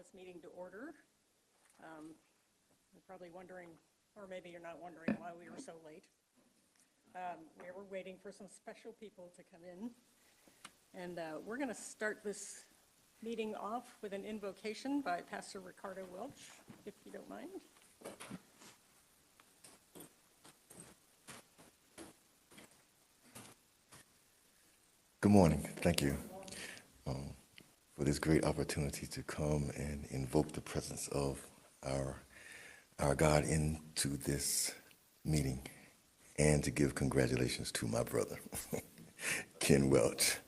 this meeting to order. You're probably wondering, or maybe you're not wondering why we were so late. We were waiting for some special people to come in. And we're going to start this meeting off with an invocation by Pastor Ricardo Welch, if you don't mind. Good morning. Thank you for this great opportunity to come and invoke the presence of our God into this meeting, and to give congratulations to my brother, Ken Welch.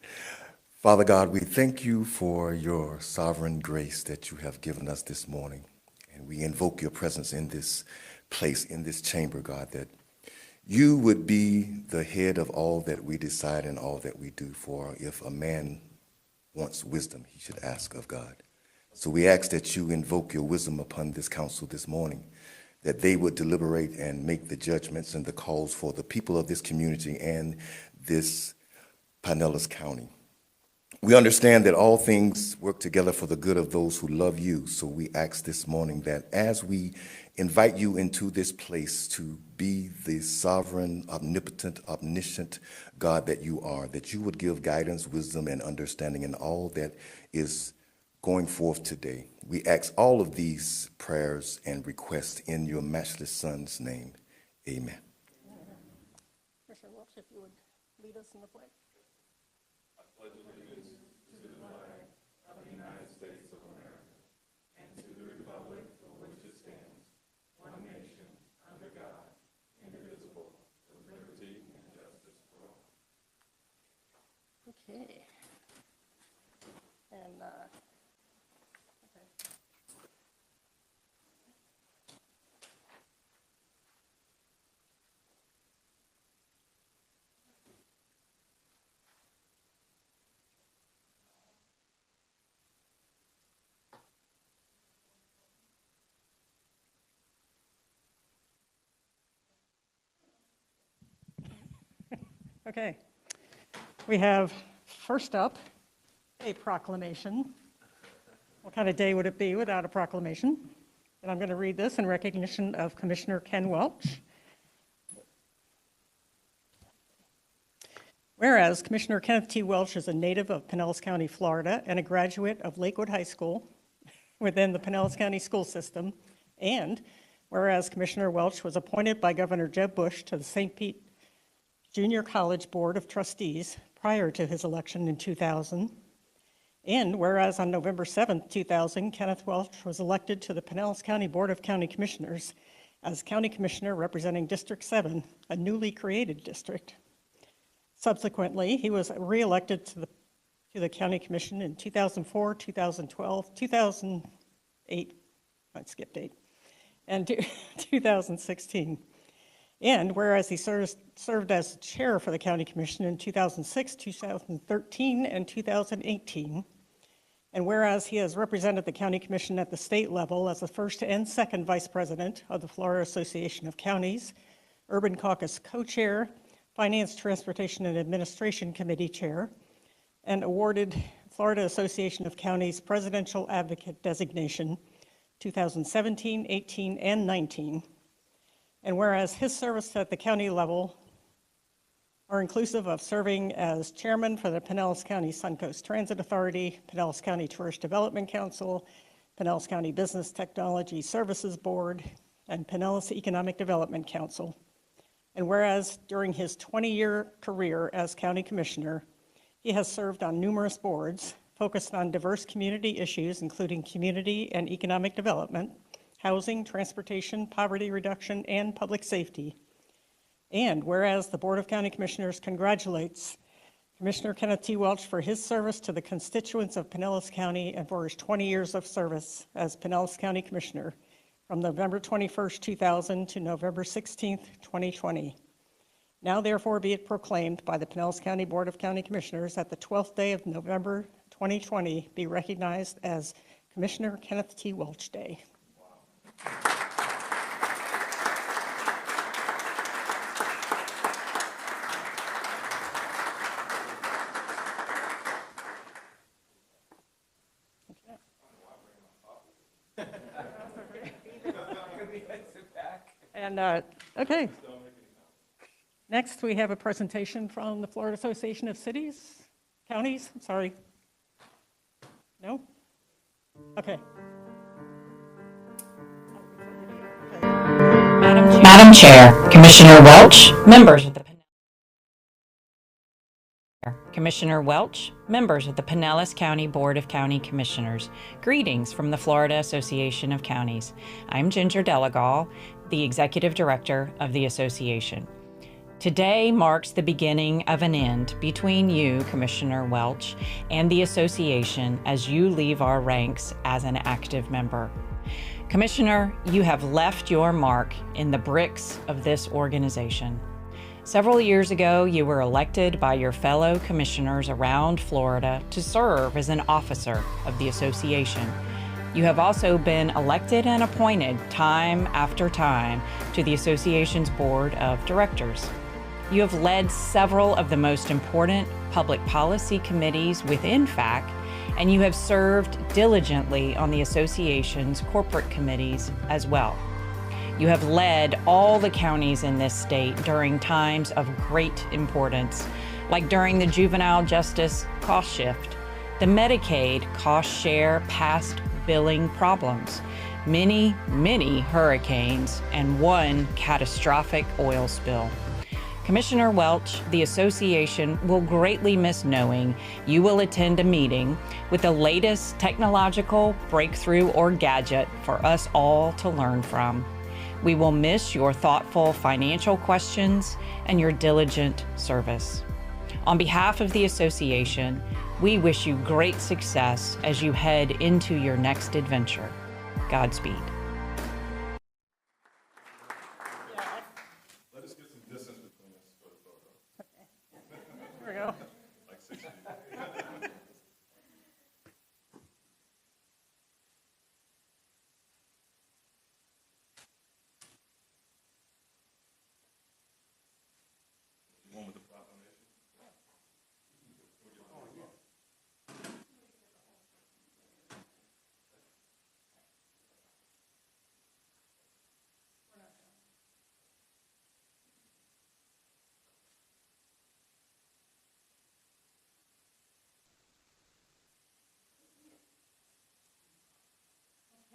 Father God, we thank you for your sovereign grace that you have given us this morning. And we invoke your presence in this place, in this chamber, God, that you would be the head of all that we decide and all that we do. For if a man wants wisdom, he should ask of God. So we ask that you invoke your wisdom upon this council this morning, that they would deliberate and make the judgments and the calls for the people of this community and this Pinellas County. We understand that all things work together for the good of those who love you. So we ask this morning that as we invite you into this place to be the sovereign, omnipotent, omniscient God that you are, that you would give guidance, wisdom, and understanding in all that is going forth today. We ask all of these prayers and requests in your matchless Son's name. Amen. Commissioner Welch, if you would lead us in the pledge. Okay. And, okay. Okay. We have, first up, a proclamation. What kind of day would it be without a proclamation? And I'm going to read this in recognition of Commissioner Ken Welch. Whereas Commissioner Kenneth T. Welch is a native of Pinellas County, Florida, and a graduate of Lakewood High School within the Pinellas County school system, and whereas Commissioner Welch was appointed by Governor Jeb Bush to the St. Pete Junior College Board of Trustees prior to his election in 2000, and whereas on November 7, 2000, Kenneth Welch was elected to the Pinellas County Board of County Commissioners as County Commissioner representing District 7, a newly created district. Subsequently, he was re-elected to the County Commission in 2004, 2012, 2008, I skipped 8, and 2016. And whereas he served as chair for the County Commission in 2006, 2013, and 2018, and whereas he has represented the County Commission at the state level as the first and second vice president of the Florida Association of Counties, Urban Caucus co-chair, Finance, Transportation, and Administration Committee chair, and awarded Florida Association of Counties Presidential Advocate designation 2017, 18, and 19. And whereas his service at the county level are inclusive of serving as chairman for the Pinellas County Suncoast Transit Authority, Pinellas County Tourist Development Council, Pinellas County Business Technology Services Board, and Pinellas Economic Development Council. And whereas during his 20-year career as county commissioner, he has served on numerous boards focused on diverse community issues, including community and economic development, housing, transportation, poverty reduction, and public safety. And whereas the Board of County Commissioners congratulates Commissioner Kenneth T. Welch for his service to the constituents of Pinellas County and for his 20 years of service as Pinellas County Commissioner from November 21st, 2000 to November 16th, 2020. Now therefore be it proclaimed by the Pinellas County Board of County Commissioners that the 12th day of November 2020 be recognized as Commissioner Kenneth T. Welch Day. And, okay. Next, we have a presentation from the Florida Association of Counties, sorry. No? Okay. Madam Chair, Commissioner Welch, members of the Pinellas County Board of County Commissioners, greetings from the Florida Association of Counties. I'm Ginger Delagal, the Executive Director of the Association. Today marks the beginning of an end between you, Commissioner Welch, and the association as you leave our ranks as an active member. Commissioner, you have left your mark in the bricks of this organization. Several years ago, you were elected by your fellow commissioners around Florida to serve as an officer of the association. You have also been elected and appointed time after time to the association's board of directors. You have led several of the most important public policy committees within FAC, and you have served diligently on the association's corporate committees as well. You have led all the counties in this state during times of great importance, like during the juvenile justice cost shift, the Medicaid cost share past billing problems, many hurricanes, and one catastrophic oil spill. Commissioner Welch, the association will greatly miss knowing you will attend a meeting with the latest technological breakthrough or gadget for us all to learn from. We will miss your thoughtful financial questions and your diligent service. On behalf of the association, we wish you great success as you head into your next adventure. Godspeed. Let us get some distance between us for the photo. Here we go. Like 6 feet. One with the proclamation.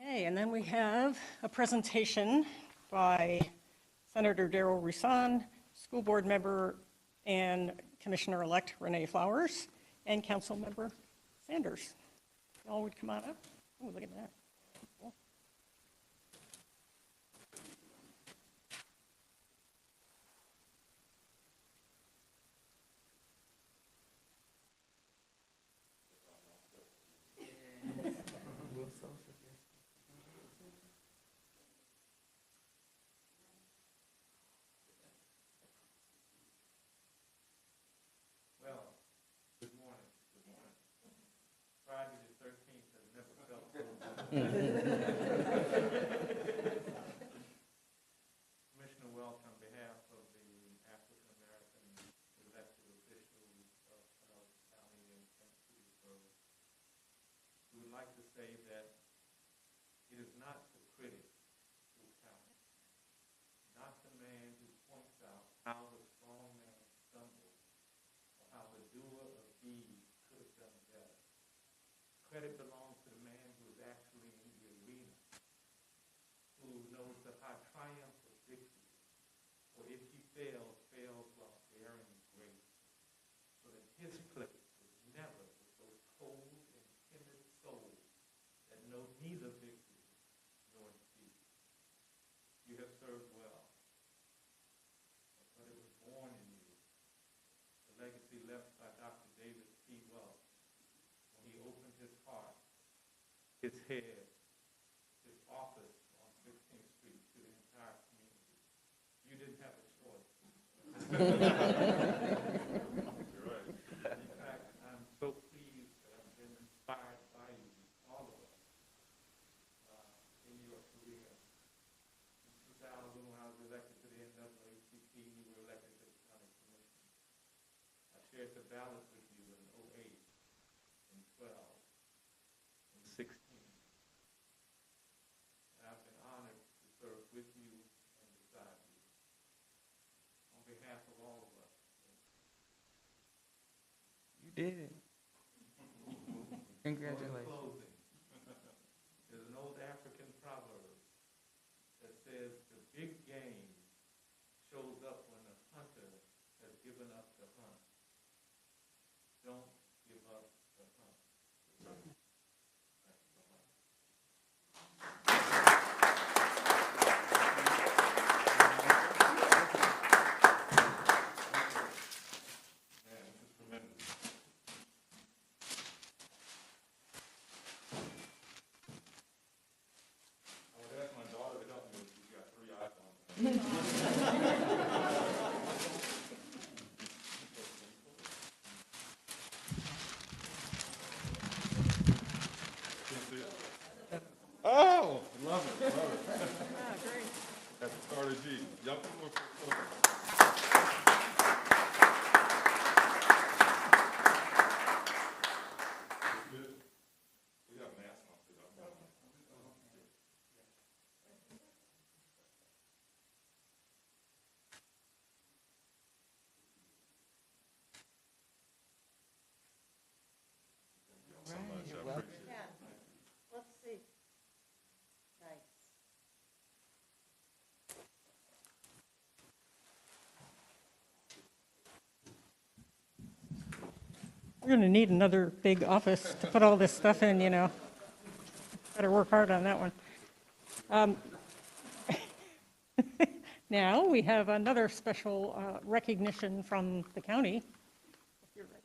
Okay, and then we have a presentation by Senator Darrell Rouson, School Board Member and Commissioner-elect Renee Flowers, and Councilmember Sanders. Y'all would come on up. Oh, look at that. Cool. Well, good morning. Friday the 13th has never felt so good. Commissioner Welch, on behalf of the African American elected officials of Pinellas County and St. Petersburg Borough, we would like to say that it is not the critic who counts, not the man who points out how the strong man stumbled, how the doer of deeds could have done better. Credit belongs to the man who is actually in the arena, who knows the high triumph of victory, or if he fails while bearing grace, so that his place was never with those cold and timid souls that know neither victory nor defeat. You have served well, but it was born in you. The legacy left by Dr. David P. Welch when he opened his heart, his head, his office on 16th Street to the entire community. You didn't have a choice. You're right. In fact, I'm so pleased that I've been inspired by you, all of us, in your career. In 2000, when I was elected to the NAACP, you were elected to the county commission. I shared the ballot with you in 08, in 12, in 16. And I've been honored to serve with you and beside You did it. Congratulations. Closing. There's an old African proverb that says the big game shows up when the hunter has given up the hunt. Don't give up the hunt. Thank you so much. Man, this is tremendous. I would ask my daughter to help me, she's got 3 iPhones. Can't see it. Oh, love it, love it. At the start of G. Y'all put more for good. We got masks on too. So much, I appreciate it. Let's see. Nice. We're going to need another big office to put all this stuff in, you know. Better work hard on that one. Now, we have another special recognition from the county. If you're ready.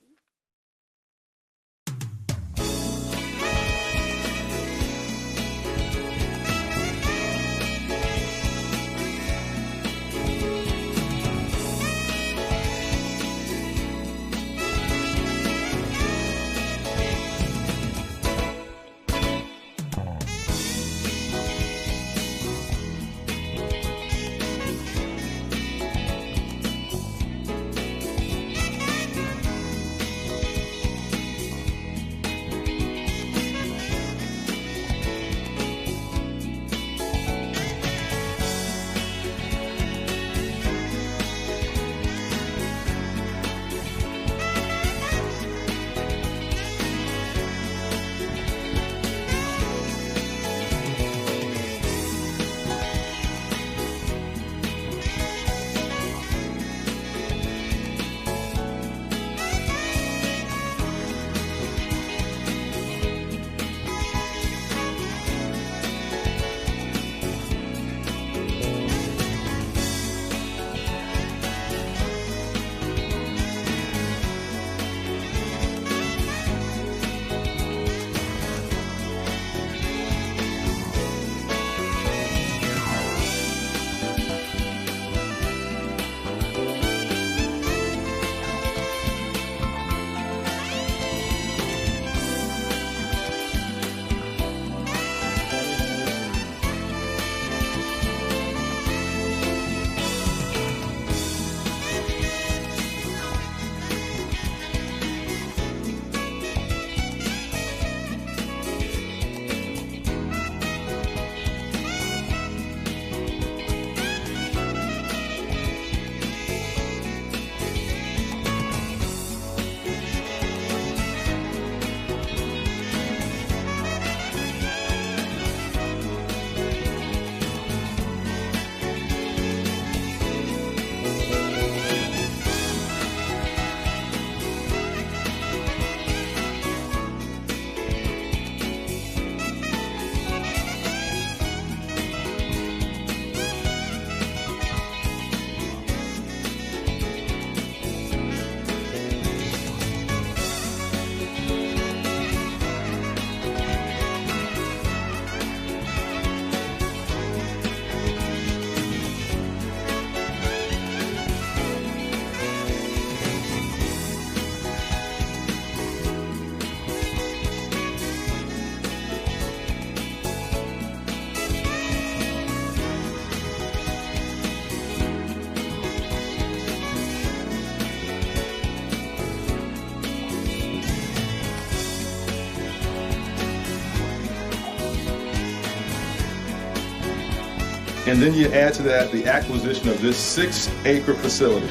And then you add to that the acquisition of this 6-acre facility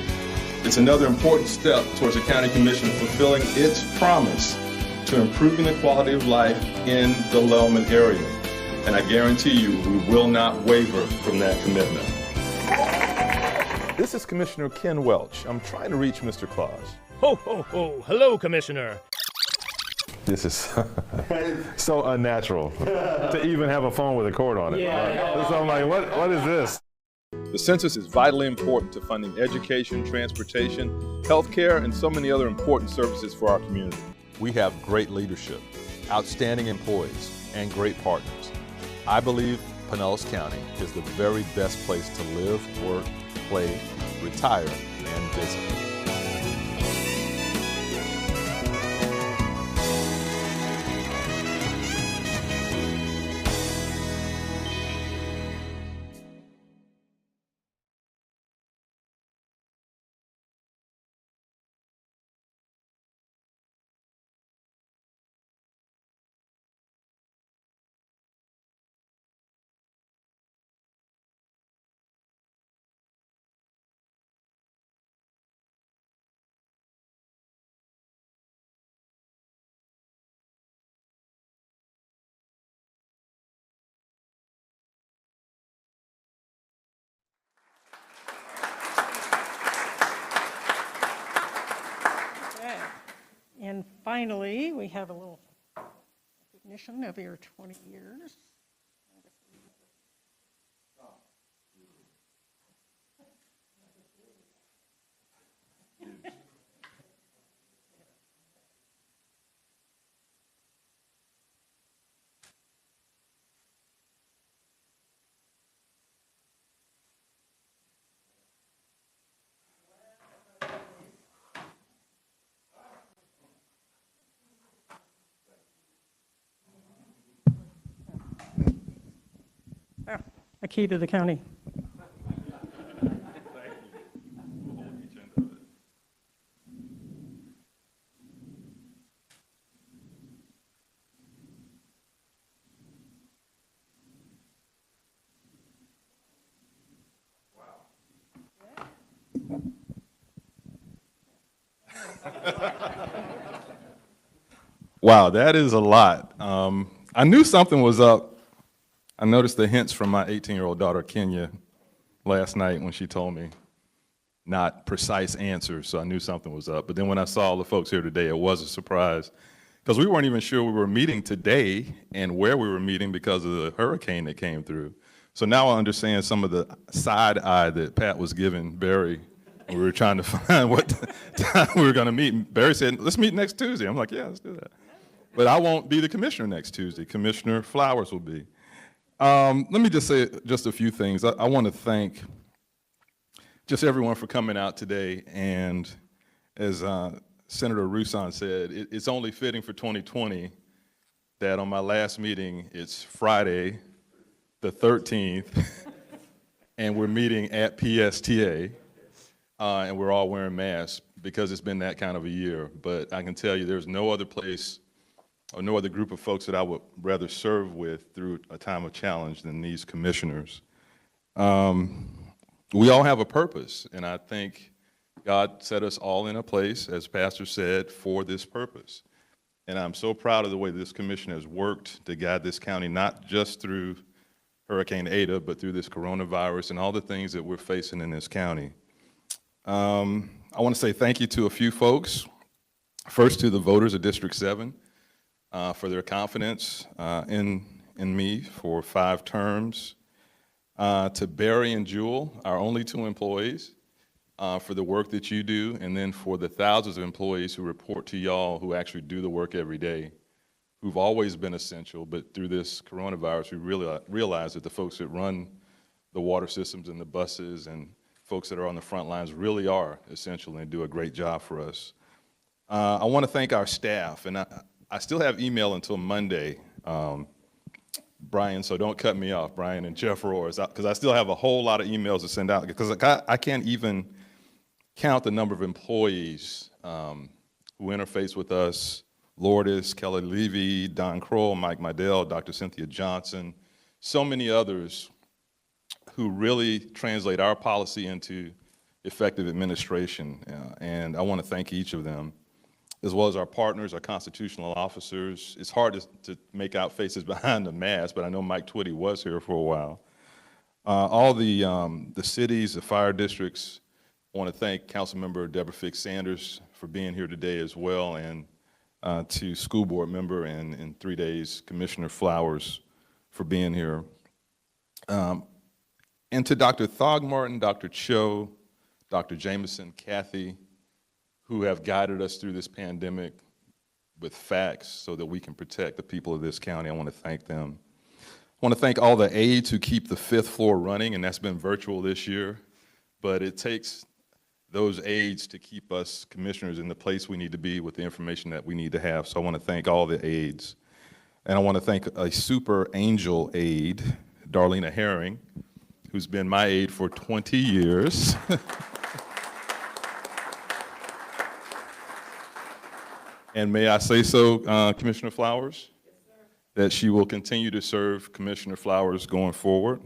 It's another important step towards the County Commission fulfilling its promise to improving the quality of life in the Lellman area. And I guarantee you, we will not waver from that commitment. This is Commissioner Ken Welch. I'm trying to reach Mr. Claus. Ho, ho, ho. Hello, Commissioner. This is so unnatural to even have a phone with a cord on it. Yeah. So I'm like, what is this? The census is vitally important to funding education, transportation, healthcare, and so many other important services for our community. We have great leadership, outstanding employees, and great partners. I believe Pinellas County is the very best place to live, work, play, retire, and visit. Okay. And finally, we have a little recognition of your 20 years. A key to the county. Wow, that is a lot. I knew something was up. I noticed the hints from my 18-year-old daughter, Kenya, last night when she told me not precise answers, so I knew something was up. But then when I saw all the folks here today, it was a surprise, because we weren't even sure we were meeting today and where we were meeting because of the hurricane that came through. So now I understand some of the side eye that Pat was giving Barry when we were trying to find what time we were going to meet. Barry said, let's meet next Tuesday. I'm like, yeah, let's do that. But I won't be the commissioner next Tuesday. Commissioner Flowers will be. Let me just say just a few things. I want to thank just everyone for coming out today. And as Senator Roussan said, it's only fitting for 2020 that on my last meeting, it's Friday, the 13th, and we're meeting at PSTA, and we're all wearing masks because it's been that kind of a year. But I can tell you there's no other place or no other group of folks that I would rather serve with through a time of challenge than these commissioners. We all have a purpose, and I think God set us all in a place, as Pastor said, for this purpose. And I'm so proud of the way this commission has worked to guide this county, not just through Hurricane Ada, but through this coronavirus and all the things that we're facing in this county. I want to say thank you to a few folks. First, to the voters of District 7 for their confidence in me for 5 terms. To Barry and Jewel, our only 2 employees, for the work that you do, and then for the thousands of employees who report to y'all who actually do the work every day, who've always been essential, but through this coronavirus, we really realize that the folks that run the water systems and the buses and folks that are on the front lines really are essential and do a great job for us. I want to thank our staff, and I still have email until Monday, Brian, so don't cut me off, Brian and Jeff Roars, because I still have a whole lot of emails to send out, because I can't even count the number of employees who interface with us: Lourdes, Kelly Levy, Don Kroll, Mike Midell, Dr. Cynthia Johnson, so many others who really translate our policy into effective administration. And I want to thank each of them, as well as our partners, our constitutional officers. It's hard to make out faces behind the mask, but I know Mike Twitty was here for a while. All the cities, the fire districts. I want to thank Councilmember Deborah Fix Sanders for being here today as well, and to school board member and in 3 days, Commissioner Flowers for being here. And to Dr. Thogmartin, Dr. Cho, Dr. Jameson, Kathy, who have guided us through this pandemic with facts so that we can protect the people of this county. I want to thank them. I want to thank all the aides who keep the 5th floor running, and that's been virtual this year, but it takes those aides to keep us commissioners in the place we need to be with the information that we need to have. So I want to thank all the aides. And I want to thank a super angel aide, Darlena Herring, who's been my aide for 20 years. And may I say so, Commissioner Flowers? Yes, sir. That she will continue to serve Commissioner Flowers going forward.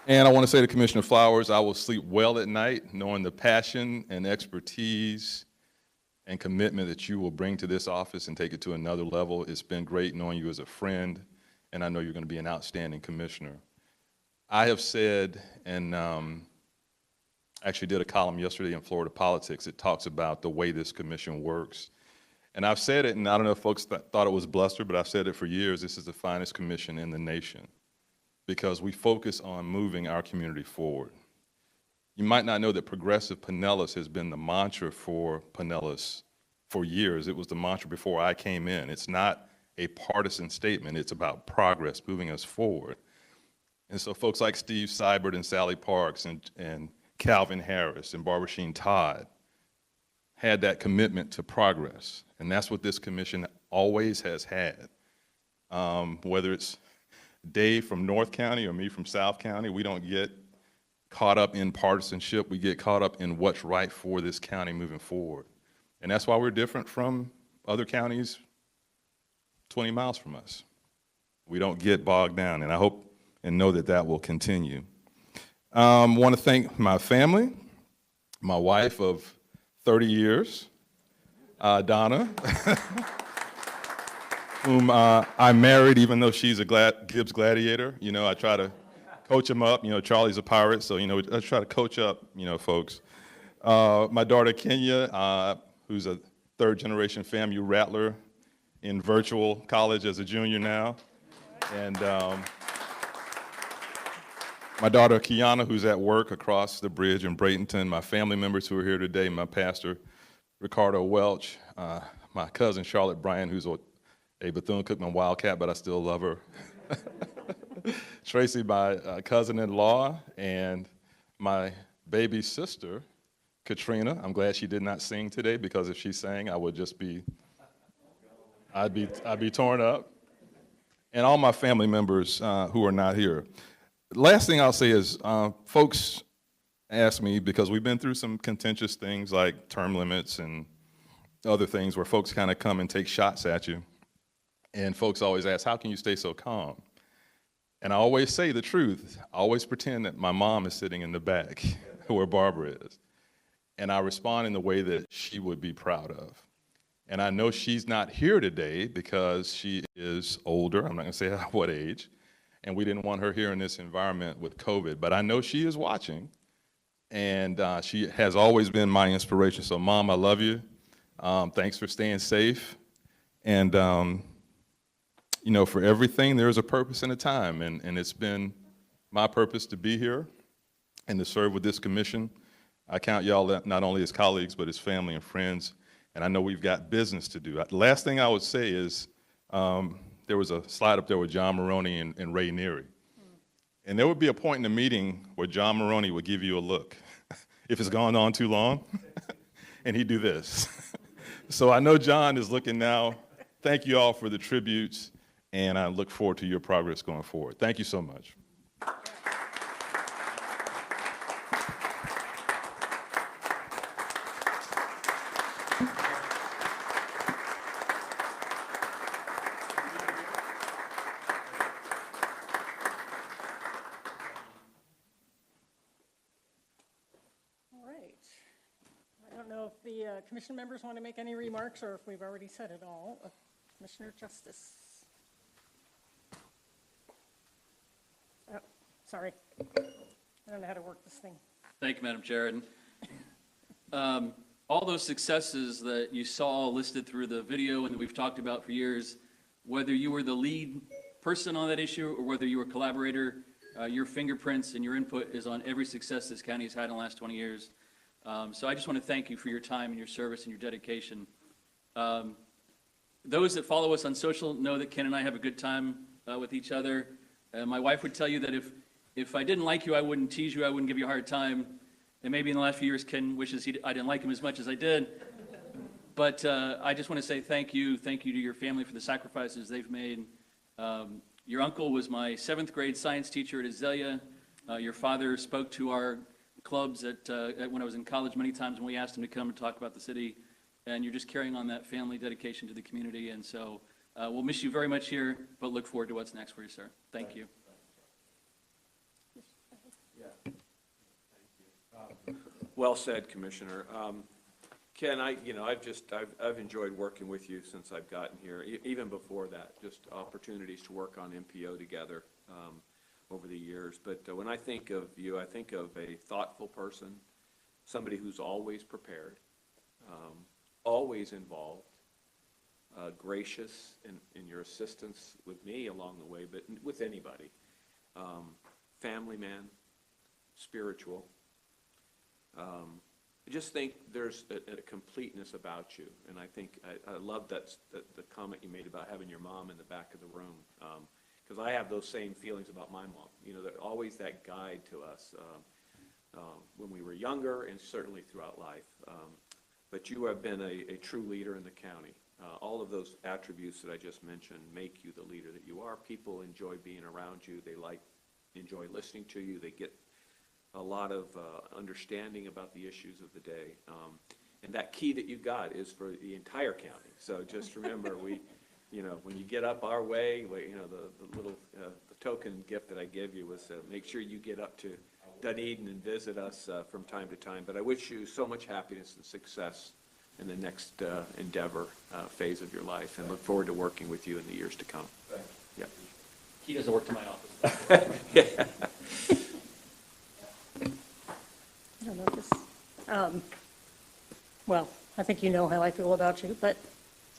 And I want to say to Commissioner Flowers, I will sleep well at night knowing the passion and expertise and commitment that you will bring to this office and take it to another level. It's been great knowing you as a friend, and I know you're going to be an outstanding commissioner. I have said, and actually did a column yesterday in Florida Politics. It talks about the way this commission works. And I've said it, and I don't know if folks thought it was bluster, but I've said it for years, this is the finest commission in the nation because we focus on moving our community forward. You might not know that Progressive Pinellas has been the mantra for Pinellas for years. It was the mantra before I came in. It's not a partisan statement. It's about progress, moving us forward. And so folks like Steve Seibert and Sally Parks and Calvin Harris and Barbara Sheen Todd had that commitment to progress. And that's what this commission always has had. Whether it's Dave from North County or me from South County, we don't get caught up in partisanship. We get caught up in what's right for this county moving forward. And that's why we're different from other counties 20 miles from us. We don't get bogged down, and I hope and know that that will continue. Want to thank my family, my wife of 30 years, Donna, whom I married even though she's a Gibbs Gladiator. You know, I try to coach him up. You know, Charlie's a pirate, so, you know, I try to coach up, you know, folks. My daughter, Kenya, who's a third-generation FAMU Rattler in virtual college as a junior now. And my daughter, Kiana, who's at work across the bridge in Bradenton. My family members who are here today, my pastor, Ricardo Welch, my cousin, Charlotte Bryan, who's a Bethune-Cookman Wildcat, but I still love her. Tracy, my cousin-in-law, and my baby sister, Katrina. I'm glad she did not sing today because if she sang, I would just be, I'd be torn up. And all my family members who are not here. Last thing I'll say is folks ask me, because we've been through some contentious things like term limits and other things where folks kind of come and take shots at you. And folks always ask, how can you stay so calm? And I always say the truth. I always pretend that my mom is sitting in the back where Barbara is. And I respond in the way that she would be proud of. And I know she's not here today because she is older. I'm not going to say at what age. And we didn't want her here in this environment with COVID. But I know she is watching. And she has always been my inspiration. So, Mom, I love you. Thanks for staying safe. And, you know, for everything, there is a purpose and a time. And it's been my purpose to be here and to serve with this commission. I count y'all not only as colleagues, but as family and friends. And I know we've got business to do. The last thing I would say is there was a slide up there with John Maroney and Ray Neary. And there would be a point in the meeting where John Maroney would give you a look if it's gone on too long, and he'd do this. So I know John is looking now. Thank you all for the tributes, and I look forward to your progress going forward. Thank you so much. commission members want to make any remarks, or if we've already said it all? Commissioner Justice. Oh, sorry. I don't know how to work this thing. Thank you, Madam Chair. And all those successes that you saw listed through the video and that we've talked about for years, whether you were the lead person on that issue or whether you were a collaborator, your fingerprints and your input is on every success this county has had in the last 20 years. So I just want to thank you for your time and your service and your dedication. Those that follow us on social know that Ken and I have a good time with each other. My wife would tell you that if I didn't like you, I wouldn't tease you, I wouldn't give you a hard time. And maybe in the last few years, Ken wishes I didn't like him as much as I did. But I just want to say thank you to your family for the sacrifices they've made. Your uncle was my 7th grade science teacher at Azalea. Your father spoke to our clubs when I was in college many times when we asked him to come and talk about the city. And you're just carrying on that family dedication to the community. And so we'll miss you very much here, but look forward to what's next for you, sir. Thank you. Well said, Commissioner. Ken, I've enjoyed working with you since I've gotten here. Even before that, just opportunities to work on MPO together over the years. But when I think of you, I think of a thoughtful person, somebody who's always prepared, always involved, gracious in your assistance with me along the way, but with anybody. Family man, spiritual. I just think there's a completeness about you, and I think I love the comment you made about having your mom in the back of the room, because I have those same feelings about my mom. You know, they're always that guide to us when we were younger and certainly throughout life. But you have been a true leader in the county. All of those attributes that I just mentioned make you the leader that you are. People enjoy being around you. They enjoy listening to you. They get a lot of understanding about the issues of the day. And that key that you got is for the entire county. So just remember, when you get up our way, the little the token gift that I gave you was make sure you get up to Dunedin and visit us from time to time. But I wish you so much happiness and success in the next endeavor phase of your life, and look forward to working with you in the years to come. Thanks. Yeah. He doesn't work to my office. Yeah. I don't know this. Well, I think you know how I feel about you, but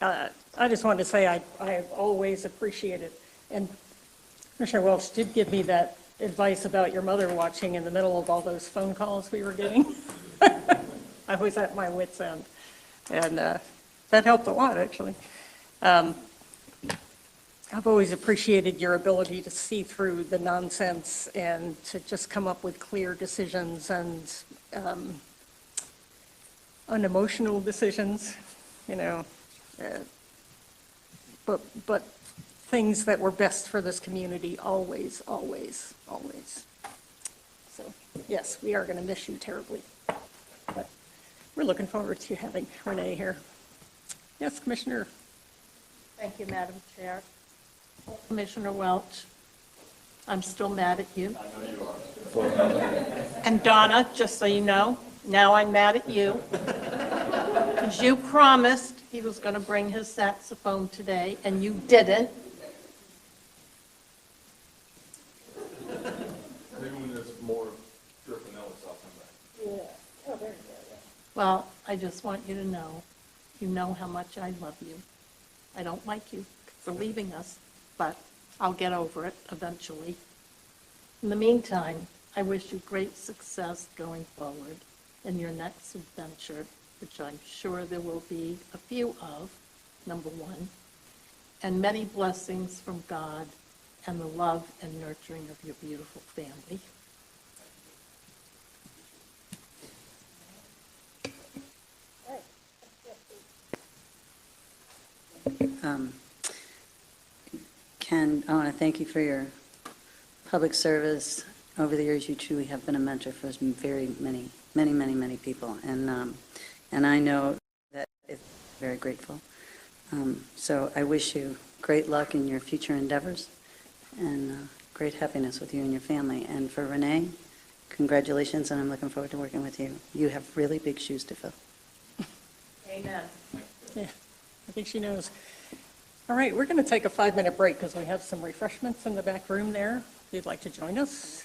I just wanted to say I have always appreciated, and Commissioner Welch did give me that advice about your mother watching in the middle of all those phone calls we were getting. I was at my wit's end, and that helped a lot, actually. I've always appreciated your ability to see through the nonsense and to just come up with clear decisions and unemotional decisions, but things that were best for this community, always, always, always. So, yes, we are going to miss you terribly, but we're looking forward to having Renee here. Yes, Commissioner. Thank you, Madam Chair. Commissioner Welch, I'm still mad at you. I know you are. And Donna, just so you know, now I'm mad at you. Because you promised he was going to bring his saxophone today, and you didn't. Maybe when there's more dripping else, I'll come back. Yeah. Oh, there you go. Well, I just want you to know, you know how much I love you. I don't like you for leaving us, but I'll get over it eventually. In the meantime, I wish you great success going forward in your next adventure, which I'm sure there will be a few of, number one, and many blessings from God and the love and nurturing of your beautiful family. Ken, I want to thank you for your public service. Over the years, you truly have been a mentor for very many people. And I know that it's very grateful. So I wish you great luck in your future endeavors and great happiness with you and your family. And for Renee, congratulations, and I'm looking forward to working with you. You have really big shoes to fill. Amen. Yeah, I think she knows. All right, we're going to take a 5-minute break because we have some refreshments in the back room there. If you'd like to join us.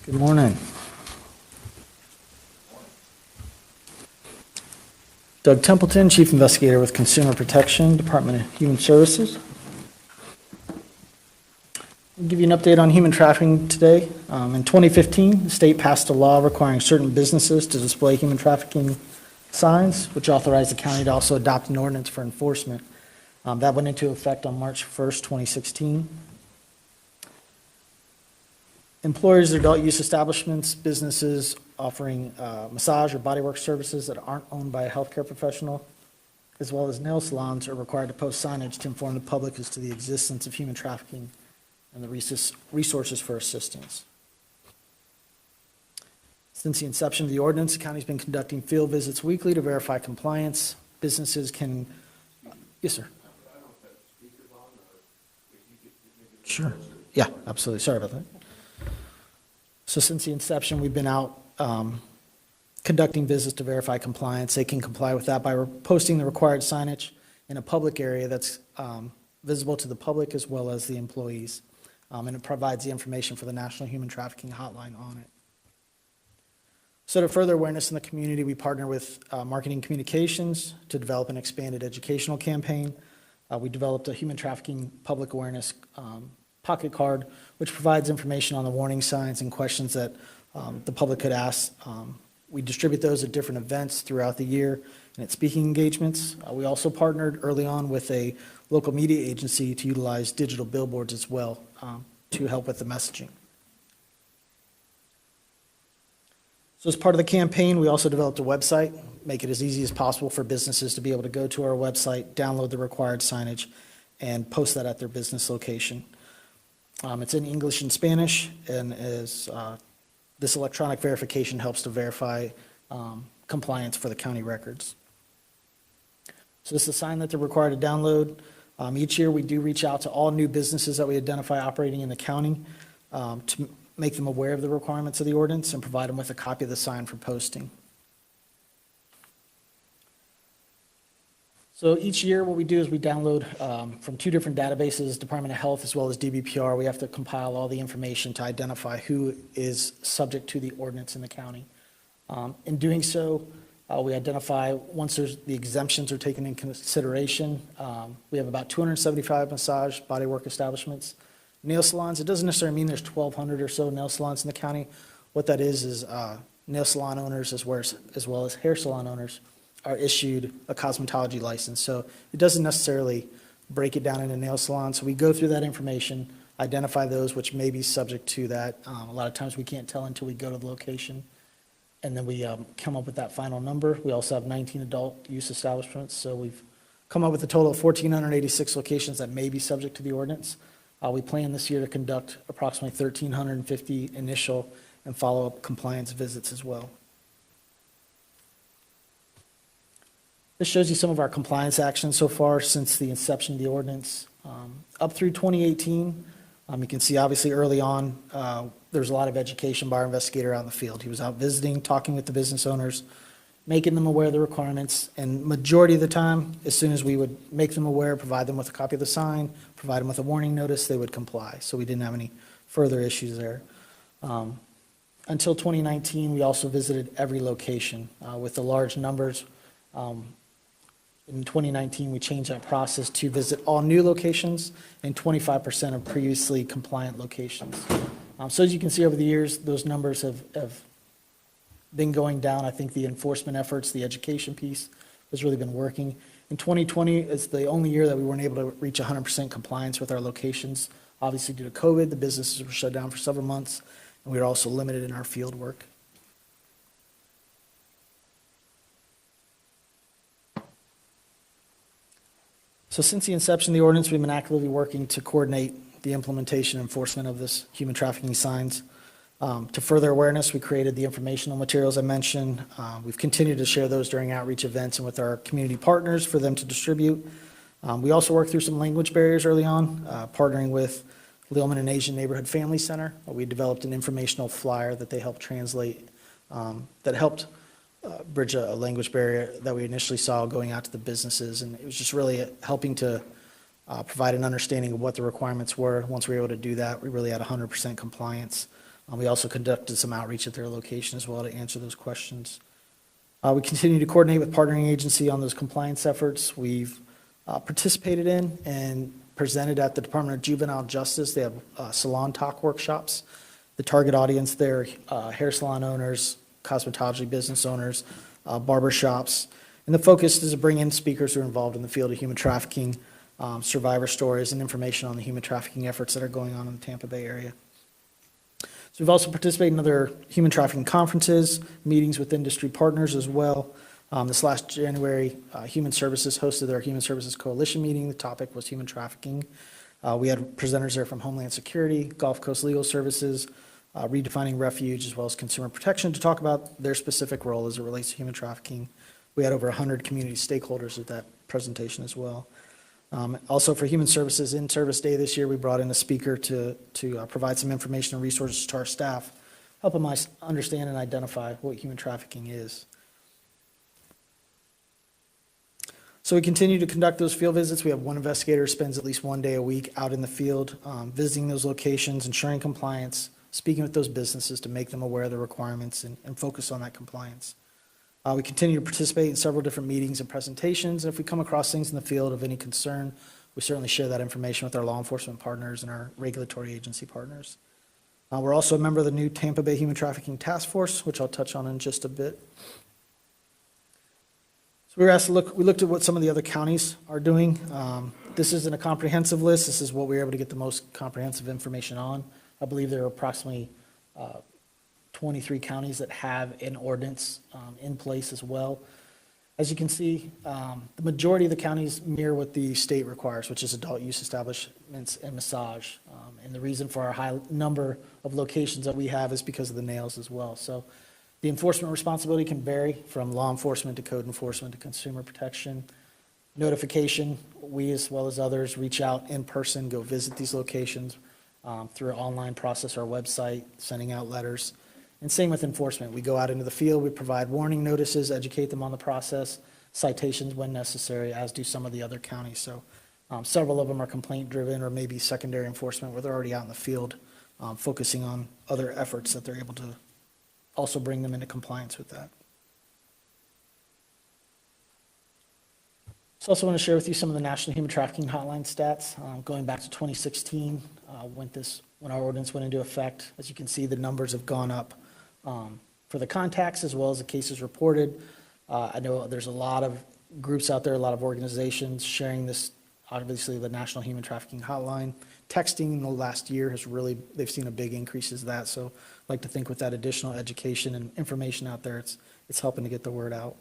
Good morning. Doug Templeton, Chief Investigator with Consumer Protection, Department of Human Services. I'll give you an update on human trafficking today. In 2015, the state passed a law requiring certain businesses to display human trafficking signs, which authorized the county to also adopt an ordinance for enforcement. That went into effect on March 1st, 2016. Employers of adult use establishments, businesses offering massage or bodywork services that aren't owned by a healthcare professional, as well as nail salons, are required to post signage to inform the public as to the existence of human trafficking and the resources for assistance. Since the inception of the ordinance, the county's been conducting field visits weekly to verify compliance. Businesses can, yes, sir. Sure. Yeah, absolutely. Sorry about that. So since the inception, we've been out conducting visits to verify compliance. They can comply with that by posting the required signage in a public area that's visible to the public as well as the employees. And it provides the information for the National Human Trafficking Hotline on it. So to further awareness in the community, we partner with Marketing Communications to develop an expanded educational campaign. We developed a human trafficking public awareness pocket card, which provides information on the warning signs and questions that the public could ask. We distribute those at different events throughout the year and at speaking engagements. We also partnered early on with a local media agency to utilize digital billboards as well to help with the messaging. So as part of the campaign, we also developed a website, make it as easy as possible for businesses to be able to go to our website, download the required signage, and post that at their business location. It's in English and Spanish, and this electronic verification helps to verify compliance for the county records. So this is a sign that they're required to download. Each year, we do reach out to all new businesses that we identify operating in the county to make them aware of the requirements of the ordinance and provide them with a copy of the sign for posting. So each year, what we do is we download from two different databases, Department of Health as well as DBPR. We have to compile all the information to identify who is subject to the ordinance in the county. In doing so, we identify, once the exemptions are taken into consideration, we have about 275 massage bodywork establishments. Nail salons, it doesn't necessarily mean there's 1,200 or so nail salons in the county. What that is nail salon owners as well as hair salon owners are issued a cosmetology license. So it doesn't necessarily break it down into nail salons. So we go through that information, identify those which may be subject to that. A lot of times we can't tell until we go to the location. And then we come up with that final number. We also have 19 adult use establishments. So we've come up with a total of 1,486 locations that may be subject to the ordinance. We plan this year to conduct approximately 1,350 initial and follow-up compliance visits as well. This shows you some of our compliance actions so far since the inception of the ordinance. Up through 2018, you can see obviously early on, there's a lot of education by our investigator out in the field. He was out visiting, talking with the business owners, making them aware of the requirements, and majority of the time, as soon as we would make them aware, provide them with a copy of the sign, provide them with a warning notice, they would comply. So we didn't have any further issues there. Until 2019, we also visited every location with the large numbers. In 2019, we changed that process to visit all new locations and 25% of previously compliant locations. So as you can see over the years, those numbers have been going down. I think the enforcement efforts, the education piece has really been working. In 2020, it's the only year that we weren't able to reach 100% compliance with our locations. Obviously, due to COVID, the businesses were shut down for several months, and we were also limited in our field work. So since the inception of the ordinance, we've been actively working to coordinate the implementation and enforcement of this human trafficking signs. To further awareness, we created the informational materials I mentioned. We've continued to share those during outreach events and with our community partners for them to distribute. We also worked through some language barriers early on, partnering with Lealman and Asian Neighborhood Family Center. We developed an informational flyer that they helped translate, that helped bridge a language barrier that we initially saw going out to the businesses. And it was just really helping to provide an understanding of what the requirements were. Once we were able to do that, we really had 100% compliance. We also conducted some outreach at their location as well to answer those questions. We continue to coordinate with partnering agency on those compliance efforts. We've participated in and presented at the Department of Juvenile Justice. They have salon talk workshops. The target audience there, hair salon owners, cosmetology business owners, barber shops. And the focus is to bring in speakers who are involved in the field of human trafficking, survivor stories, and information on the human trafficking efforts that are going on in the Tampa Bay area. So we've also participated in other human trafficking conferences, meetings with industry partners as well. This last January, Human Services hosted their Human Services Coalition meeting. The topic was human trafficking. We had presenters there from Homeland Security, Gulf Coast Legal Services, Redefining Refuge, as well as Consumer Protection to talk about their specific role as it relates to human trafficking. We had over 100 community stakeholders at that presentation as well. Also for Human Services In-Service Day this year, we brought in a speaker to provide some information and resources to our staff, help them understand and identify what human trafficking is. So we continue to conduct those field visits. We have one investigator who spends at least one day a week out in the field, visiting those locations, ensuring compliance, speaking with those businesses to make them aware of the requirements and focus on that compliance. We continue to participate in several different meetings and presentations. And if we come across things in the field of any concern, we certainly share that information with our law enforcement partners and our regulatory agency partners. We're also a member of the new Tampa Bay Human Trafficking Task Force, which I'll touch on in just a bit. So we were asked to we looked at what some of the other counties are doing. This isn't a comprehensive list. This is what we were able to get the most comprehensive information on. I believe there are approximately 23 counties that have an ordinance in place as well. As you can see, the majority of the counties mirror what the state requires, which is adult use establishments and massage. And the reason for our high number of locations that we have is because of the nails as well. So the enforcement responsibility can vary from law enforcement to code enforcement to consumer protection. Notification, we as well as others reach out in person, go visit these locations through an online process, our website, sending out letters. And same with enforcement. We go out into the field, we provide warning notices, educate them on the process, citations when necessary, as do some of the other counties. So several of them are complaint-driven or maybe secondary enforcement where they're already out in the field focusing on other efforts that they're able to also bring them into compliance with that. So I also want to share with you some of the National Human Trafficking Hotline stats. Going back to 2016, when our ordinance went into effect, as you can see, the numbers have gone up for the contacts as well as the cases reported. I know there's a lot of groups out there, a lot of organizations sharing this, obviously the National Human Trafficking Hotline. Texting in the last year has really, they've seen a big increase in that. So I'd like to think with that additional education and information out there, it's helping to get the word out.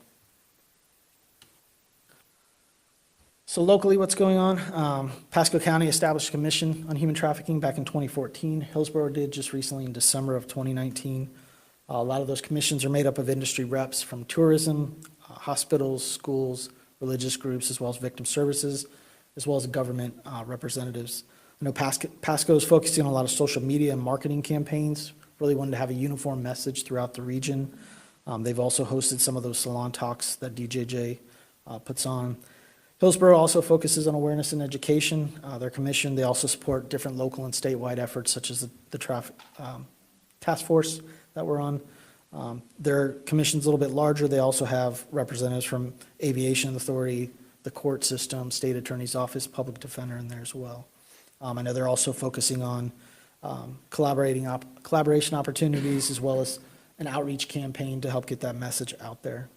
So locally, what's going on? Pasco County established a commission on human trafficking back in 2014. Hillsborough did just recently in December of 2019. A lot of those commissions are made up of industry reps from tourism, hospitals, schools, religious groups, as well as victim services, as well as government representatives. I know Pasco is focusing on a lot of social media and marketing campaigns, really wanted to have a uniform message throughout the region. They've also hosted some of those salon talks that DJJ puts on. Hillsborough also focuses on awareness and education. Their commission, they also support different local and statewide efforts such as the traffic task force that we're on. Their commission's a little bit larger. They also have representatives from Aviation Authority, the court system, state attorney's office, public defender in there as well. I know they're also focusing on collaboration opportunities as well as an outreach campaign to help get that message out there.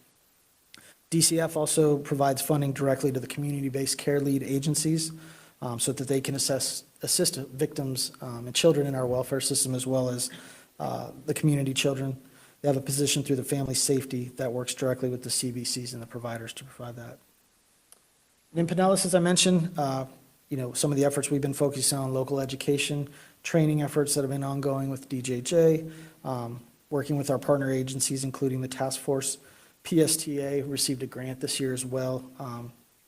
DCF also provides funding directly to the community-based care lead agencies so that they can assist victims and children in our welfare system as well as the community children. They have a position through the family safety that works directly with the CBCs and the providers to provide that. And in Pinellas, as I mentioned, some of the efforts we've been focusing on, local education, training efforts that have been ongoing with DJJ, working with our partner agencies, including the task force. PSTA received a grant this year as well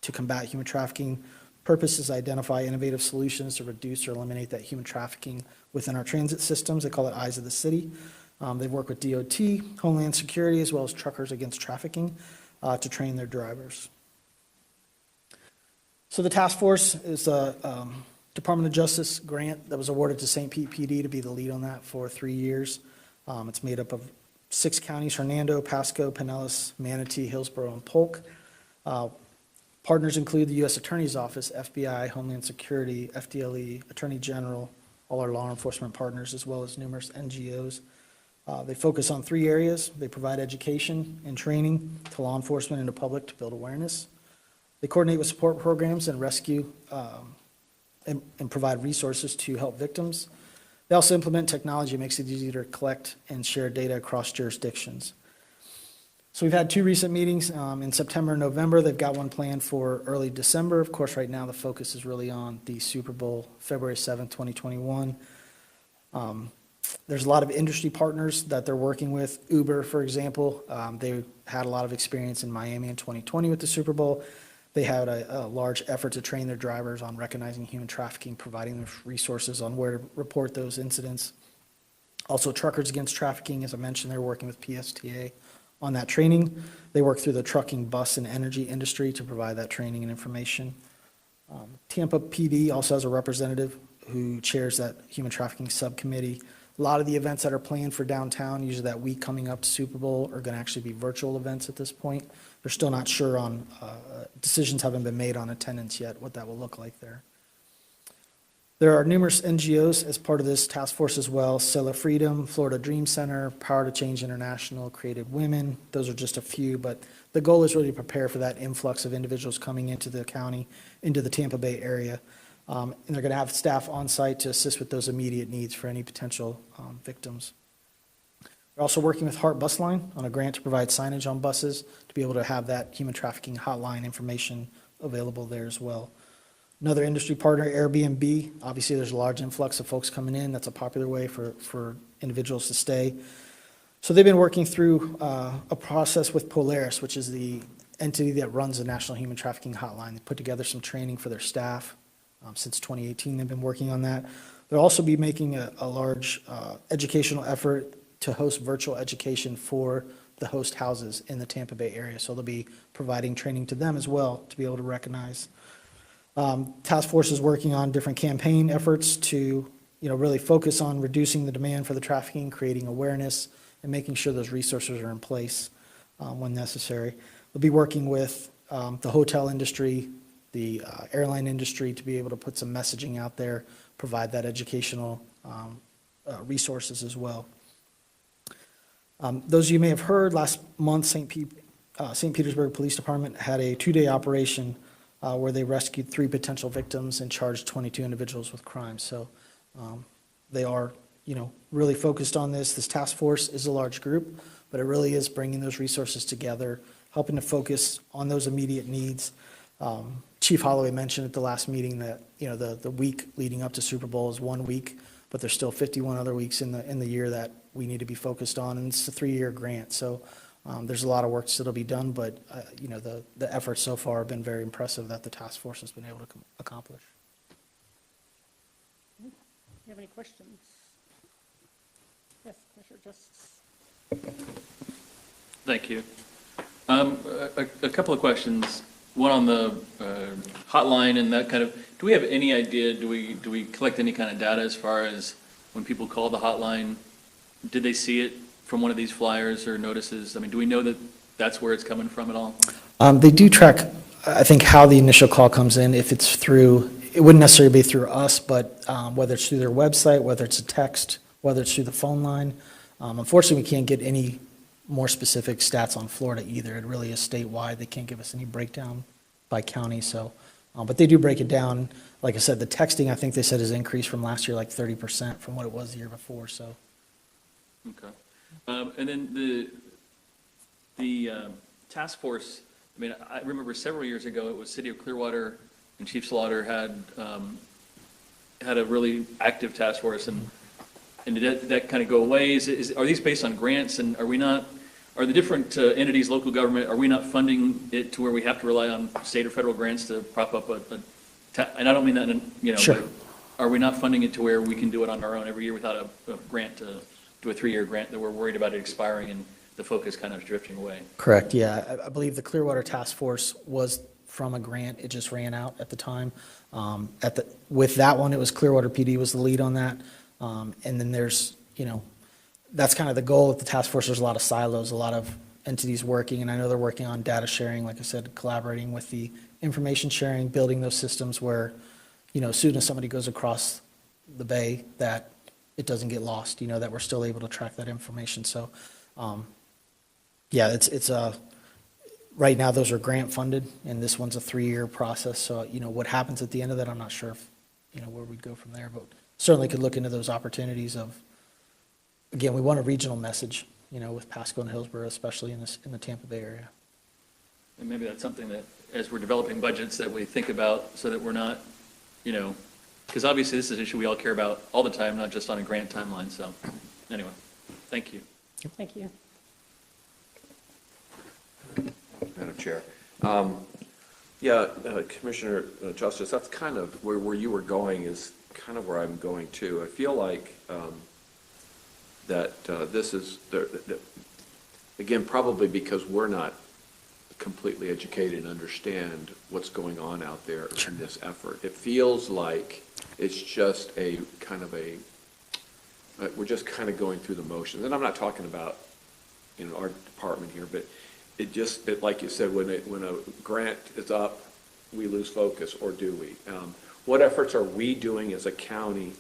to combat human trafficking. Purpose is to identify innovative solutions to reduce or eliminate that human trafficking within our transit systems. They call it Eyes of the City. They've worked with DOT, Homeland Security, as well as Truckers Against Trafficking to train their drivers. So the task force is Department of Justice grant that was awarded to St. Pete PD to be the lead on that for 3 years. It's made up of 6 counties: Hernando, Pasco, Pinellas, Manatee, Hillsborough, and Polk. Partners include the U.S. Attorney's Office, FBI, Homeland Security, FDLE, Attorney General, all our law enforcement partners, as well as numerous NGOs. They focus on 3 areas. They provide education and training to law enforcement and the public to build awareness. They coordinate with support programs and rescue and provide resources to help victims. They also implement technology that makes it easier to collect and share data across jurisdictions. So we've had 2 recent meetings in September and November. They've got one planned for early December. Of course, right now the focus is really on the Super Bowl, February 7th, 2021. There's a lot of industry partners that they're working with. Uber, for example, they had a lot of experience in Miami in 2020 with the Super Bowl. They had a large effort to train their drivers on recognizing human trafficking, providing them resources on where to report those incidents. Also, Truckers Against Trafficking, as I mentioned, they're working with PSTA on that training. They work through the trucking, bus, and energy industry to provide that training and information. Tampa PD also has a representative who chairs that human trafficking subcommittee. A lot of the events that are planned for downtown, usually that week coming up to Super Bowl, are going to actually be virtual events at this point. They're still not sure on, decisions haven't been made on attendance yet, what that will look like there. There are numerous NGOs as part of this task force as well: Cellar Freedom, Florida Dream Center, Power to Change International, Creative Women. Those are just a few, but the goal is really to prepare for that influx of individuals coming into the county, into the Tampa Bay area. And they're going to have staff on site to assist with those immediate needs for any potential victims. They're also working with Heart Bus Line on a grant to provide signage on buses to be able to have that human trafficking hotline information available there as well. Another industry partner, Airbnb. Obviously, there's a large influx of folks coming in. That's a popular way for individuals to stay. So they've been working through a process with Polaris, which is the entity that runs the National Human Trafficking Hotline. They put together some training for their staff. Since 2018, they've been working on that. They'll also be making a large educational effort to host virtual education for the host houses in the Tampa Bay area. So they'll be providing training to them as well to be able to recognize. Task Force is working on different campaign efforts to, really focus on reducing the demand for the trafficking, creating awareness, and making sure those resources are in place when necessary. They'll be working with the hotel industry, the airline industry, to be able to put some messaging out there, provide that educational resources as well. Those of you may have heard, last month, St. Petersburg Police Department had a 2-day operation where they rescued 3 potential victims and charged 22 individuals with crimes. So they are, really focused on this. This task force is a large group, but it really is bringing those resources together, helping to focus on those immediate needs. Chief Holloway mentioned at the last meeting that, the week leading up to Super Bowl is 1 week, but there's still 51 other weeks in the year that we need to be focused on, and it's a 3-year grant. So there's a lot of work still to be done, but, the efforts so far have been very impressive that the task force has been able to accomplish. Do you have any questions? Yes, Commissioner Justice. Thank you. A couple of questions. One on the hotline and that kind of, do we have any idea, do we collect any kind of data as far as when people call the hotline, did they see it from one of these flyers or notices? I mean, do we know that that's where it's coming from at all? They do track, I think, how the initial call comes in. If it's through, it wouldn't necessarily be through us, but whether it's through their website, whether it's a text, whether it's through the phone line. Unfortunately, we can't get any more specific stats on Florida either. It really is statewide. They can't give us any breakdown by county. So, but they do break it down. Like I said, the texting, I think they said, has increased from last year like 30% from what it was the year before. So. Okay. And then the task force, I mean, I remember several years ago, it was City of Clearwater and Chief Slaughter had a really active task force, and did that kind of go away? Are these based on grants, and are the different entities, local government, are we not funding it to where we have to rely on state or federal grants to prop up and I don't mean that in, Sure. but are we not funding it to where we can do it on our own every year without a grant to do a 3-year grant that we're worried about it expiring and the focus kind of drifting away? Correct, yeah. I believe the Clearwater Task Force was from a grant. It just ran out at the time. With that one, it was Clearwater PD was the lead on that. And then there's, that's kind of the goal at the task force. There's a lot of silos, a lot of entities working, and I know they're working on data sharing, like I said, collaborating with the information sharing, building those systems where, as soon as somebody goes across the bay, that it doesn't get lost, that we're still able to track that information. So, yeah, it's right now those are grant funded, and this one's a 3-year process. So, what happens at the end of that, I'm not sure if, where we'd go from there, but certainly could look into those opportunities of, again, we want a regional message, with Pasco and Hillsborough, especially in the Tampa Bay area. And maybe that's something that, as we're developing budgets, that we think about so that we're not, because obviously this is an issue we all care about all the time, not just on a grant timeline. So anyway, thank you. Thank you. Madam Chair. Commissioner Justice, that's kind of where you were going is kind of where I'm going too. I feel like that this is, again, probably because we're not completely educated and understand what's going on out there in this effort. It feels like it's just a kind of we're just kind of going through the motions. And I'm not talking about, our department here, but like you said, when a grant is up, we lose focus, or do we? What efforts are we doing as a county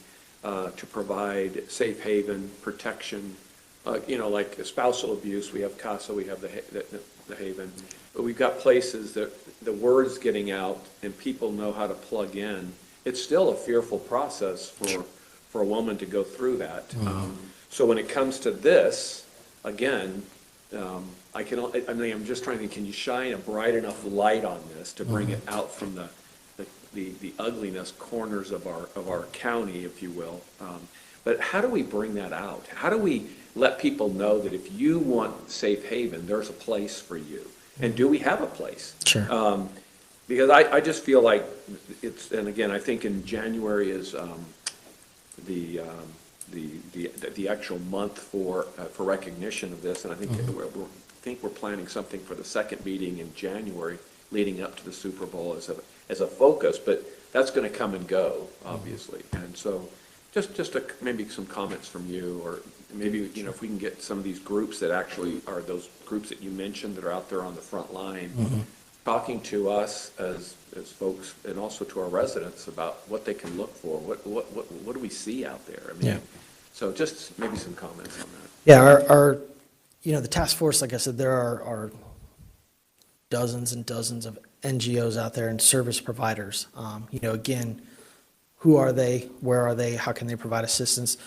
to provide safe haven, protection, like spousal abuse? We have CASA, we have the Haven, but we've got places that the word's getting out and people know how to plug in. It's still a fearful process for a woman to go through that. So when it comes to this, again, I'm just trying to think, can you shine a bright enough light on this to bring it out from the ugliness corners of our county, if you will? But how do we bring that out? How do we let people know that if you want safe haven, there's a place for you? And do we have a place? Sure. Because I just feel like it's, and again, I think in January is the actual month for recognition of this, and I think we're planning something for the second meeting in January, leading up to the Super Bowl as a focus. But that's going to come and go, obviously, and so just maybe some comments from you, or maybe if we can get some of these groups that actually are those groups that you mentioned that are out there on the front line, talking to us as folks, and also to our residents about what they can look for. What do we see out there? I mean, so just maybe some comments on that. Yeah, our the task force, like I said, there are dozens and dozens of NGOs out there and service providers. Again, who are they? Where are they? How can they provide assistance?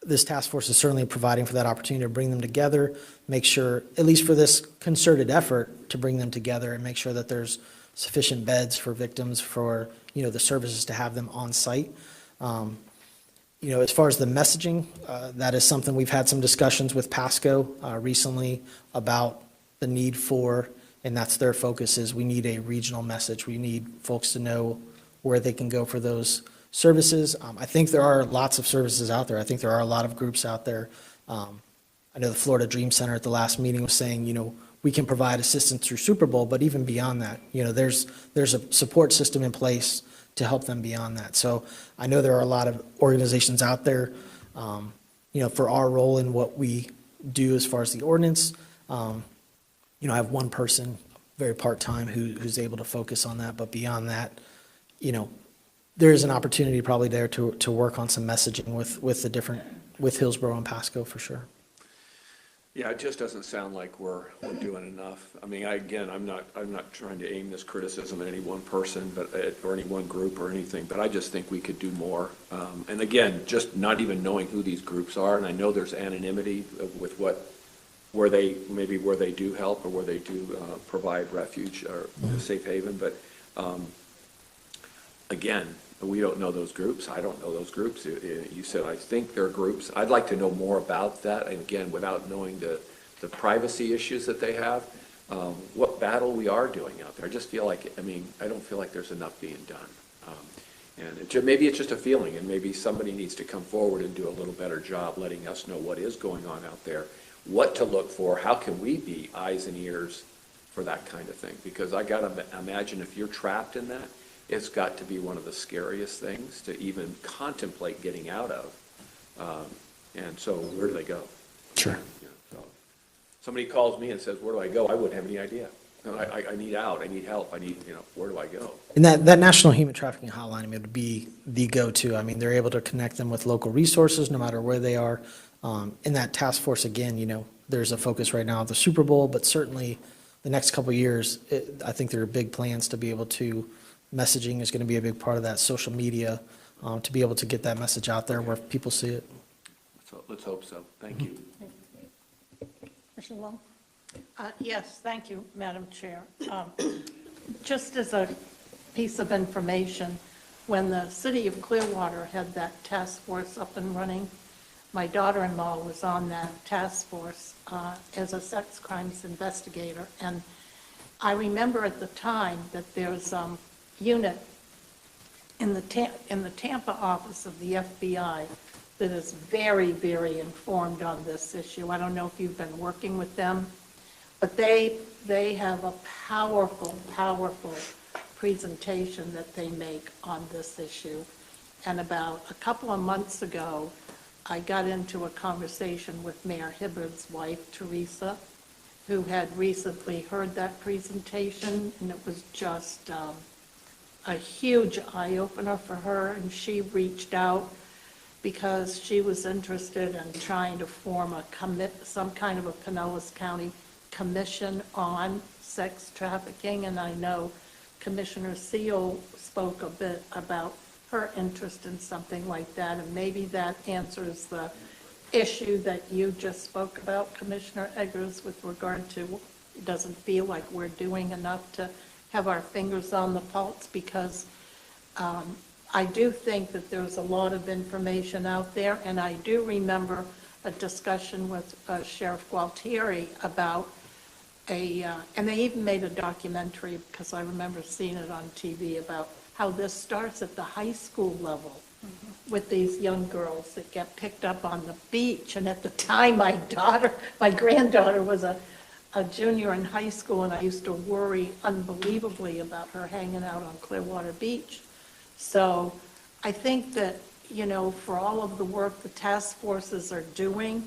This task force is certainly providing for that opportunity to bring them together, make sure, at least for this concerted effort, to bring them together and make sure that there's sufficient beds for victims, for, the services to have them on site. As far as the messaging, that is something we've had some discussions with Pasco recently about the need for, and that's their focus, is we need a regional message. We need folks to know where they can go for those services. I think there are lots of services out there. I think there are a lot of groups out there. I know the Florida Dream Center at the last meeting was saying, we can provide assistance through Super Bowl, but even beyond that, there's a support system in place to help them beyond that. So I know there are a lot of organizations out there, for our role in what we do as far as the ordinance. I have one person, very part-time, who's able to focus on that, but beyond that, there is an opportunity probably there to work on some messaging with Hillsborough and Pasco for sure. Yeah, it just doesn't sound like we're doing enough. I mean, I'm not trying to aim this criticism at any one person, or any one group or anything, but I just think we could do more. And again, just not even knowing who these groups are, and I know there's anonymity with where they do help or where they do provide refuge or safe haven, but again, we don't know those groups. I don't know those groups. You said, I think there are groups. I'd like to know more about that. And again, without knowing the privacy issues that they have, what battle we are doing out there. I just feel like, I don't feel like there's enough being done. And maybe it's just a feeling, and maybe somebody needs to come forward and do a little better job letting us know what is going on out there, what to look for, how can we be eyes and ears for that kind of thing. Because I gotta imagine if you're trapped in that, it's got to be one of the scariest things to even contemplate getting out of. And so where do they go? Sure. You know, so somebody calls me and says, where do I go? I wouldn't have any idea. No, I need out, I need help, I need, where do I go? And that National Human Trafficking Hotline, I mean, would be the go-to. I mean, they're able to connect them with local resources, no matter where they are. In that task force, again, there's a focus right now at the Super Bowl, but certainly the next couple of years, I think there are big plans to be able to, messaging is going to be a big part of that, social media, to be able to get that message out there where people see it. So let's hope so. Thank you. Commissioner Long? Yes, thank you, Madam Chair. Just as a piece of information, when the city of Clearwater had that task force up and running, my daughter-in-law was on that task force as a sex crimes investigator. And I remember at the time that there's a unit in the Tampa office of the FBI that is very, very informed on this issue. I don't know if you've been working with them, but they have a powerful, powerful presentation that they make on this issue. And about a couple of months ago, I got into a conversation with Mayor Hibbard's wife, Teresa, who had recently heard that presentation, and it was just a huge eye-opener for her, and she reached out because she was interested in trying to form some kind of a Pinellas County commission on sex trafficking, and I know Commissioner Seal spoke a bit about her interest in something like that, and maybe that answers the issue that you just spoke about, Commissioner Eggers, with regard to it doesn't feel like we're doing enough to have our fingers on the pulse, because I do think that there's a lot of information out there, and I do remember a discussion with Sheriff Gualtieri about and they even made a documentary, because I remember seeing it on TV, about how this starts at the high school level with these young girls that get picked up on the beach. And at the time, my granddaughter was a junior in high school, and I used to worry unbelievably about her hanging out on Clearwater Beach. So I think that, for all of the work the task forces are doing,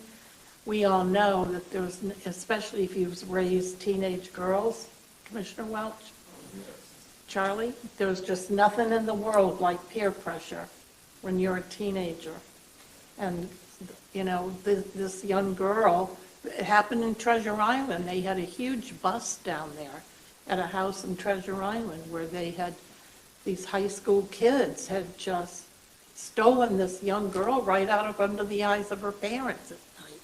we all know that there's, especially if you've raised teenage girls, Commissioner Welch, Charlie, there's just nothing in the world like peer pressure when you're a teenager. And, this young girl, it happened in Treasure Island. They had a huge bust down there at a house in Treasure Island where they had, these high school kids had just stolen this young girl right out of under the eyes of her parents at night.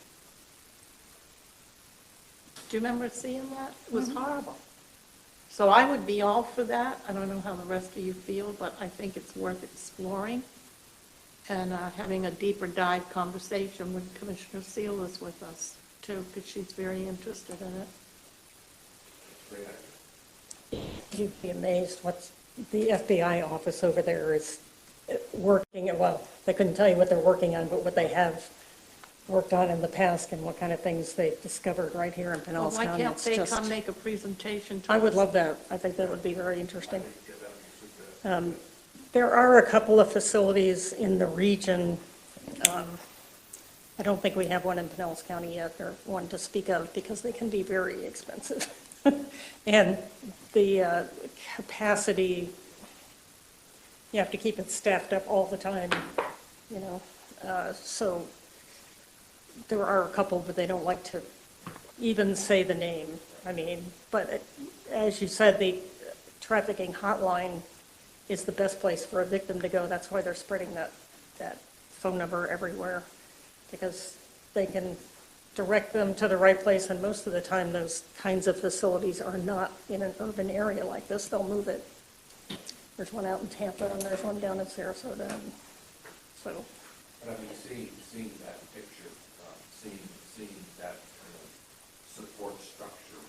Do you remember seeing that? It was horrible. So I would be all for that. I don't know how the rest of you feel, but I think it's worth exploring and having a deeper dive conversation when Commissioner Seal is with us too, because she's very interested in it. You'd be amazed what the FBI office over there is working, well, they couldn't tell you what they're working on, but what they have worked on in the past and what kind of things they've discovered right here in Well, Pinellas why County. can't It's they just- come make a presentation to us? I would love that. I think that would be very interesting. There are a couple of facilities in the region. I don't think we have one in Pinellas County yet, or one to speak of, because they can be very expensive. And the capacity, you have to keep it staffed up all the time, so there are a couple, but they don't like to even say the name. But as you said, the trafficking hotline is the best place for a victim to go. That's why they're spreading that phone number everywhere, because they can direct them to the right place, and most of the time, those kinds of facilities are not in an urban area like this. They'll move it. There's one out in Tampa, and there's one down in Sarasota, and so. But seeing that picture, seeing that kind of support structure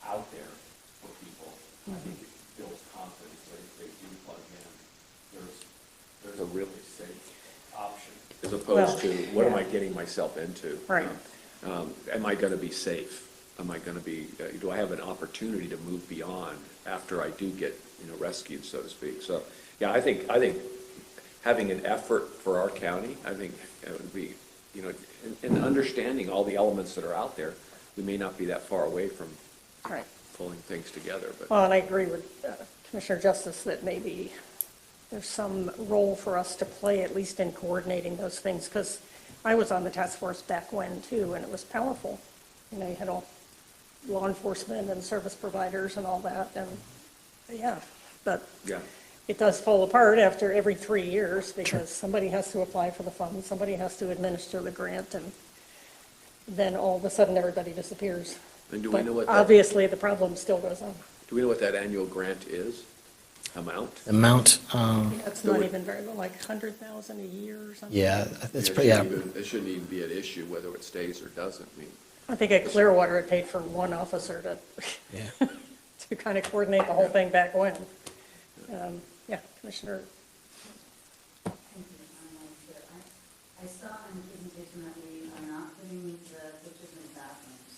out there for people, I think it builds confidence that if they do plug in, there's a really safe option, as opposed to, what am I getting myself into? Right. Am I going to be safe? am I going to be, do I have an opportunity to move beyond after I do get, rescued, so to speak? So, yeah, I think having an effort for our county, I think it would be, and understanding all the elements that are out there, we may not be that far away from Right. pulling things together, but. Well, and I agree with Commissioner Justice that maybe there's some role for us to play, at least in coordinating those things, because I was on the task force back when, too, and it was powerful. You had all law enforcement and service providers and all that, and, yeah, but Yeah. it does fall apart after every 3 years, because somebody has to apply for the funds, somebody has to administer the grant, and then all of a sudden, everybody disappears. And do we But know what that, obviously, the problem still goes on. do we know what that annual grant is? Amount? Amount, It's not even very, like 100,000 a year or something. yeah, it's, It pretty. Yeah, shouldn't even- It shouldn't even be an issue whether it stays or doesn't. I mean, I think at Clearwater, it paid for one officer to, yeah. to kind of coordinate the whole thing back when. Yeah, Commissioner, I saw in the presentation that we are not putting the pictures in the bathrooms.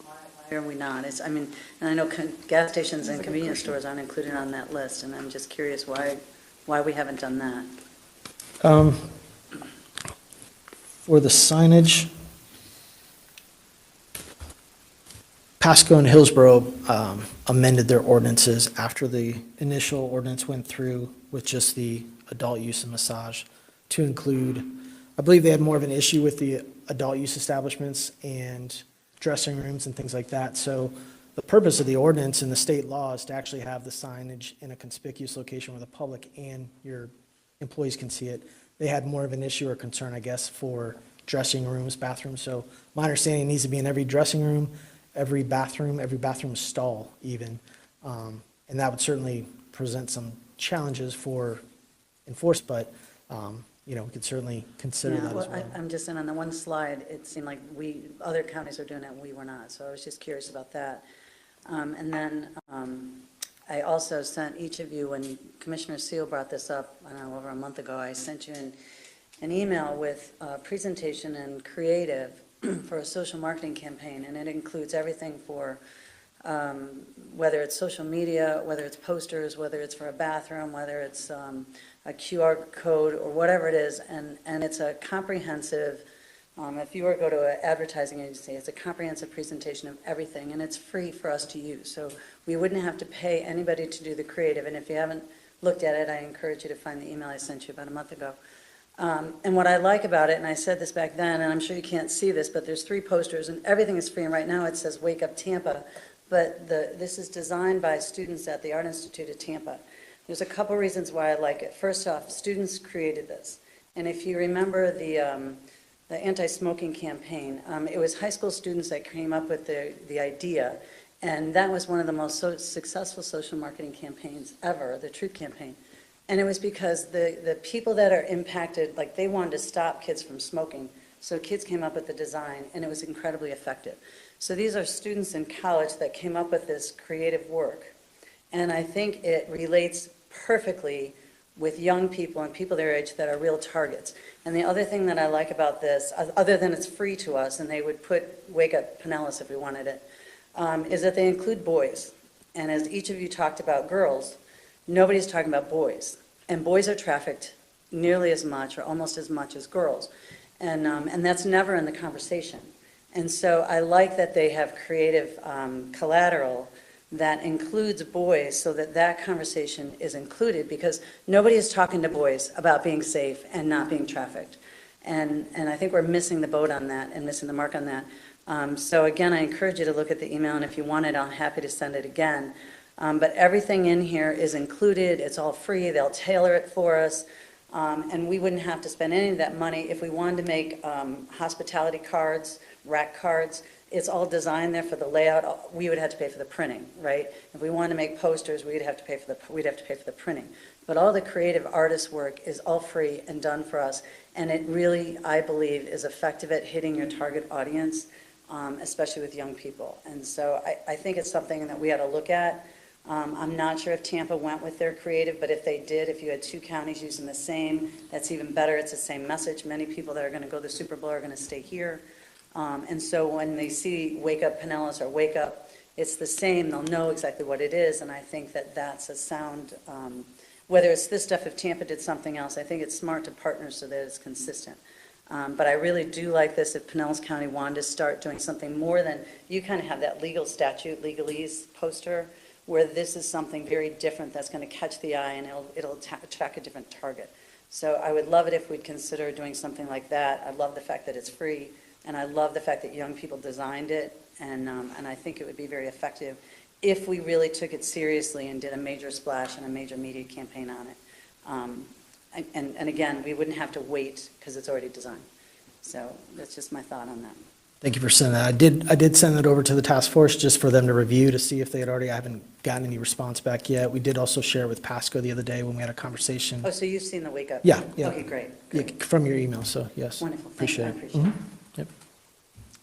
Why are we not? And I know gas stations and convenience stores aren't included on that list, and I'm just curious why we haven't done that. For the signage, Pasco and Hillsborough amended their ordinances after the initial ordinance went through with just the adult use and massage to include, I believe they had more of an issue with the adult use establishments and dressing rooms and things like that. So the purpose of the ordinance and the state law is to actually have the signage in a conspicuous location where the public and your employees can see it. They had more of an issue or concern, I guess, for dressing rooms, bathrooms. So my understanding, it needs to be in every dressing room, every bathroom stall even. And that would certainly present some challenges for enforcement, but, we could certainly consider Yeah, that as well, well. I'm just saying, on the one slide, it seemed like other counties were doing it and we were not, so I was just curious about that. And then I also sent each of you, when Commissioner Seal brought this up, I don't know, over a month ago, I sent you an email with a presentation and creative for a social marketing campaign, and it includes everything for whether it's social media, whether it's posters, whether it's for a bathroom, whether it's a QR code or whatever it is, and it's a comprehensive, if you were to go to an advertising agency, it's a comprehensive presentation of everything, and it's free for us to use. So we wouldn't have to pay anybody to do the creative, and if you haven't looked at it, I encourage you to find the email I sent you about a month ago. And what I like about it, and I said this back then, and I'm sure you can't see this, but there's 3 posters, and everything is free, and right now it says Wake Up Tampa, but this is designed by students at the Art Institute of Tampa. There's a couple reasons why I like it. First off, students created this, and if you remember the anti-smoking campaign, it was high school students that came up with the idea, and that was one of the most successful social marketing campaigns ever, the Truth Campaign. And it was because the people that are impacted, like they wanted to stop kids from smoking, so kids came up with the design, and it was incredibly effective. So these are students in college that came up with this creative work, and I think it relates perfectly with young people and people their age that are real targets. And the other thing that I like about this, other than it's free to us, and they would put Wake Up Pinellas if we wanted it, is that they include boys. And as each of you talked about girls, nobody's talking about boys. And boys are trafficked nearly as much or almost as much as girls. And that's never in the conversation. And so I like that they have creative collateral that includes boys so that that conversation is included, because nobody is talking to boys about being safe and not being trafficked. And I think we're missing the boat on that and missing the mark on that. So again, I encourage you to look at the email, and if you want it, I'm happy to send it again. But everything in here is included. It's all free. They'll tailor it for us. And we wouldn't have to spend any of that money. If we wanted to make hospitality cards, rack cards, it's all designed there for the layout. We would have to pay for the printing, right? If we wanted to make posters, we'd have to pay for the printing. But all the creative artist work is all free and done for us. And it really, I believe, is effective at hitting your target audience, especially with young people. And so I think it's something that we ought to look at. I'm not sure if Tampa went with their creative, but if they did, if you had 2 counties using the same, that's even better. It's the same message. Many people that are going to go to the Super Bowl are going to stay here. And so when they see Wake Up Pinellas or Wake Up, it's the same, they'll know exactly what it is, and I think that that's a sound, whether it's this stuff, if Tampa did something else, I think it's smart to partner so that it's consistent. But I really do like this, if Pinellas County wanted to start doing something more than, you kind of have that legal statute, legalese poster, where this is something very different that's going to catch the eye and it'll attract a different target. So I would love it if we'd consider doing something like that. I love the fact that it's free, and I love the fact that young people designed it, and I think it would be very effective if we really took it seriously and did a major splash and a major media campaign on it. And again, we wouldn't have to wait because it's already designed. So that's just my thought on that. Thank you for sending that. I did send that over to the task force just for them to review to see if they had already, I haven't gotten any response back yet. We did also share it with Pasco the other day when we had a conversation. Oh, so you've seen the Wake Up? Yeah, yeah. Okay, great. Yeah, from your email, so yes. Wonderful. Thank you. Appreciate I it. appreciate it. Yep.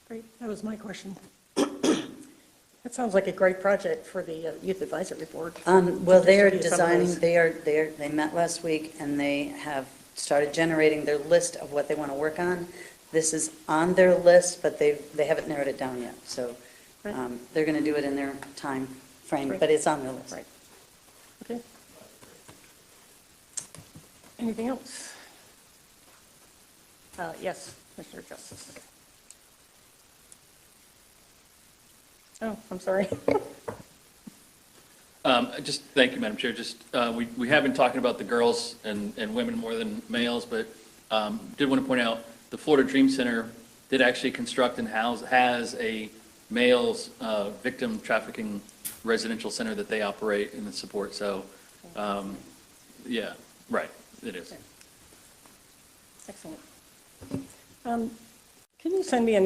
Great, that was my question. That sounds like a great project for the Youth Advisory Board. Well, they are Distribute some of designing, those. they met last week, and they have started generating their list of what they want to work on. This is on their list, but they haven't narrowed it down yet. So they're going to do it in their time frame, Right. but it's on their list. Right. Okay. Anything else? Yes, Mr. Justice. Oh, I'm sorry. Just, thank you, Madam Chair. Just, we have been talking about the girls and women more than males, but did want to point out, the Florida Dream Center did actually construct and has a males victim trafficking residential center that they operate and support. So, yeah, right, it is. Excellent. Can you send me an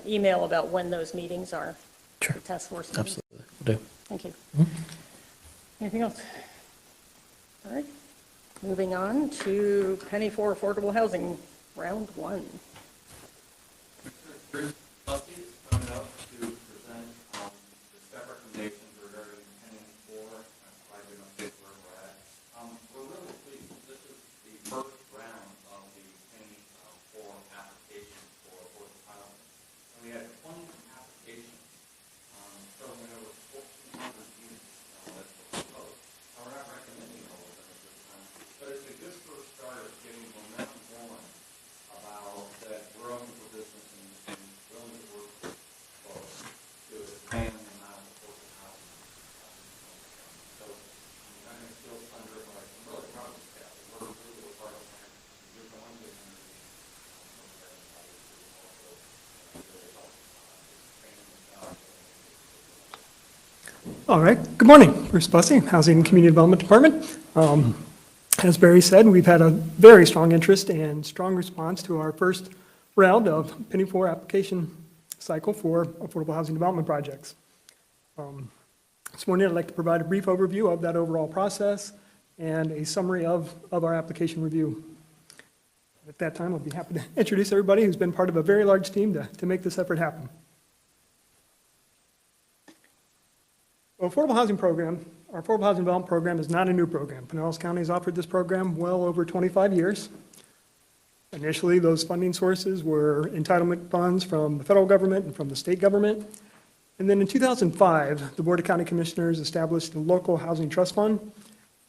email about when those meetings are? Sure. The task force meetings? Absolutely. Will do. Thank you. Anything else? All right. Moving on to Penny for Affordable Housing, round one. Bruce Bussey is coming up to present the step recommendations regarding Penny 4. I'm glad we don't get where we're at. We're really pleased. This is the first round of the Penny 4 application for affordable housing. And we had 20 applications, totaling over 1,400 units that's proposed. Now, we're not recommending all of them at this time, but it's a good first start of getting momentum going about that we're open for business and willing to work with folks to expand the amount of affordable housing. So I'm going to steal thunder, but I'm really proud of the staff. We're really a part of that. You're going to All right. Good morning. Bruce Bussey, Housing and Community Development Department. As Barry said, we've had a very strong interest and strong response to our first round of Penny 4 application cycle for affordable housing development projects. This morning, I'd like to provide a brief overview of that overall process and a summary of our application review. At that time, I'll be happy to introduce everybody who's been part of a very large team to make this effort happen. Affordable housing program, our affordable housing development program is not a new program. Pinellas County has offered this program well over 25 years. Initially, those funding sources were entitlement funds from the federal government and from the state government. And then in 2005, the Board of County Commissioners established the Local Housing Trust Fund.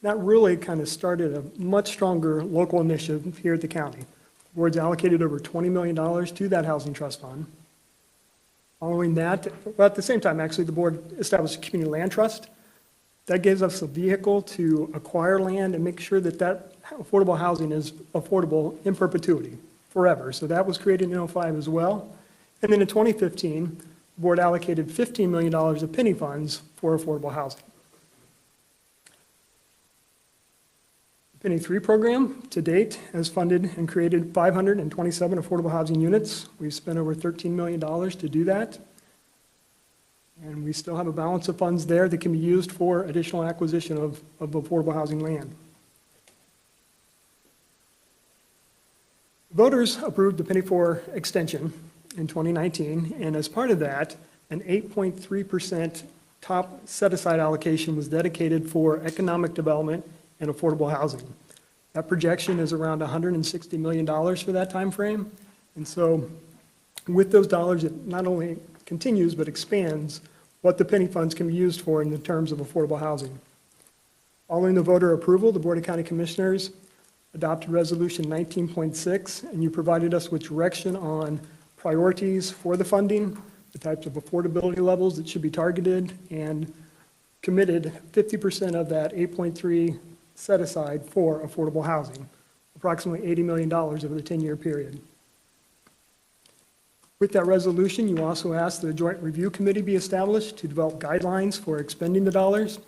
That really kind of started a much stronger local initiative here at the county. The board's allocated over $20 million to that housing trust fund. Following that, well, at the same time, actually, the board established a community land trust. That gives us a vehicle to acquire land and make sure that that affordable housing is affordable in perpetuity, forever. So that was created in 05 as well. And then in 2015, the board allocated $15 million of penny funds for affordable housing. The Penny 3 program, to date, has funded and created 527 affordable housing units. We've spent over $13 million to do that. And we still have a balance of funds there that can be used for additional acquisition of affordable housing land. Voters approved the Penny 4 extension in 2019, and as part of that, an 8.3% top set-aside allocation was dedicated for economic development and affordable housing. That projection is around $160 million for that time frame. And so With those dollars, it not only continues but expands what the penny funds can be used for in the terms of affordable housing. Following the voter approval, the Board of County Commissioners adopted Resolution 19.6, and you provided us with direction on priorities for the funding, the types of affordability levels that should be targeted, and committed 50% of that 8.3 set aside for affordable housing, approximately $80 million over the 10-year period. With that resolution, you also asked that a joint review committee be established to develop guidelines for expending the dollars.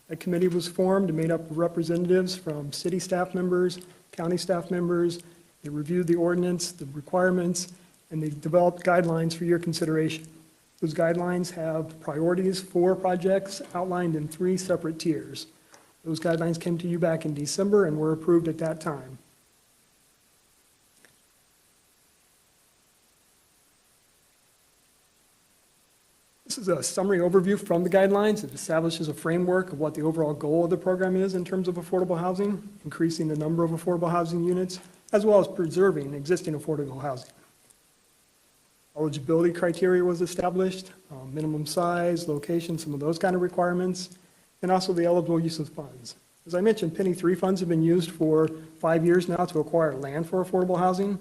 That committee was formed and made up of representatives from city staff members, county staff members. They reviewed the ordinance, the requirements, and they developed guidelines for your consideration. Those guidelines have priorities for projects outlined in 3 separate tiers. Those guidelines came to you back in December and were approved at that time. This is a summary overview from the guidelines. It establishes a framework of what the overall goal of the program is in terms of affordable housing, increasing the number of affordable housing units, as well as preserving existing affordable housing. Eligibility criteria was established, minimum size, location, some of those kind of requirements, and also the eligible use of funds. As I mentioned, Penny 3 funds have been used for 5 years now to acquire land for affordable housing.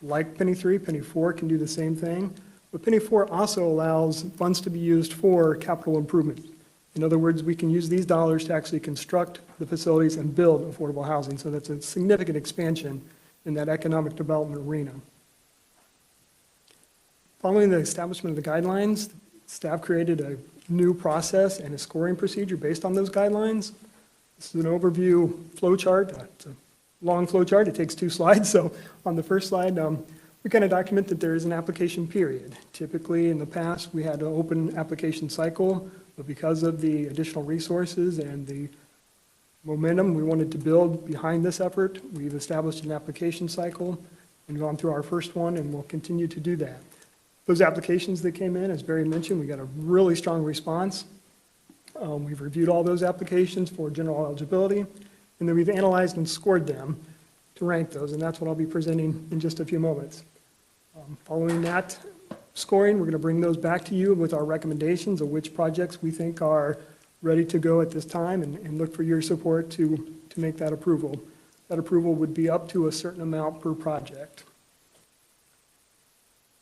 Like Penny 3, Penny 4 can do the same thing. But Penny 4 also allows funds to be used for capital improvement. In other words, we can use these dollars to actually construct the facilities and build affordable housing. So that's a significant expansion in that economic development arena. Following the establishment of the guidelines, staff created a new process and a scoring procedure based on those guidelines. This is an overview flow chart. It's a long flow chart. It takes 2 slides. So on the first slide, we kind of document that there is an application period. Typically, in the past, we had an open application cycle, but because of the additional resources and the momentum we wanted to build behind this effort, we've established an application cycle and gone through our first one, and we'll continue to do that. Those applications that came in, as Barry mentioned, we got a really strong response. We've reviewed all those applications for general eligibility, and then we've analyzed and scored them to rank those, and that's what I'll be presenting in just a few moments. Following that scoring, we're going to bring those back to you with our recommendations of which projects we think are ready to go at this time, and look for your support to make that approval. That approval would be up to a certain amount per project.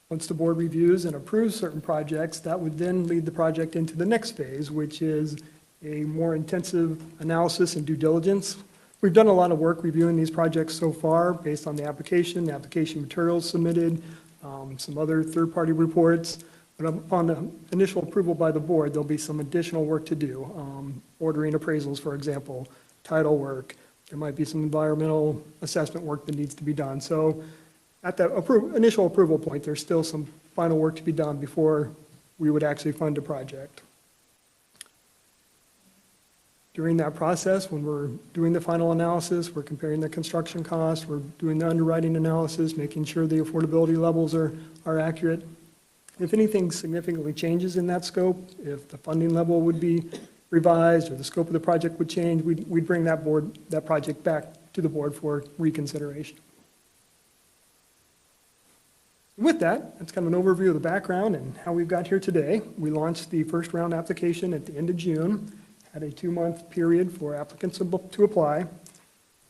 Once the board reviews and approves certain projects, that would then lead the project into the next phase, which is a more intensive analysis and due diligence. We've done a lot of work reviewing these projects so far based on the application materials submitted, some other third-party reports. But upon the initial approval by the board, there'll be some additional work to do. Ordering appraisals, for example, title work. There might be some environmental assessment work that needs to be done. So at that initial approval point, there's still some final work to be done before we would actually fund a project. During that process, when we're doing the final analysis, we're comparing the construction costs, we're doing the underwriting analysis, making sure the affordability levels are accurate. If anything significantly changes in that scope, if the funding level would be revised or the scope of the project would change, we'd bring that project back to the board for reconsideration. With that, that's kind of an overview of the background and how we've got here today. We launched the first round application at the end of June, had a 2-month period for applicants to apply.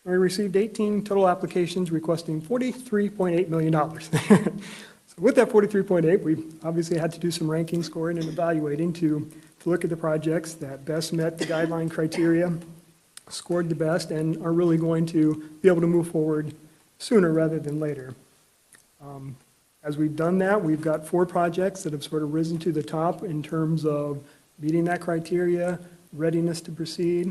We received 18 total applications requesting $43.8 million. So with that 43.8, we obviously had to do some ranking, scoring, and evaluating to look at the projects that best met the guideline criteria, scored the best, and are really going to be able to move forward sooner rather than later. As we've done that, we've got 4 projects that have sort of risen to the top in terms of meeting that criteria, readiness to proceed.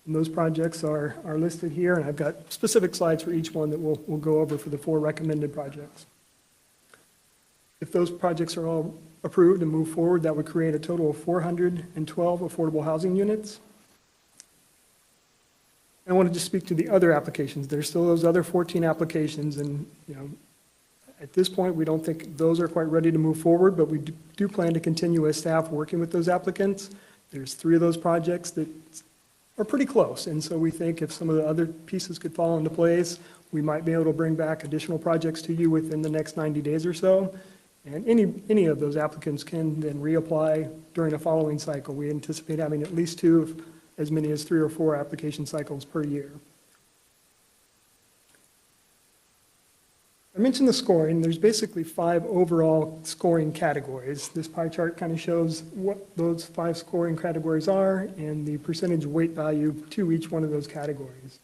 And those projects are listed here, and I've got specific slides for each one that we'll go over for the 4 recommended projects. If those projects are all approved and move forward, that would create a total of 412 affordable housing units. I want to just speak to the other applications. There's still those other 14 applications, and at this point, we don't think those are quite ready to move forward, but we do plan to continue as staff working with those applicants. There's 3 of those projects that are pretty close, and so we think if some of the other pieces could fall into place, we might be able to bring back additional projects to you within the next 90 days or so. And any of those applicants can then reapply during a following cycle. We anticipate having at least 2, as many as 3 or 4 application cycles per year. I mentioned the scoring. There's basically 5 overall scoring categories. This pie chart kind of shows what those 5 scoring categories are and the percentage weight value to each one of those categories.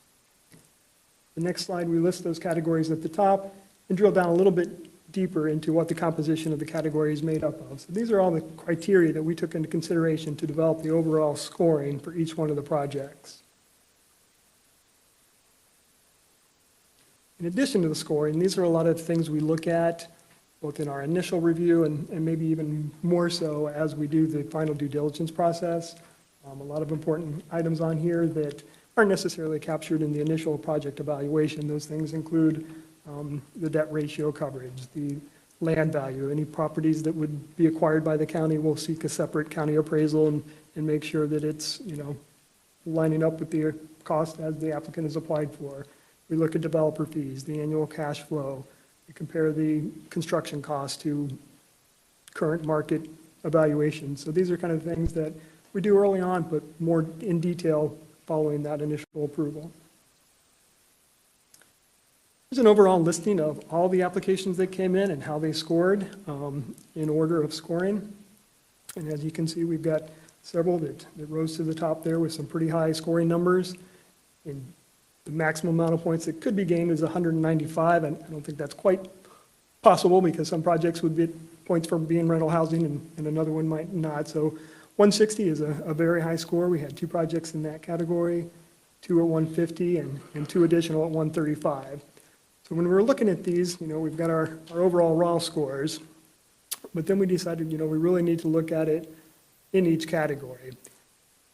The next slide, we list those categories at the top and drill down a little bit deeper into what the composition of the category is made up of. So these are all the criteria that we took into consideration to develop the overall scoring for each one of the projects. In addition to the scoring, these are a lot of things we look at both in our initial review and maybe even more so as we do the final due diligence process. A lot of important items on here that aren't necessarily captured in the initial project evaluation. Those things include the debt ratio coverage, the land value. Any properties that would be acquired by the county will seek a separate county appraisal and make sure that it's, lining up with the cost as the applicant has applied for. We look at developer fees, the annual cash flow. We compare the construction cost to current market evaluation. So these are kind of things that we do early on, but more in detail following that initial approval. Here's an overall listing of all the applications that came in and how they scored in order of scoring. And as you can see, we've got several that rose to the top there with some pretty high scoring numbers. And the maximum amount of points that could be gained is 195, and I don't think that's quite possible because some projects would get points for being rental housing and another one might not. So 160 is a very high score. We had 2 projects in that category, 2 at 150 and 2 additional at 135. So when we were looking at these, we've got our overall raw scores, but then we decided, we really need to look at it in each category.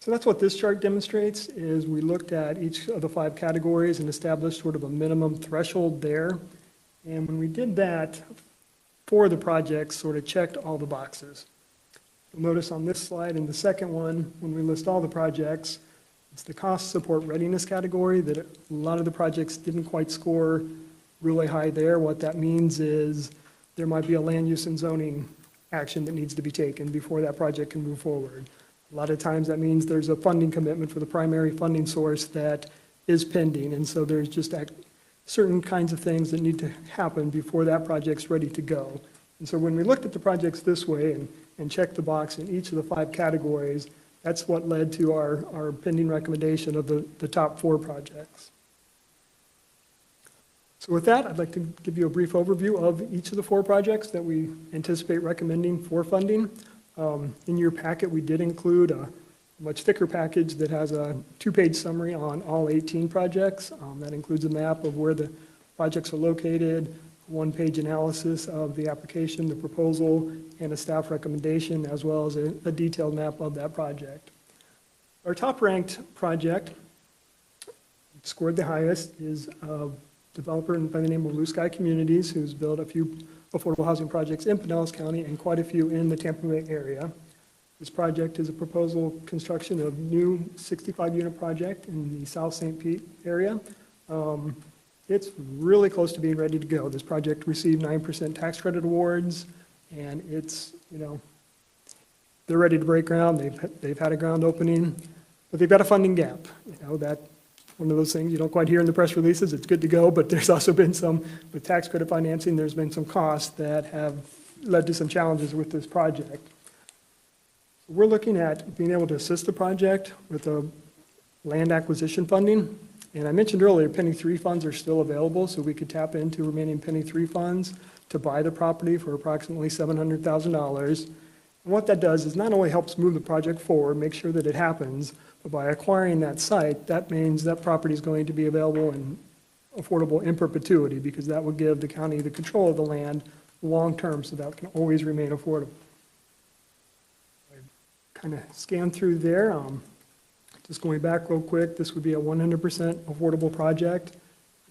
So that's what this chart demonstrates, is we looked at each of the 5 categories and established sort of a minimum threshold there. And when we did that, 4 of the projects sort of checked all the boxes. You'll notice on this slide, in the second one, when we list all the projects, it's the cost support readiness category that a lot of the projects didn't quite score really high there. What that means is there might be a land use and zoning action that needs to be taken before that project can move forward. A lot of times that means there's a funding commitment for the primary funding source that is pending, and so there's just certain kinds of things that need to happen before that project's ready to go. And so when we looked at the projects this way and checked the box in each of the 5 categories, that's what led to our pending recommendation of the top 4 projects. So with that, I'd like to give you a brief overview of each of the 4 projects that we anticipate recommending for funding. In your packet, we did include a much thicker package that has a 2-page summary on all 18 projects. That includes a map of where the projects are located, a 1-page analysis of the application, the proposal, and a staff recommendation, as well as a detailed map of that project. Our top-ranked project, scored the highest, is a developer by the name of Blue Sky Communities, who's built a few affordable housing projects in Pinellas County and quite a few in the Tampa Bay area. This project is a proposal construction of new 65-unit project in the South St. Pete area. It's really close to being ready to go. This project received 9% tax credit awards, and it's, they're ready to break ground. They've had a ground opening, but they've got a funding gap. That one of those things you don't quite hear in the press releases. It's good to go, but there's also been some, with tax credit financing, there's been some costs that have led to some challenges with this project. We're looking at being able to assist the project with a land acquisition funding. And I mentioned earlier, Penny 3 funds are still available, so we could tap into remaining Penny 3 funds to buy the property for approximately $700,000. And what that does is not only helps move the project forward, make sure that it happens, but by acquiring that site, that means that property is going to be available and affordable in perpetuity, because that would give the county the control of the land long-term, so that can always remain affordable. I kind of scanned through there. Just going back real quick, this would be a 100% affordable project.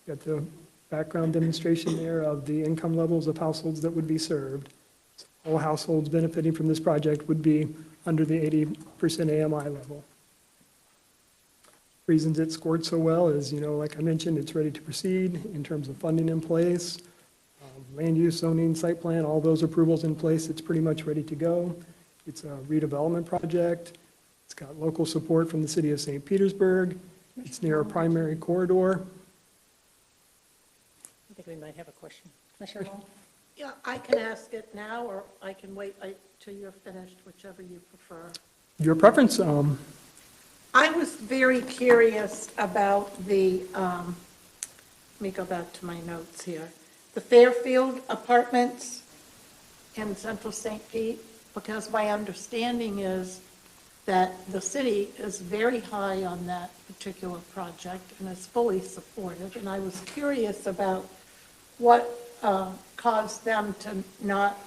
Got the background demonstration there of the income levels of households that would be served. So all households benefiting from this project would be under the 80% AMI level. Reasons it scored so well is, like I mentioned, it's ready to proceed in terms of funding in place. land use, zoning, site plan, all those approvals in place. It's pretty much ready to go. It's a redevelopment project. It's got local support from the city of St. Petersburg. It's near a primary corridor. I think we might have a question. Commissioner Hall? Yeah, I can ask it now, or I can wait till you're finished, whichever you prefer. Your preference? I was very curious about let me go back to my notes here. The Fairfield Apartments in Central St. Pete, because my understanding is that the city is very high on that particular project and is fully supported. And I was curious about what caused them to not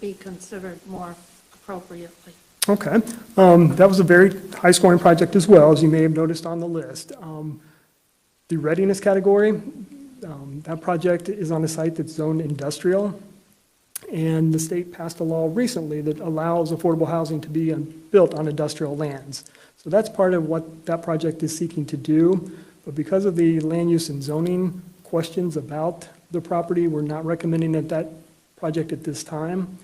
be considered more appropriately. Okay. That was a very high-scoring project as well, as you may have noticed on the list. The readiness category, that project is on a site that's zoned industrial, and the state passed a law recently that allows affordable housing to be built on industrial lands. So that's part of what that project is seeking to do, but because of the land use and zoning questions about the property, we're not recommending that project at this time.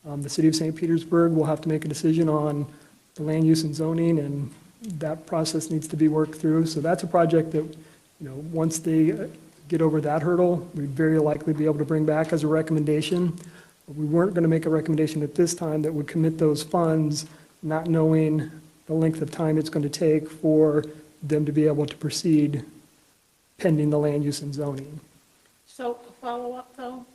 The city of St. Petersburg will have to make a decision on the land use and zoning, and that process needs to be worked through. So that's a project that, once they get over that hurdle, we'd very likely be able to bring back as a recommendation. But we weren't going to make a recommendation at this time that would commit those funds, not knowing the length of time it's going to take for them to be able to proceed pending the land use and zoning. So a follow-up though,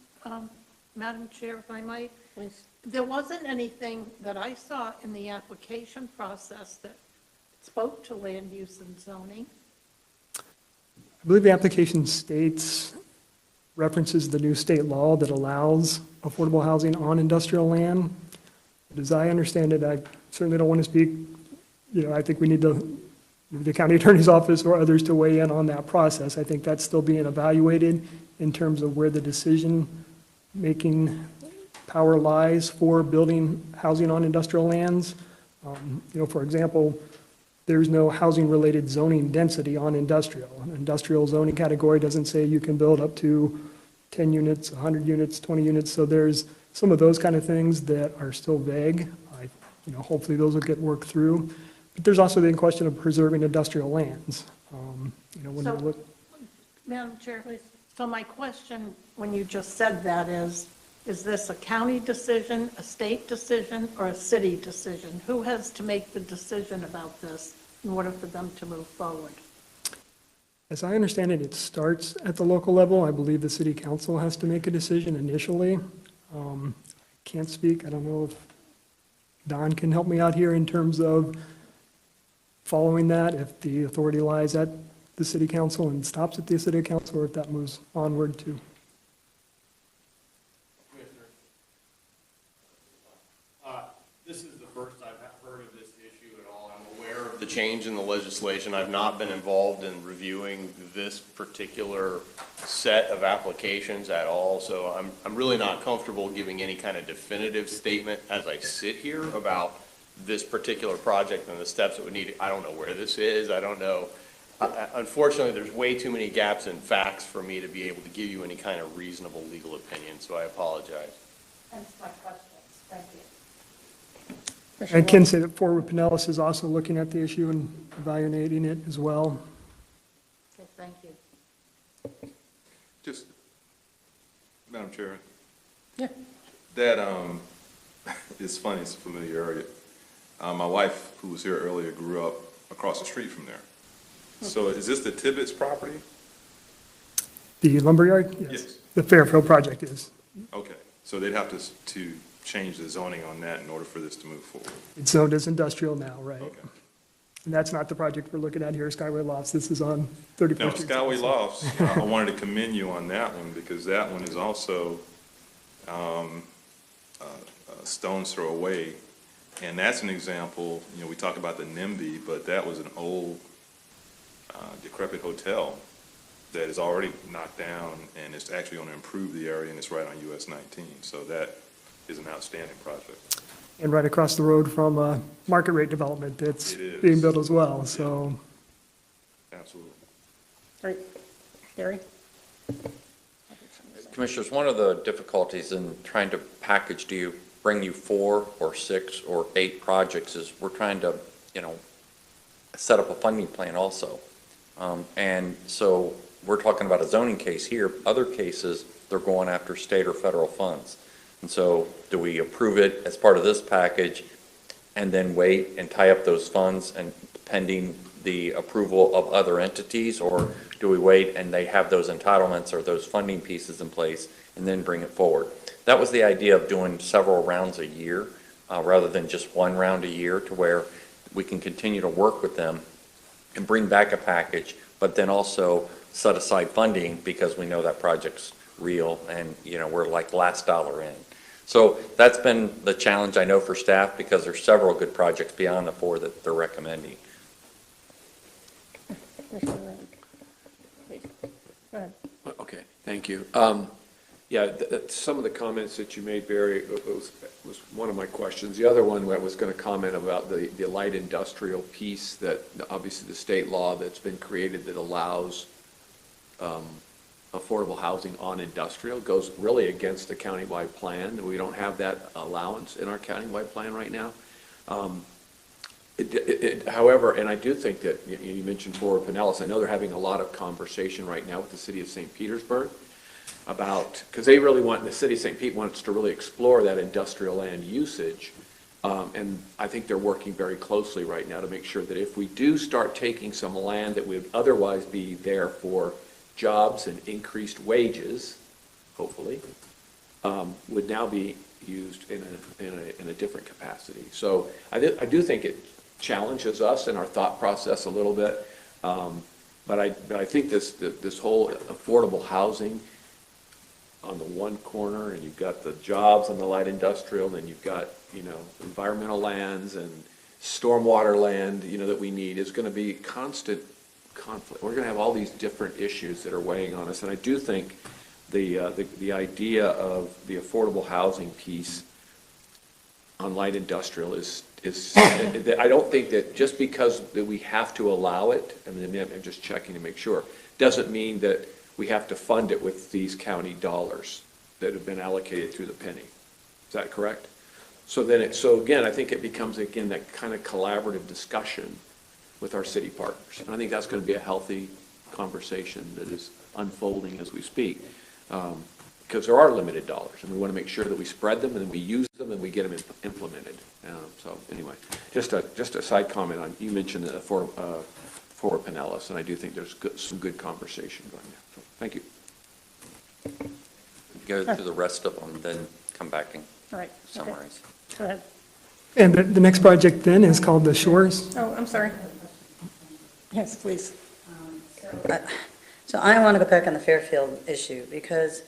Madam Chair, if I might. Please. There wasn't anything that I saw in the application process that spoke to land use and zoning. I believe the application references the new state law that allows affordable housing on industrial land. But as I understand it, I certainly don't want to speak, I think we need the county attorney's office or others to weigh in on that process. I think that's still being evaluated in terms of where the decision-making power lies for building housing on industrial lands. For example, there's no housing-related zoning density on industrial. An industrial zoning category doesn't say you can build up to 10 units, 100 units, 20 units. So there's some of those kind of things that are still vague. Hopefully those will get worked through. But there's also the question of preserving industrial lands. When you look. Madam Chair, so my question, when you just said that is this a county decision, a state decision, or a city decision? Who has to make the decision about this in order for them to move forward? As I understand it, it starts at the local level. I believe the city council has to make a decision initially. Can't speak. I don't know if Don can help me out here in terms of following that, if the authority lies at the city council and stops at the city council, or if that moves onward to. This is the first I've heard of this issue at all. I'm aware of the change in the legislation. I've not been involved in reviewing this particular set of applications at all, so I'm really not comfortable giving any kind of definitive statement as I sit here about this particular project and the steps it would need. I don't know where this is. I don't know. Unfortunately, there's way too many gaps in facts for me to be able to give you any kind of reasonable legal opinion, so I apologize. That's my questions. Thank you. I can say that Forward Pinellas is also looking at the issue and evaluating it as well. Okay, thank you. Just, Madam Chair. Yeah. That, it's funny, it's a familiar area. My wife, who was here earlier, grew up across the street from there. So is this the Tibbetts property? The lumberyard? Yes. The Fairfield project is. Okay, so they'd have to change the zoning on that in order for this to move forward. It's zoned as industrial now, right? Okay. And that's not the project we're looking at here, Skyway Lofts. This is on 31st Now, Street. Skyway Lofts, I wanted to commend you on that one because that one is also a stone's throw away. And that's an example, we talk about the NIMBY, but that was an old decrepit hotel that is already knocked down and it's actually going to improve the area and it's right on US 19. So that is an outstanding project. And right across the road from market rate development that's being built as well, so. Absolutely. Great. Gary? Commissioners, one of the difficulties in trying to package, bring you 4 or 6 or 8 projects, is we're trying to, set up a funding plan also. And so we're talking about a zoning case here. Other cases, they're going after state or federal funds. And so do we approve it as part of this package and then wait and tie up those funds and pending the approval of other entities? Or do we wait and they have those entitlements or those funding pieces in place and then bring it forward? That was the idea of doing several rounds a year rather than just one round a year, to where we can continue to work with them and bring back a package, but then also set aside funding because we know that project's real and, we're like last dollar in. So that's been the challenge, I know, for staff, because there's several good projects beyond the 4 that they're recommending. Commissioner Rank. Please. Go ahead. Okay, thank you. Yeah, some of the comments that you made, Barry, was one of my questions. The other one, I was going to comment about the light industrial piece, that obviously the state law that's been created that allows affordable housing on industrial goes really against the countywide plan. We don't have that allowance in our countywide plan right now. However, and I do think that, you mentioned Fort Pinellas, I know they're having a lot of conversation right now with the city of St. Petersburg about, because they really want, the city of St. Pete wants to really explore that industrial land usage. And I think they're working very closely right now to make sure that if we do start taking some land that would otherwise be there for jobs and increased wages, hopefully, would now be used in a different capacity. So I do think it challenges us in our thought process a little bit. But I think this whole affordable housing on the one corner, and you've got the jobs on the light industrial, and you've got, environmental lands and stormwater land, that we need, is going to be constant conflict. We're going to have all these different issues that are weighing on us. And I do think the idea of the affordable housing piece on light industrial is I don't think that just because that we have to allow it, I'm just checking to make sure, doesn't mean that we have to fund it with these county dollars that have been allocated through the penny. Is that correct? So again, I think it becomes, again, that kind of collaborative discussion with our city partners. And I think that's going to be a healthy conversation that is unfolding as we speak. Because there are limited dollars, and we want to make sure that we spread them and we use them and we get them implemented. So anyway, just a side comment on, you mentioned for Pinellas, and I do think there's some good conversation going there. So thank you. Go through the rest of them, then come back and All right. summarize. Okay. Go ahead. And the next project then is called the Shores. Oh, I'm sorry. Yes, please. So I want to go back on the Fairfield issue, because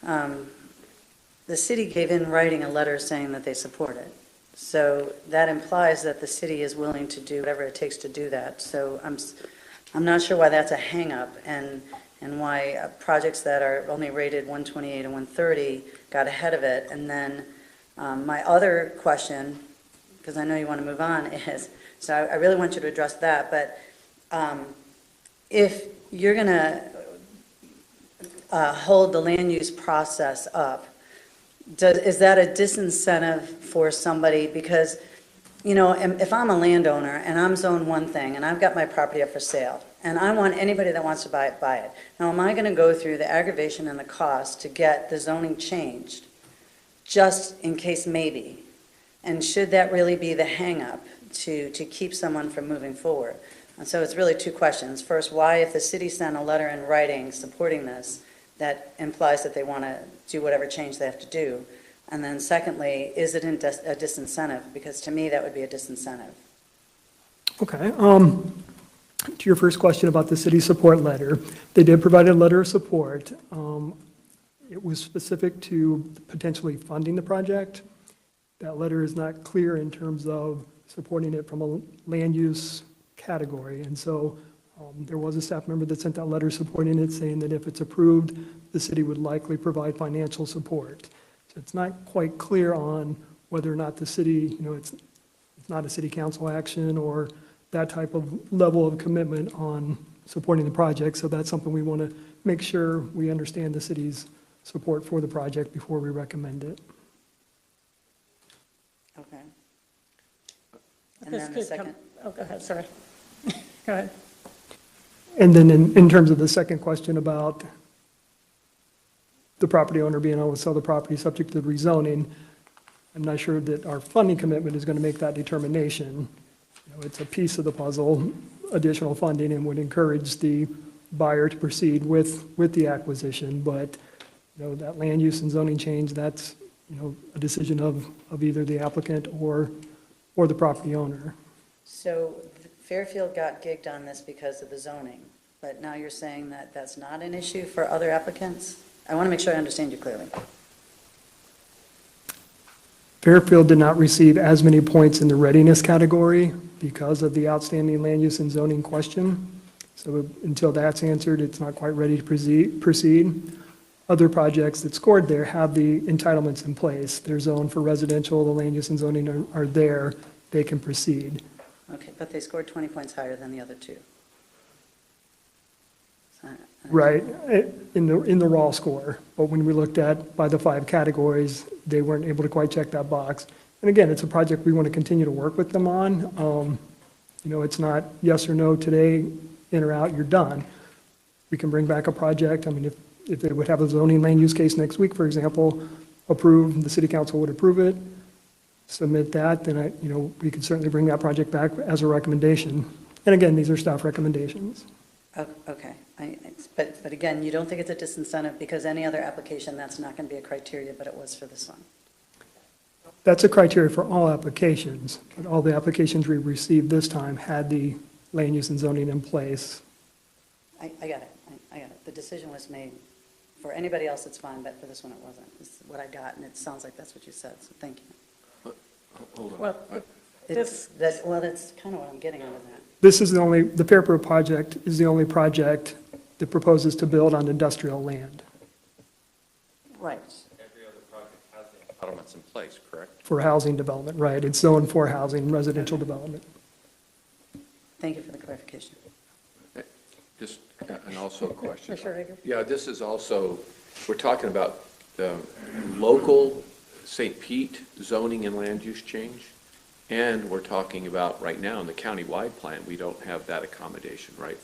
the city gave in writing a letter saying that they support it. So that implies that the city is willing to do whatever it takes to do that. So I'm not sure why that's a hang-up, and why projects that are only rated 128 and 130 got ahead of it. And then my other question, because I know you want to move on, is, so I really want you to address that, but if you're going to hold the land use process up, is that a disincentive for somebody? Because, if I'm a landowner and I'm zoned one thing and I've got my property up for sale, and I want anybody that wants to buy it, buy it. Now, am I going to go through the aggravation and the cost to get the zoning changed, just in case maybe? And should that really be the hang-up to keep someone from moving forward? And so it's really two questions. First, why, if the city sent a letter in writing supporting this, that implies that they want to do whatever change they have to do? And then secondly, is it a disincentive? Because to me, that would be a disincentive. Okay. To your first question about the city support letter, they did provide a letter of support. It was specific to potentially funding the project. That letter is not clear in terms of supporting it from a land use category. And so there was a staff member that sent that letter supporting it, saying that if it's approved, the city would likely provide financial support. So it's not quite clear on whether or not the city, it's not a city council action or that type of level of commitment on supporting the project. So that's something we want to make sure we understand the city's support for the project before we recommend it. Okay. And This then the could come, second, oh, go ahead, sorry. Go ahead. And then in terms of the second question about the property owner being able to sell the property subject to rezoning, I'm not sure that our funding commitment is going to make that determination. You know, it's a piece of the puzzle, additional funding, and would encourage the buyer to proceed with the acquisition. But, you know, that land use and zoning change, that's, you know, a decision of either the applicant or the property owner. so Fairfield got gigged on this because of the zoning, but now you're saying that that's not an issue for other applicants? I want to make sure I understand you clearly. Fairfield did not receive as many points in the readiness category because of the outstanding land use and zoning question. So until that's answered, it's not quite ready to proceed. Other projects that scored there have the entitlements in place. They're zoned for residential, the land use and zoning are there, they can proceed. Okay, but they scored 20 points higher than the other two. So, Right, in the raw score. But when we looked at by the 5 categories, they weren't able to quite check that box. And again, it's a project we want to continue to work with them on. You know, it's not yes or no today, in or out, you're done. We can bring back a project. I mean, if they would have a zoning land use case next week, for example, approved, the city council would approve it, submit that, then you know, we could certainly bring that project back as a recommendation. And again, these are staff recommendations. Okay, but again, you don't think it's a disincentive because any other application, that's not going to be a criteria, but it was for this one? That's a criteria for all applications, but all the applications we received this time had the land use and zoning in place. I got it, I got it. The decision was made. For anybody else, it's fine, but for this one, it wasn't. This is what I got, and it sounds like that's what you said, so thank you. Hold on. Well, That's kind of what I'm getting out of that. This is the Fairfield project is the only project that proposes to build on industrial land Right. Every other project has the entitlements in place, correct? for housing development, right? It's zoned for housing, residential development. Thank you for the clarification. Just, and also a question. Commissioner Hager? Yeah, this is also, we're talking about the local St. Pete zoning and land use change. And we're talking about, right now, in the countywide plan, we don't have that accommodation, right?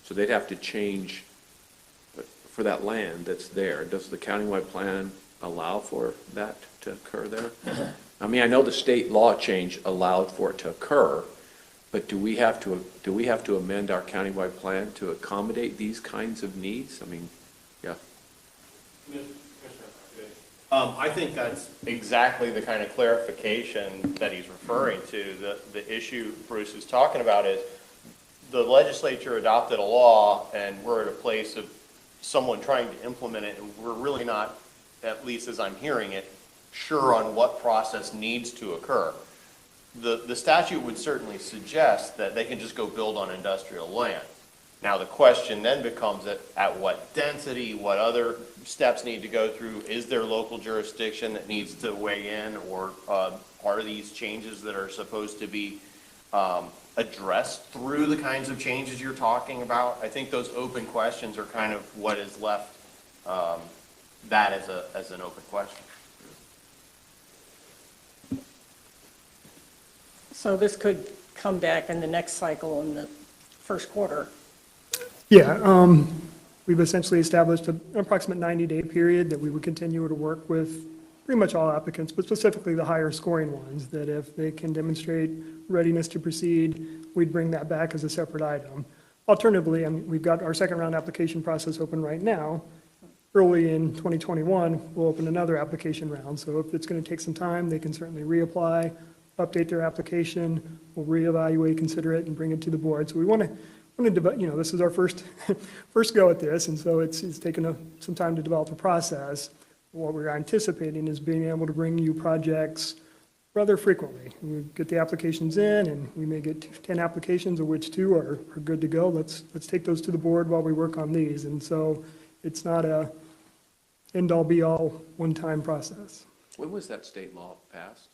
So they'd have to change for that land that's there. Does the countywide plan allow for that to occur there? I mean, I know the state law change allowed for it to occur, but do we have to amend our countywide plan to accommodate these kinds of needs? I mean, yeah. I think that's exactly the kind of clarification that he's referring to. The issue Bruce is talking about is the legislature adopted a law and we're at a place of someone trying to implement it, and we're really not, at least as I'm hearing it, sure on what process needs to occur. The statute would certainly suggest that they can just go build on industrial land. Now, the question then becomes at what density, what other steps need to go through? Is there local jurisdiction that needs to weigh in, or are these changes that are supposed to be addressed through the kinds of changes you're talking about? I think those open questions are kind of what is left that as an open question. So this could come back in the next cycle in the first quarter. Yeah, we've essentially established an approximate 90-day period that we would continue to work with pretty much all applicants, but specifically the higher scoring ones, that if they can demonstrate readiness to proceed, we'd bring that back as a separate item. Alternatively, we've got our second round application process open right now. Early in 2021, we'll open another application round. So if it's going to take some time, they can certainly reapply, update their application, we'll reevaluate, consider it, and bring it to the board. So we want to, this is our first go at this, and so it's taken some time to develop a process. What we're anticipating is being able to bring you projects rather frequently. We get the applications in, and we may get 10 applications, of which 2 are good to go. Let's take those to the board while we work on these. And so it's not a end-all, be-all, one-time process. When was that state law passed?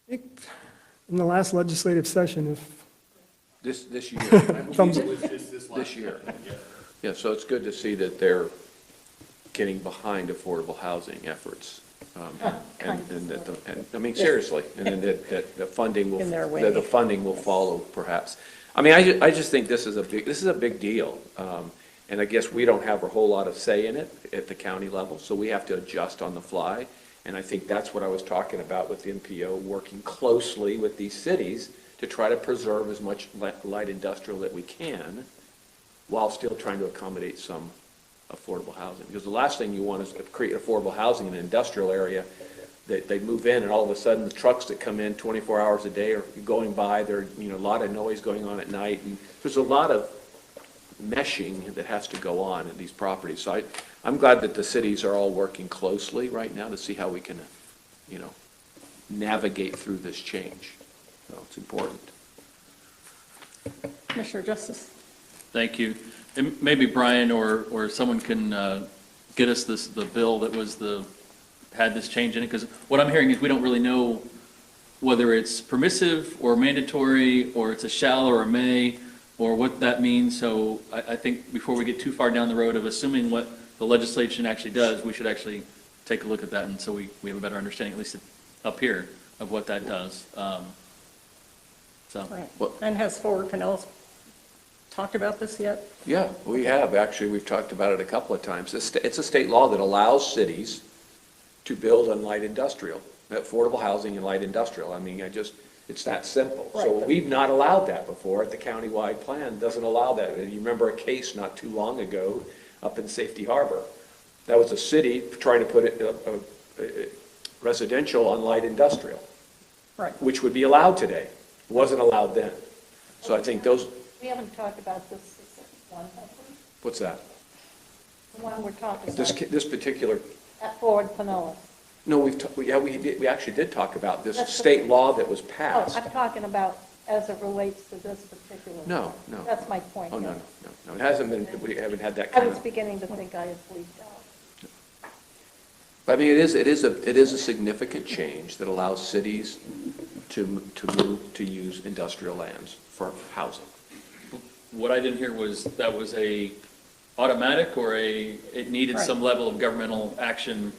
In the last legislative session, This year. Thumbs up. This year. Yeah, so it's good to see that they're getting behind affordable housing efforts. Kind I mean, seriously, and then that the funding will, In their way. that the funding will follow perhaps. I mean, I just think this is a big deal. And I guess we don't have a whole lot of say in it at the county level, so we have to adjust on the fly. And I think that's what I was talking about with the NPO, working closely with these cities to try to preserve as much light industrial that we can while still trying to accommodate some affordable housing. Because the last thing you want is to create affordable housing in an industrial area that they move in and all of a sudden the trucks that come in 24 hours a day are going by, there, a lot of noise going on at night. And there's a lot of meshing that has to go on in these properties. So I'm glad that the cities are all working closely right now to see how we can, navigate through this change. So it's important. Commissioner Justice. Thank you. And maybe Brian or someone can get us the bill that had this change in it, because what I'm hearing is we don't really know whether it's permissive or mandatory, or it's a shall or a may, or what that means. So I think before we get too far down the road of assuming what the legislation actually does, we should actually take a look at that, and so we have a better understanding, at least up here, of what that does. Right. And has Forward Pinellas talked about this yet? Yeah, we have. Actually, we've talked about it a couple of times. It's a state law that allows cities to build on light industrial, affordable housing and light industrial. I mean, it's that simple. So Right. we've not allowed that before. The countywide plan doesn't allow that. And you remember a case not too long ago up in Safety Harbor. That was a city trying to put a residential on light industrial, Right. which would be allowed today. It wasn't allowed then. So I think those, We haven't talked about this one, have we? what's that? The one we're talking This, about, this particular, at Forward Pinellas. no, we actually did talk about this That's the- state law that was Oh, passed. I'm talking about as it relates to this particular. No, no. That's my point. Oh, yeah. no. It hasn't been, we haven't had that I kind was of, beginning to think I had bleeped out. I mean, it is a significant change that allows cities to move to use industrial lands for housing. What I didn't hear was that was a automatic, or it needed Right. some level of governmental action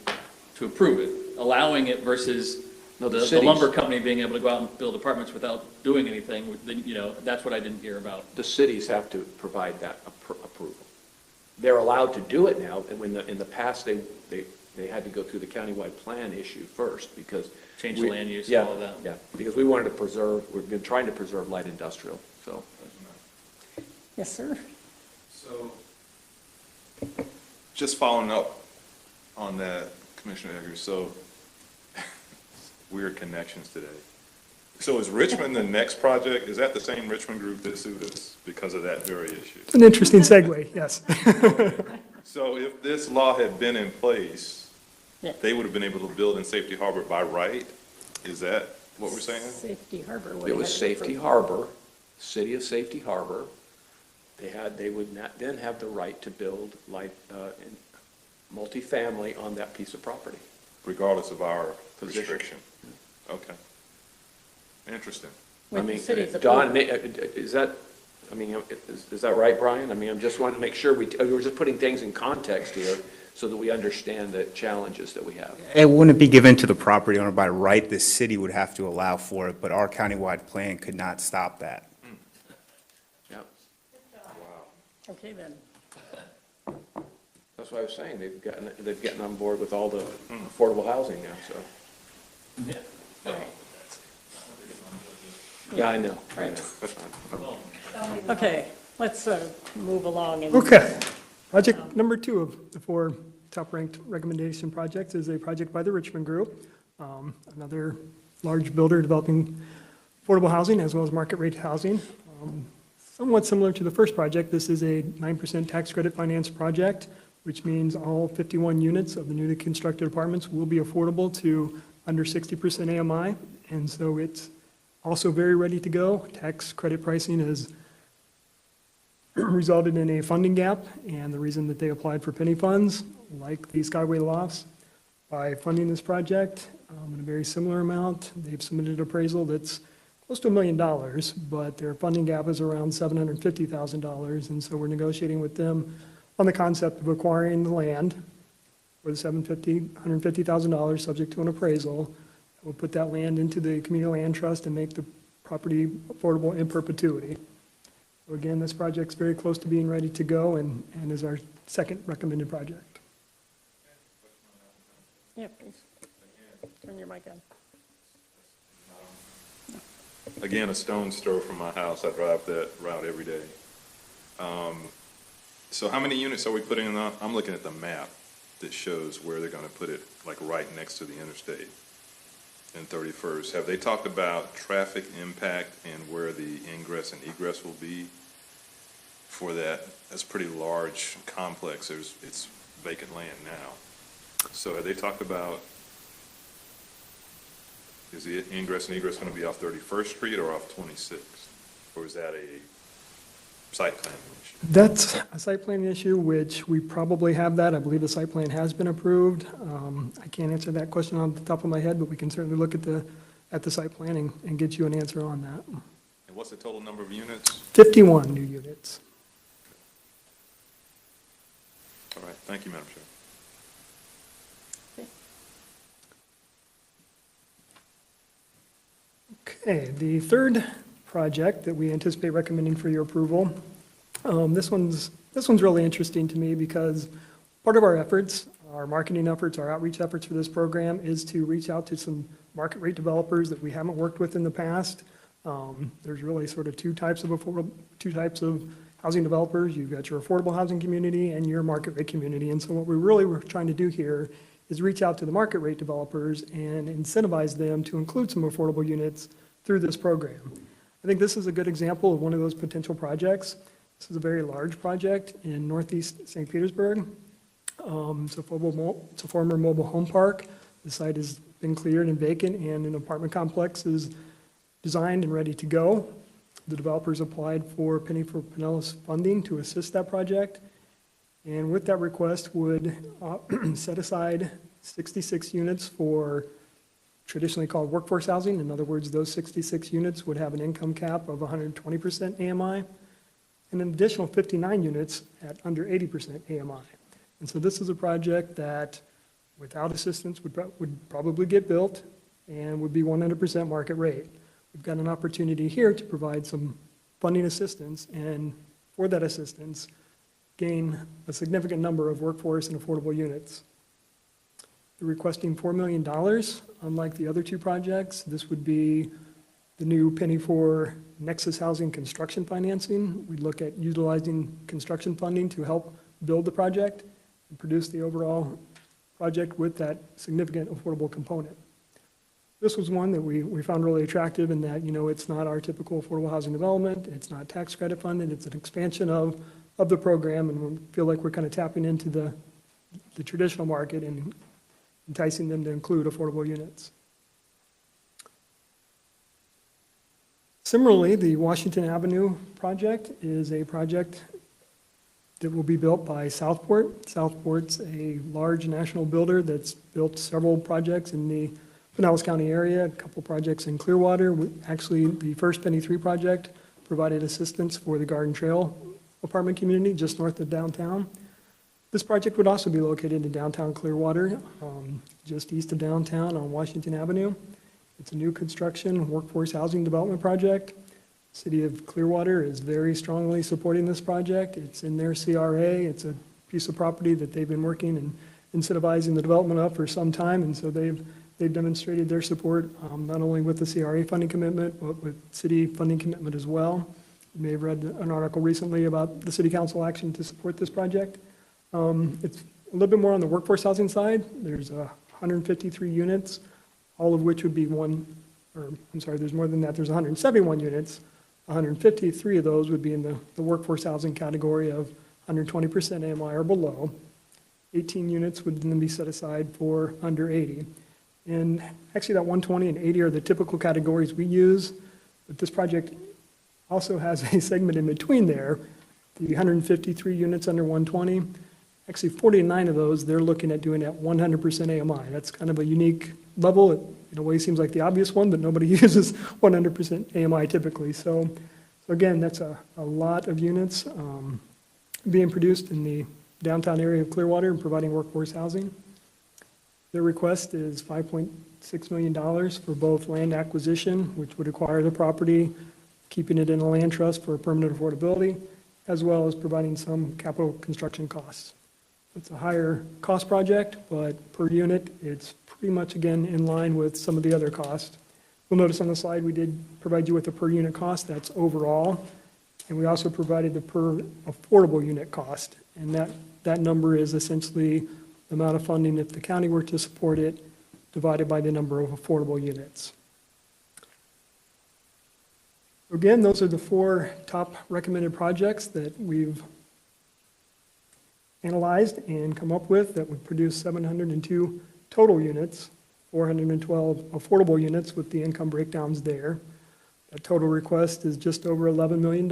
to approve it, allowing it versus No, the the cities- lumber company being able to go out and build apartments without doing anything. Then, that's what I didn't hear about. The cities have to provide that approval. They're allowed to do it now, and in the past, they had to go through the countywide plan issue first, because. Change the land use and all of that. Yeah, because we've been trying to preserve light industrial, so. Yes, sir. So, just following up on that, Commissioner Eggers, so, weird connections today. So is Richmond the next project? Is that the same Richmond group that sued us because of that very issue? It's an interesting segue, yes. So if this law had been in place, Yeah. they would have been able to build in Safety Harbor by right? Is that what we're saying? Safety Harbor. It was Safety Harbor, City of Safety Harbor. They would not then have the right to build multifamily on that piece of property. Regardless of our Position. restriction? Okay. Interesting. I With the mean, city's Don, approval. is that right, Brian? I mean, I'm just wanting to make sure we're just putting things in context here so that we understand the challenges that we have. It wouldn't be given to the property owner by right. The city would have to allow for it, but our countywide plan could not stop that. Yep. Okay, then. That's what I was saying. They've gotten on board with all the affordable housing now, so. Right. Yeah, I know. Right. Okay, let's move along. And Okay. Project number 2 of the 4 top-ranked recommendation projects is a project by the Richmond Group, another large builder developing affordable housing as well as market-rate housing. Somewhat similar to the first project, this is a 9% tax credit finance project, which means all 51 units of the newly constructed apartments will be affordable to under 60% AMI, and so it's also very ready to go. Tax credit pricing has resulted in a funding gap, and the reason that they applied for penny funds, like the Skyway Lofts, by funding this project in a very similar amount. They've submitted an appraisal that's close to $1 million, but their funding gap is around $750,000, and so we're negotiating with them on the concept of acquiring the land for the $150,000, subject to an appraisal. We'll put that land into the community land trust and make the property affordable in perpetuity. So again, this project's very close to being ready to go and is our second recommended project. Yeah, please. Turn your mic on. Again, a stone's throw from my house. I drive that route every day. So how many units are we putting in? I'm looking at the map that shows where they're going to put it, like right next to the interstate in 31st. Have they talked about traffic impact and where the ingress and egress will be for that? That's a pretty large complex. It's vacant land now. So have they talked about, is the ingress and egress going to be off 31st Street or off 26th? Or is that a site plan issue? That's a site plan issue, which we probably have that. I believe the site plan has been approved. I can't answer that question on the top of my head, but we can certainly look at the site planning and get you an answer on that. And what's the total number of units? 51 new units. All right, thank you, Madam Chair. Okay, the third project that we anticipate recommending for your approval, this one's really interesting to me because part of our efforts, our marketing efforts, our outreach efforts for this program is to reach out to some market rate developers that we haven't worked with in the past. There's really sort of two types of housing developers. You've got your affordable housing community and your market rate community. And so what we really were trying to do here is reach out to the market rate developers and incentivize them to include some affordable units through this program. I think this is a good example of one of those potential projects. This is a very large project in northeast St. Petersburg. It's a former mobile home park. The site has been cleared and vacant, and an apartment complex is designed and ready to go. The developers applied for Penny for Pinellas funding to assist that project. And with that request would set aside 66 units for traditionally called workforce housing. In other words, those 66 units would have an income cap of 120% AMI, and an additional 59 units at under 80% AMI. And so this is a project that, without assistance, would probably get built and would be 100% market rate. We've got an opportunity here to provide some funding assistance, and for that assistance, gain a significant number of workforce and affordable units. They're requesting $4 million. Unlike the other two projects, this would be the new Penny for Nexus Housing construction financing. We'd look at utilizing construction funding to help build the project and produce the overall project with that significant affordable component. This was one that we found really attractive in that, it's not our typical affordable housing development. It's not tax credit funded. It's an expansion of the program, and we feel like we're kind of tapping into the traditional market and enticing them to include affordable units. Similarly, the Washington Avenue project is a project that will be built by Southport. Southport's a large national builder that's built several projects in the Pinellas County area, a couple projects in Clearwater. Actually, the first Penny 3 project provided assistance for the Garden Trail apartment community just north of downtown. This project would also be located in downtown Clearwater, just east of downtown on Washington Avenue. It's a new construction workforce housing development project. City of Clearwater is very strongly supporting this project. It's in their CRA. It's a piece of property that they've been working and incentivizing the development of for some time, and so they've demonstrated their support, not only with the CRA funding commitment, but with city funding commitment as well. You may have read an article recently about the city council action to support this project. It's a little bit more on the workforce housing side. There's 153 units, all of which would be there's more than that. There's 171 units. 153 of those would be in the workforce housing category of 120% AMI or below. 18 units would then be set aside for under 80. And actually that 120 and 80 are the typical categories we use, but this project also has a segment in between there, the 153 units under 120. Actually 49 of those, they're looking at doing at 100% AMI. That's kind of a unique level. It in a way seems like the obvious one, but nobody uses 100% AMI typically. So again, that's a lot of units being produced in the downtown area of Clearwater and providing workforce housing. Their request is $5.6 million for both land acquisition, which would acquire the property, keeping it in a land trust for permanent affordability, as well as providing some capital construction costs. It's a higher cost project, but per unit, it's pretty much, again, in line with some of the other costs. You'll notice on the slide, we did provide you with a per unit cost, that's overall. And we also provided the per affordable unit cost. And that number is essentially the amount of funding if the county were to support it, divided by the number of affordable units. Again, those are the 4 top recommended projects that we've analyzed and come up with that would produce 702 total units, 412 affordable units with the income breakdowns there. That total request is just over $11 million.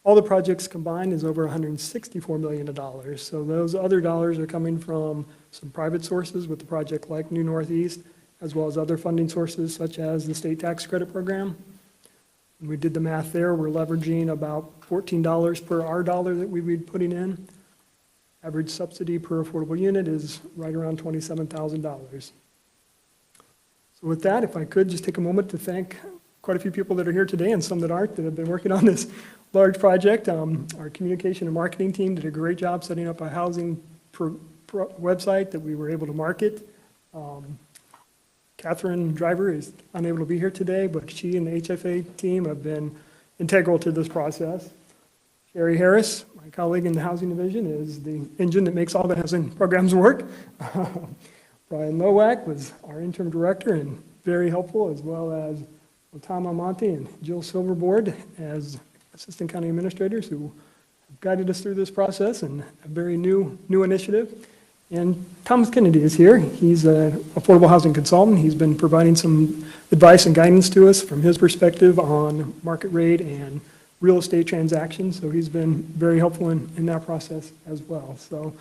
All the projects combined is over $164 million. So those other dollars are coming from some private sources with the project like New Northeast, as well as other funding sources such as the state tax credit program. When we did the math there, we're leveraging about $14 per our dollar that we'd be putting in. Average subsidy per affordable unit is right around $27,000. So with that, if I could just take a moment to thank quite a few people that are here today and some that aren't that have been working on this large project. Our communication and marketing team did a great job setting up a housing website that we were able to market. Catherine Driver is unable to be here today, but she and the HFA team have been integral to this process. Sherry Harris, my colleague in the housing division, is the engine that makes all the housing programs work. Brian Lowak was our interim director and very helpful, as well as Tom Amonte and Jill Silverboard as assistant county administrators who have guided us through this process and a very new initiative. And Thomas Kennedy is here. He's an affordable housing consultant. He's been providing some advice and guidance to us from his perspective on market rate and real estate transactions. So he's been very helpful in that process as well. So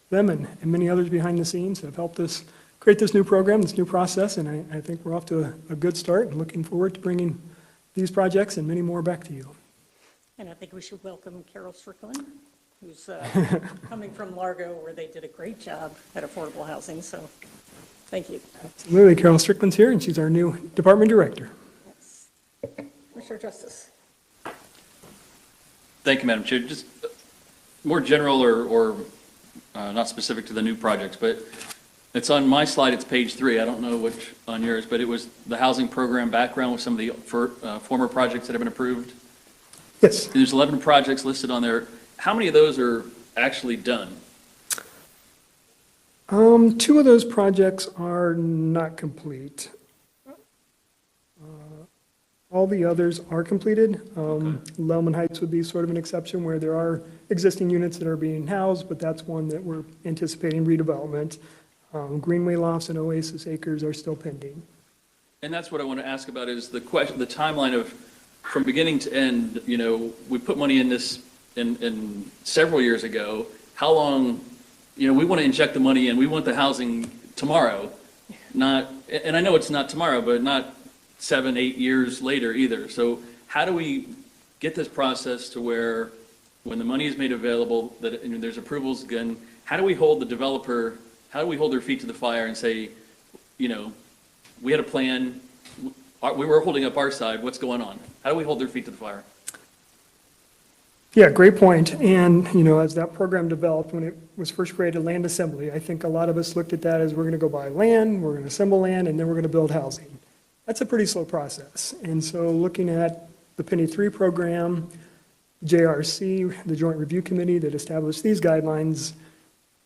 them and many others behind the scenes have helped us create this new program, this new process, and I think we're off to a good start and looking forward to bringing these projects and many more back to you. And I think we should welcome Carol Strickland, who's coming from Largo, where they did a great job at affordable housing, so thank you. Absolutely, Carol Strickland's here, and she's our new department director. Yes. Commissioner Justice. Thank you, Madam Chair. Just more general or not specific to the new projects, but it's on my slide, it's page 3. I don't know which on yours, but it was the housing program background with some of the former projects that have been approved. Yes. There's 11 projects listed on there. How many of those are actually done? 2 of those projects are not complete. All the others are completed. Lellman Heights would be sort of an exception where there are existing units that are being housed, but that's one that we're anticipating redevelopment. Greenway Lofts and Oasis Acres are still pending. And that's what I want to ask about is the timeline of from beginning to end. You know, we put money in this in several years ago. How long, we want to inject the money in. We want the housing tomorrow, and I know it's not tomorrow, but not 7-8 years later either. So how do we get this process to where when the money is made available, that there's approvals again, how do we hold the developer, how do we hold their feet to the fire and say, we had a plan, we were holding up our side, what's going on? How do we hold their feet to the fire? Yeah, great point. And, as that program developed, when it was first created, land assembly, I think a lot of us looked at that as we're going to go buy land, we're going to assemble land, and then we're going to build housing. That's a pretty slow process. And so looking at the Penny 3 program, JRC, the Joint Review Committee that established these guidelines,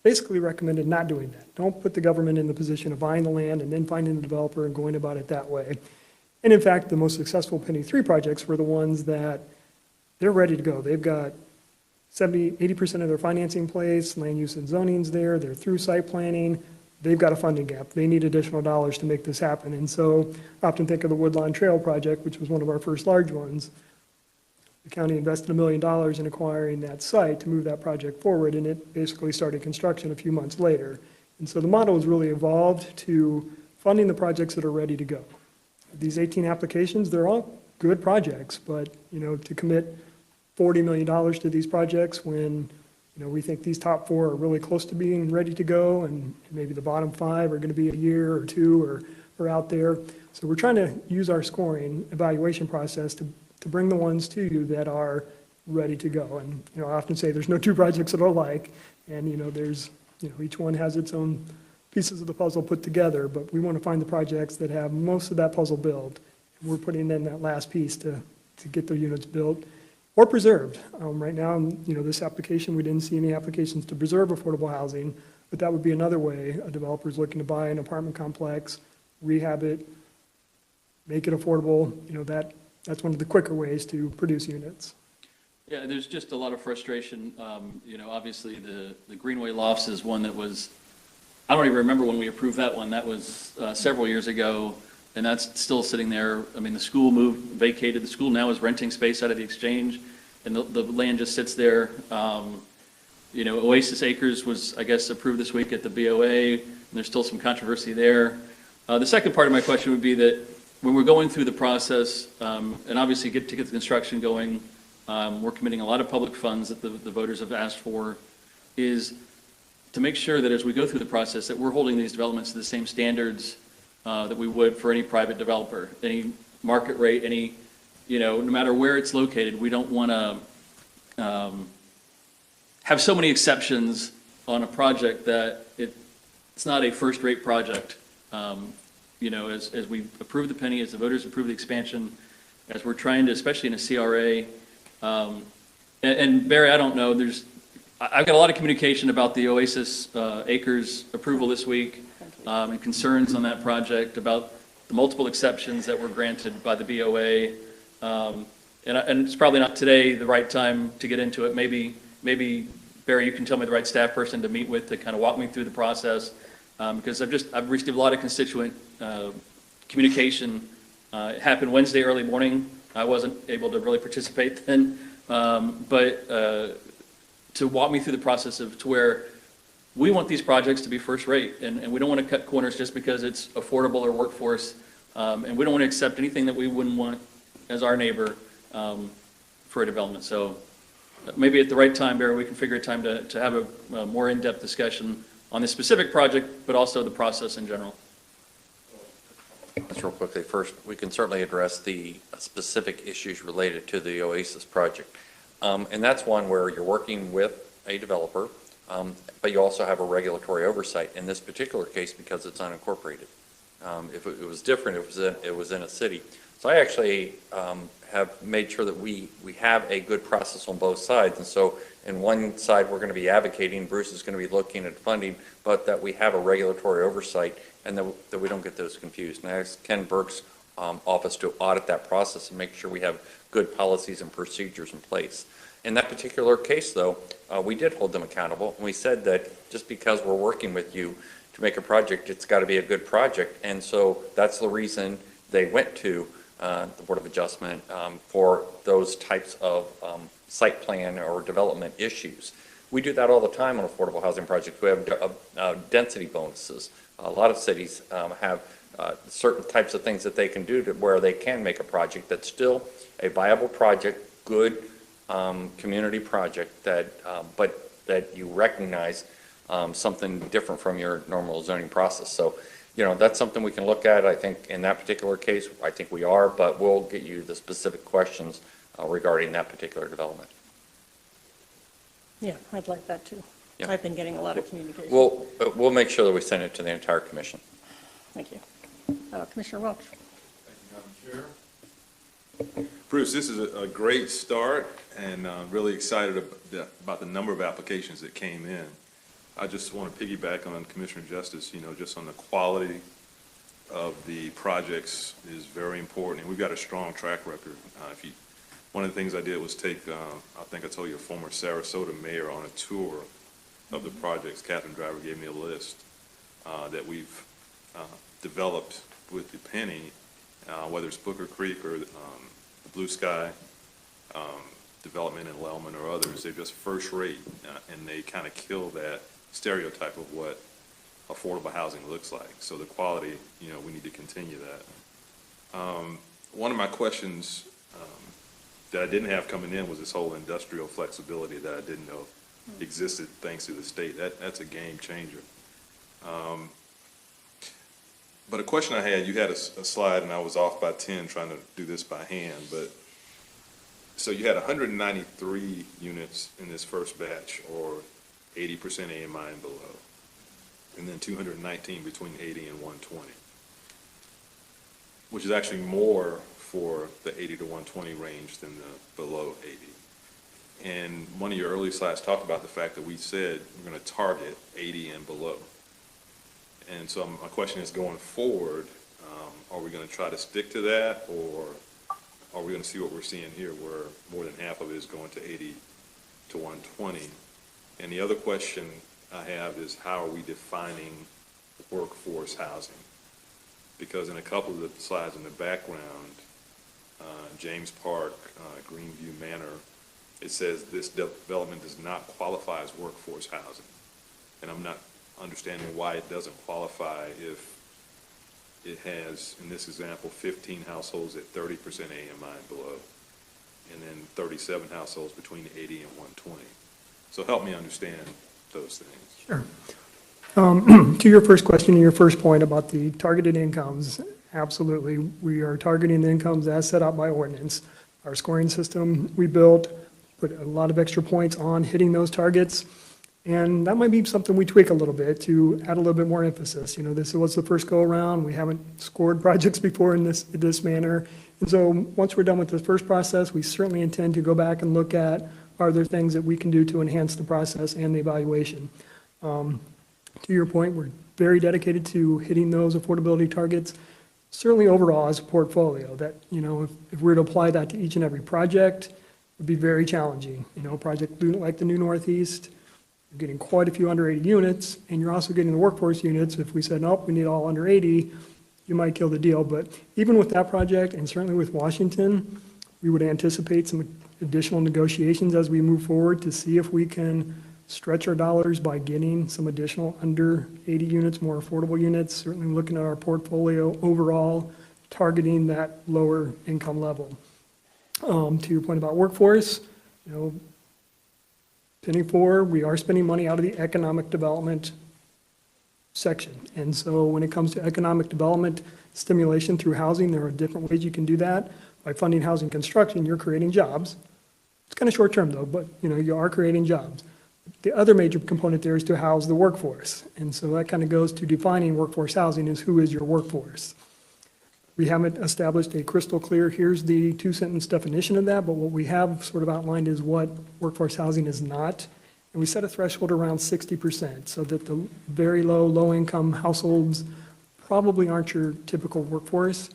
basically recommended not doing that. Don't put the government in the position of buying the land and then finding the developer and going about it that way. And in fact, the most successful Penny 3 projects were the ones that they're ready to go. They've got 80% of their financing in place, land use and zoning's there, they're through site planning, they've got a funding gap. They need additional dollars to make this happen. And so I often think of the Woodlawn Trail project, which was one of our first large ones. The county invested $1 million in acquiring that site to move that project forward, and it basically started construction a few months later. And so the model has really evolved to funding the projects that are ready to go. These 18 applications, they're all good projects, but to commit $40 million to these projects when We think these top 4 are really close to being ready to go, and maybe the bottom 5 are going to be a year or 2 or out there. So we're trying to use our scoring evaluation process to bring the ones to you that are ready to go. And, I often say there's no 2 projects that are alike, and, there's, each one has its own pieces of the puzzle put together, but we want to find the projects that have most of that puzzle built. And we're putting in that last piece to get the units built or preserved. Right now, this application, we didn't see any applications to preserve affordable housing, but that would be another way a developer's looking to buy an apartment complex, rehab it, make it affordable. That's one of the quicker ways to produce units. Yeah, there's just a lot of frustration. Obviously, the Greenway Lofts is one that was, I don't even remember when we approved that one. That was several years ago, and that's still sitting there. I mean, the school vacated. The school now is renting space out of the exchange, and the land just sits there. Oasis Acres was, I guess, approved this week at the BOA, and there's still some controversy there. The second part of my question would be that when we're going through the process, and obviously to get the construction going, we're committing a lot of public funds that the voters have asked for, is to make sure that as we go through the process, that we're holding these developments to the same standards that we would for any private developer, any market rate, any, no matter where it's located. We don't want to have so many exceptions on a project that it's not a first-rate project. As we approve the penny, as the voters approve the expansion, as we're trying to, especially in a CRA, and Barry, I don't know, I've got a lot of communication about the Oasis Acres approval this week, and concerns on that project about the multiple exceptions that were granted by the BOA. And it's probably not today the right time to get into it. Maybe Barry, you can tell me the right staff person to meet with to kind of walk me through the process, because I've received a lot of constituent communication. It happened Wednesday early morning. I wasn't able to really participate then, but to walk me through the process to where we want these projects to be first rate, and we don't want to cut corners just because it's affordable or workforce, and we don't want to accept anything that we wouldn't want as our neighbor for a development. So maybe at the right time, Barry, we can figure a time to have a more in-depth discussion on this specific project, but also the process in general. Just real quickly, first, we can certainly address the specific issues related to the Oasis project. And that's one where you're working with a developer, but you also have a regulatory oversight. In this particular case, because it's unincorporated. If it was different, it was in a city. So I actually have made sure that we have a good process on both sides. And so in one side, we're going to be advocating, Bruce is going to be looking at funding, but that we have a regulatory oversight and that we don't get those confused. And I asked Ken Burke's office to audit that process and make sure we have good policies and procedures in place. In that particular case, though, we did hold them accountable, and we said that just because we're working with you to make a project, it's got to be a good project. And so that's the reason they went to the Board of Adjustment for those types of site plan or development issues. We do that all the time on affordable housing projects. We have density bonuses. A lot of cities have certain types of things that they can do where they can make a project that's still a viable project, good community project, but that you recognize something different from your normal zoning process. So, that's something we can look at. I think in that particular case, I think we are, but we'll get you the specific questions regarding that particular development. Yeah, I'd like that too. Yeah. I've been getting a lot of communication. We'll make sure that we send it to the entire commission. Thank you. Commissioner Welch. Thank you, Madam Chair. Bruce, this is a great start, and I'm really excited about the number of applications that came in. I just want to piggyback on Commissioner Justice, just on the quality of the projects is very important, and we've got a strong track record. One of the things I did was take, I think I told you, a former Sarasota mayor on a tour of the projects. Catherine Driver gave me a list that we've developed with the penny, whether it's Booker Creek or the Blue Sky development in Lellman or others. They're just first rate, and they kind of kill that stereotype of what affordable housing looks like. So the quality, we need to continue that. One of my questions that I didn't have coming in was this whole industrial flexibility that I didn't know existed thanks to the state. That's a game changer. But a question I had, you had a slide, and I was off by 10 trying to do this by hand, but so you had 193 units in this first batch, or 80% AMI and below, and then 219 between 80 and 120, which is actually more for the 80 to 120 range than the below 80. And one of your early slides talked about the fact that we said we're going to target 80 and below. And so my question is, going forward, are we going to try to stick to that, or are we going to see what we're seeing here, where more than half of it is going to 80 to 120? And the other question I have is, how are we defining workforce housing? Because in a couple of the slides in the background, James Park, Greenview Manor, it says this development does not qualify as workforce housing. And I'm not understanding why it doesn't qualify if it has, in this example, 15 households at 30% AMI and below, and then 37 households between 80 and 120. So help me understand those things. Sure. To your first question and your first point about the targeted incomes, absolutely. We are targeting the incomes as set out by ordinance. Our scoring system we built put a lot of extra points on hitting those targets. And that might be something we tweak a little bit to add a little bit more emphasis. You know, this was the first go around. We haven't scored projects before in this manner. And so once we're done with the first process, we certainly intend to go back and look at, are there things that we can do to enhance the process and the evaluation? To your point, we're very dedicated to hitting those affordability targets. Certainly overall as a portfolio, that, you know, if we were to apply that to each and every project, it would be very challenging. You know, a project like the New Northeast, you're getting quite a few under 80 units, and you're also getting the workforce units. If we said, nope, we need all under 80, you might kill the deal. But even with that project, and certainly with Washington, we would anticipate some additional negotiations as we move forward to see if we can stretch our dollars by getting some additional under 80 units, more affordable units, certainly looking at our portfolio overall, targeting that lower income level. To your point about workforce, you know, penny for, we are spending money out of the economic development section. And so when it comes to economic development stimulation through housing, there are different ways you can do that. By funding housing construction, you're creating jobs. It's kind of short term though, but you know, you are creating jobs. The other major component there is to house the workforce. And so that kind of goes to defining workforce housing as who is your workforce. We haven't established a crystal clear, here's the two-sentence definition of that, but what we have sort of outlined is what workforce housing is not. And we set a threshold around 60%, so that the very low-income households probably aren't your typical workforce.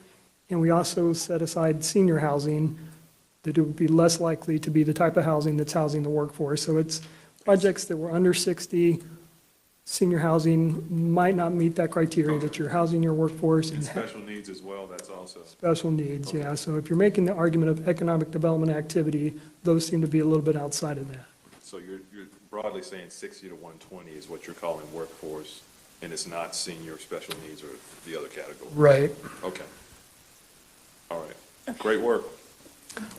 And we also set aside senior housing, that it would be less likely to be the type of housing that's housing the workforce. So it's projects that were under 60, senior housing might not meet that criteria, that you're housing your workforce. And special needs as well, that's also. Special needs, yeah. So if you're making the argument of economic development activity, those seem to be a little bit outside of that. So you're broadly saying 60 to 120 is what you're calling workforce, and it's not senior, special needs, or the other category? Right. Okay. All right. Great work.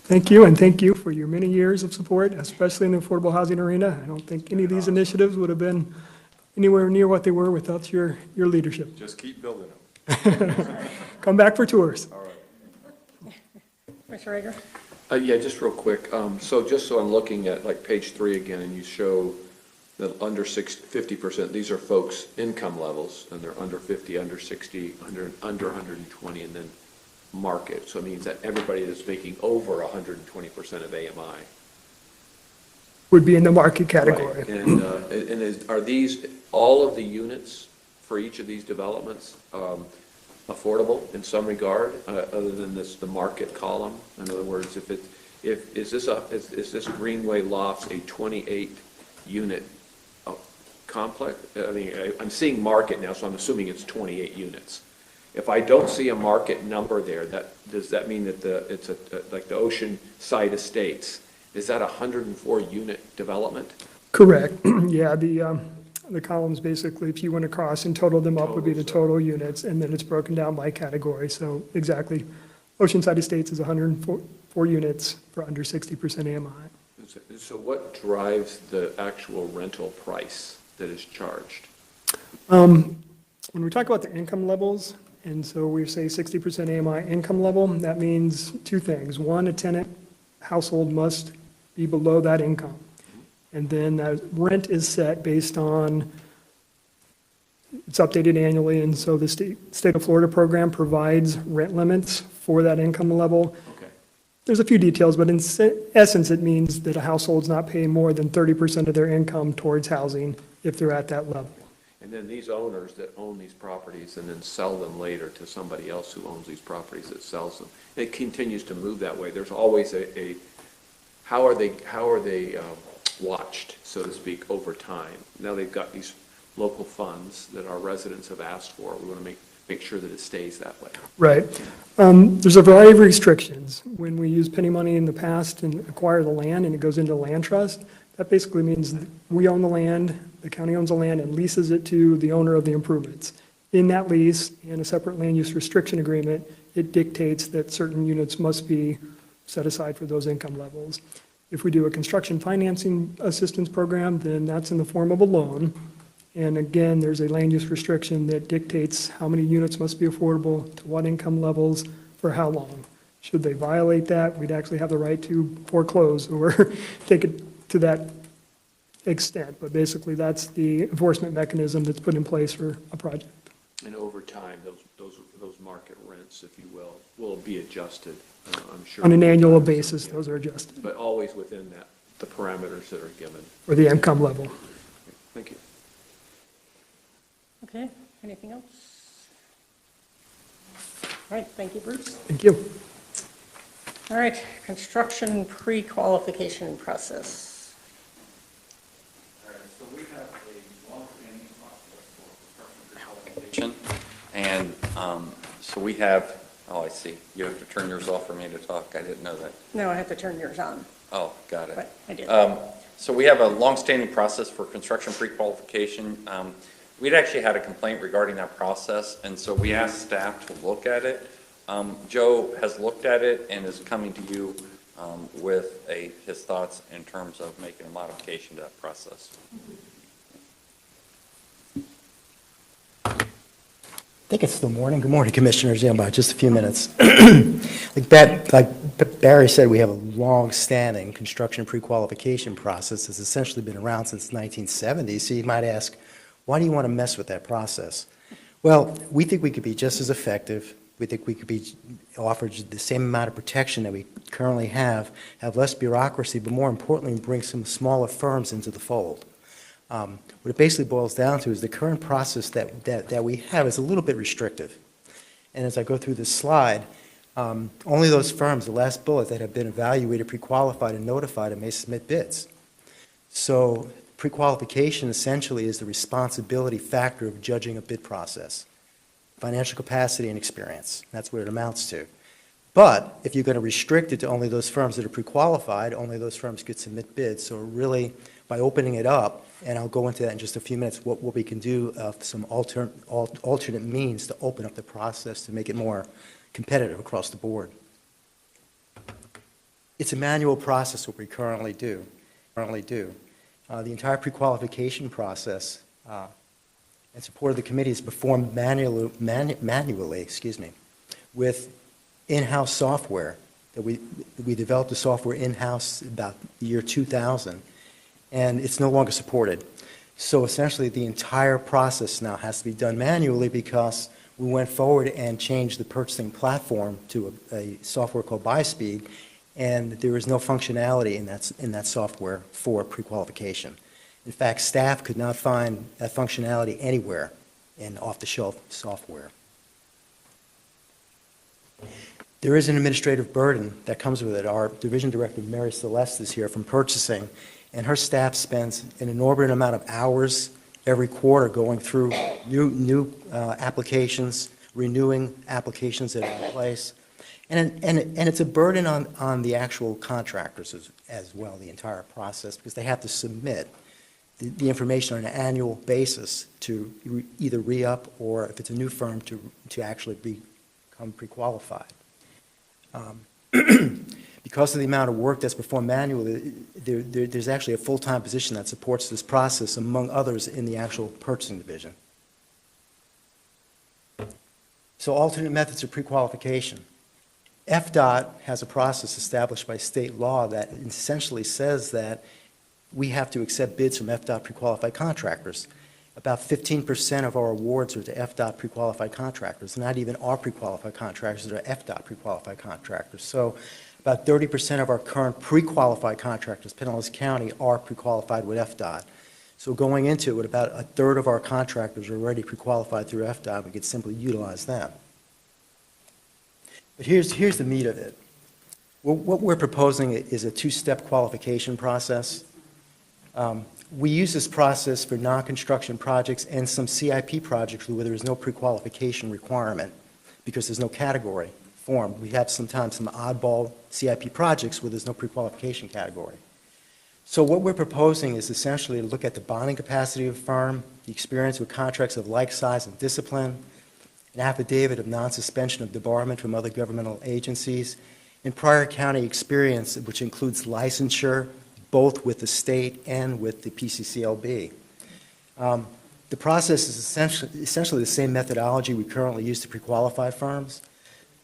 Thank you, and thank you for your many years of support, especially in the affordable housing arena. I don't think any of these initiatives would have been anywhere near what they were without your leadership. Just keep building them. Come back for tours. All right. Mr. Rager? Yeah, just real quick. So just so I'm looking at like page 3 again, and you show that under 50%, these are folks' income levels, and they're under 50, under 60, under 120, and then market. So it means that everybody that's making over 120% of AMI. Would be in the market category. Right. And are these, all of the units for each of these developments affordable in some regard, other than the market column? In other words, is this Greenway Lofts a 28-unit complex? I mean, I'm seeing market now, so I'm assuming it's 28 units. If I don't see a market number there, does that mean that it's like the Oceanside Estates? Is that a 104-unit development? Correct. Yeah, the columns basically, if you went across and totaled them up, would be the total units, and then it's broken down by category. So exactly, Oceanside Estates is 104 units for under 60% AMI. So what drives the actual rental price that is charged? When we talk about the income levels, and so we say 60% AMI income level, that means two things. One, a tenant household must be below that income. And then that rent is set based on, it's updated annually, and so the state of Florida program provides rent limits for that income level. Okay. There's a few details, but in essence, it means that a household's not paying more than 30% of their income towards housing if they're at that level. And then these owners that own these properties and then sell them later to somebody else who owns these properties that sells them, it continues to move that way. There's always how are they watched, so to speak, over time? Now they've got these local funds that our residents have asked for. We want to make sure that it stays that way. Right. There's a variety of restrictions. When we use penny money in the past and acquire the land and it goes into land trust, that basically means we own the land, the county owns the land and leases it to the owner of the improvements. In that lease and a separate land use restriction agreement, it dictates that certain units must be set aside for those income levels. If we do a construction financing assistance program, then that's in the form of a loan. And again, there's a land use restriction that dictates how many units must be affordable, to what income levels, for how long. Should they violate that, we'd actually have the right to foreclose or take it to that extent. But basically, that's the enforcement mechanism that's put in place for a project. And over time, those market rents, if you will be adjusted, I'm sure. On an annual basis, those are adjusted. But always within the parameters that are given. For the income level. Thank you. Okay, anything else? All right, thank you, Bruce. Thank you. All right, construction pre-qualification process. So we have a long-standing process for construction pre-qualification, and so we have, oh, I see, you have to turn yours off for me to talk, I didn't know that. No, I have to turn yours on, Oh, got it. but I did. So we have a long-standing process for construction pre-qualification. We'd actually had a complaint regarding that process, and so we asked staff to look at it. Joe has looked at it and is coming to you with his thoughts in terms of making a modification to that process. I think it's still morning. Good morning, Commissioners. Yeah, about just a few minutes. Like Barry said, we have a long-standing construction pre-qualification process that's essentially been around since the 1970s. So you might ask, why do you want to mess with that process? Well, we think we could be just as effective. We think we could be offered the same amount of protection that we currently have less bureaucracy, but more importantly, bring some smaller firms into the fold. What it basically boils down to is the current process that we have is a little bit restrictive. And as I go through this slide, only those firms, the last bullet, that have been evaluated, pre-qualified, and notified may submit bids. So pre-qualification essentially is the responsibility factor of judging a bid process. Financial capacity and experience. That's what it amounts to. But if you're going to restrict it to only those firms that are pre-qualified, only those firms could submit bids. So really, by opening it up, and I'll go into that in just a few minutes, what we can do some alternate means to open up the process to make it more competitive across the board. It's a manual process what we currently do. The entire pre-qualification process in support of the committee is performed manually, with in-house software. That we developed the software in-house about the year 2000, and it's no longer supported. So essentially, the entire process now has to be done manually because we went forward and changed the purchasing platform to a software called BuySpeed, and there is no functionality in that software for pre-qualification. In fact, staff could not find that functionality anywhere in off-the-shelf software. There is an administrative burden that comes with it. Our division director, Mary Celeste, is here from purchasing, and her staff spends an inordinate amount of hours every quarter going through new applications, renewing applications that are in place. And it's a burden on the actual contractors as well, the entire process, because they have to submit the information on an annual basis to either re-up or, if it's a new firm, to actually become pre-qualified. Because of the amount of work that's performed manually, there's actually a full-time position that supports this process, among others, in the actual purchasing division. So alternate methods of pre-qualification. FDOT has a process established by state law that essentially says that we have to accept bids from FDOT pre-qualified contractors. About 15% of our awards are to FDOT pre-qualified contractors, not even our pre-qualified contractors, they're FDOT pre-qualified contractors. So about 30% of our current pre-qualified contractors, Pinellas County, are pre-qualified with FDOT. So going into it, about a third of our contractors are already pre-qualified through FDOT. We could simply utilize them. But here's the meat of it. What we're proposing is a two-step qualification process. We use this process for non-construction projects and some CIP projects where there is no pre-qualification requirement because there's no category formed. We have sometimes some oddball CIP projects where there's no pre-qualification category. So what we're proposing is essentially to look at the bonding capacity of a firm, the experience with contracts of like size and discipline, an affidavit of non-suspension of debarment from other governmental agencies, and prior county experience, which includes licensure, both with the state and with the PCCLB. The process is essentially the same methodology we currently use to pre-qualify firms.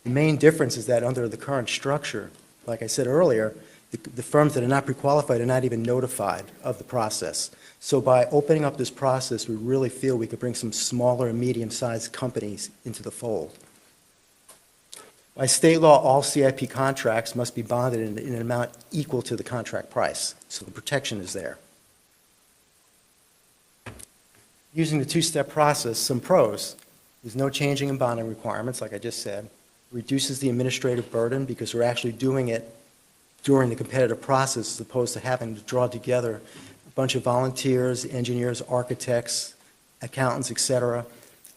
The main difference is that under the current structure, like I said earlier, the firms that are not pre-qualified are not even notified of the process. So by opening up this process, we really feel we could bring some smaller and medium-sized companies into the fold. By state law, all CIP contracts must be bonded in an amount equal to the contract price, so the protection is there. Using the two-step process, some pros. There's no changing in bonding requirements, like I just said. Reduces the administrative burden because we're actually doing it during the competitive process as opposed to having to draw together a bunch of volunteers, engineers, architects, accountants, et cetera,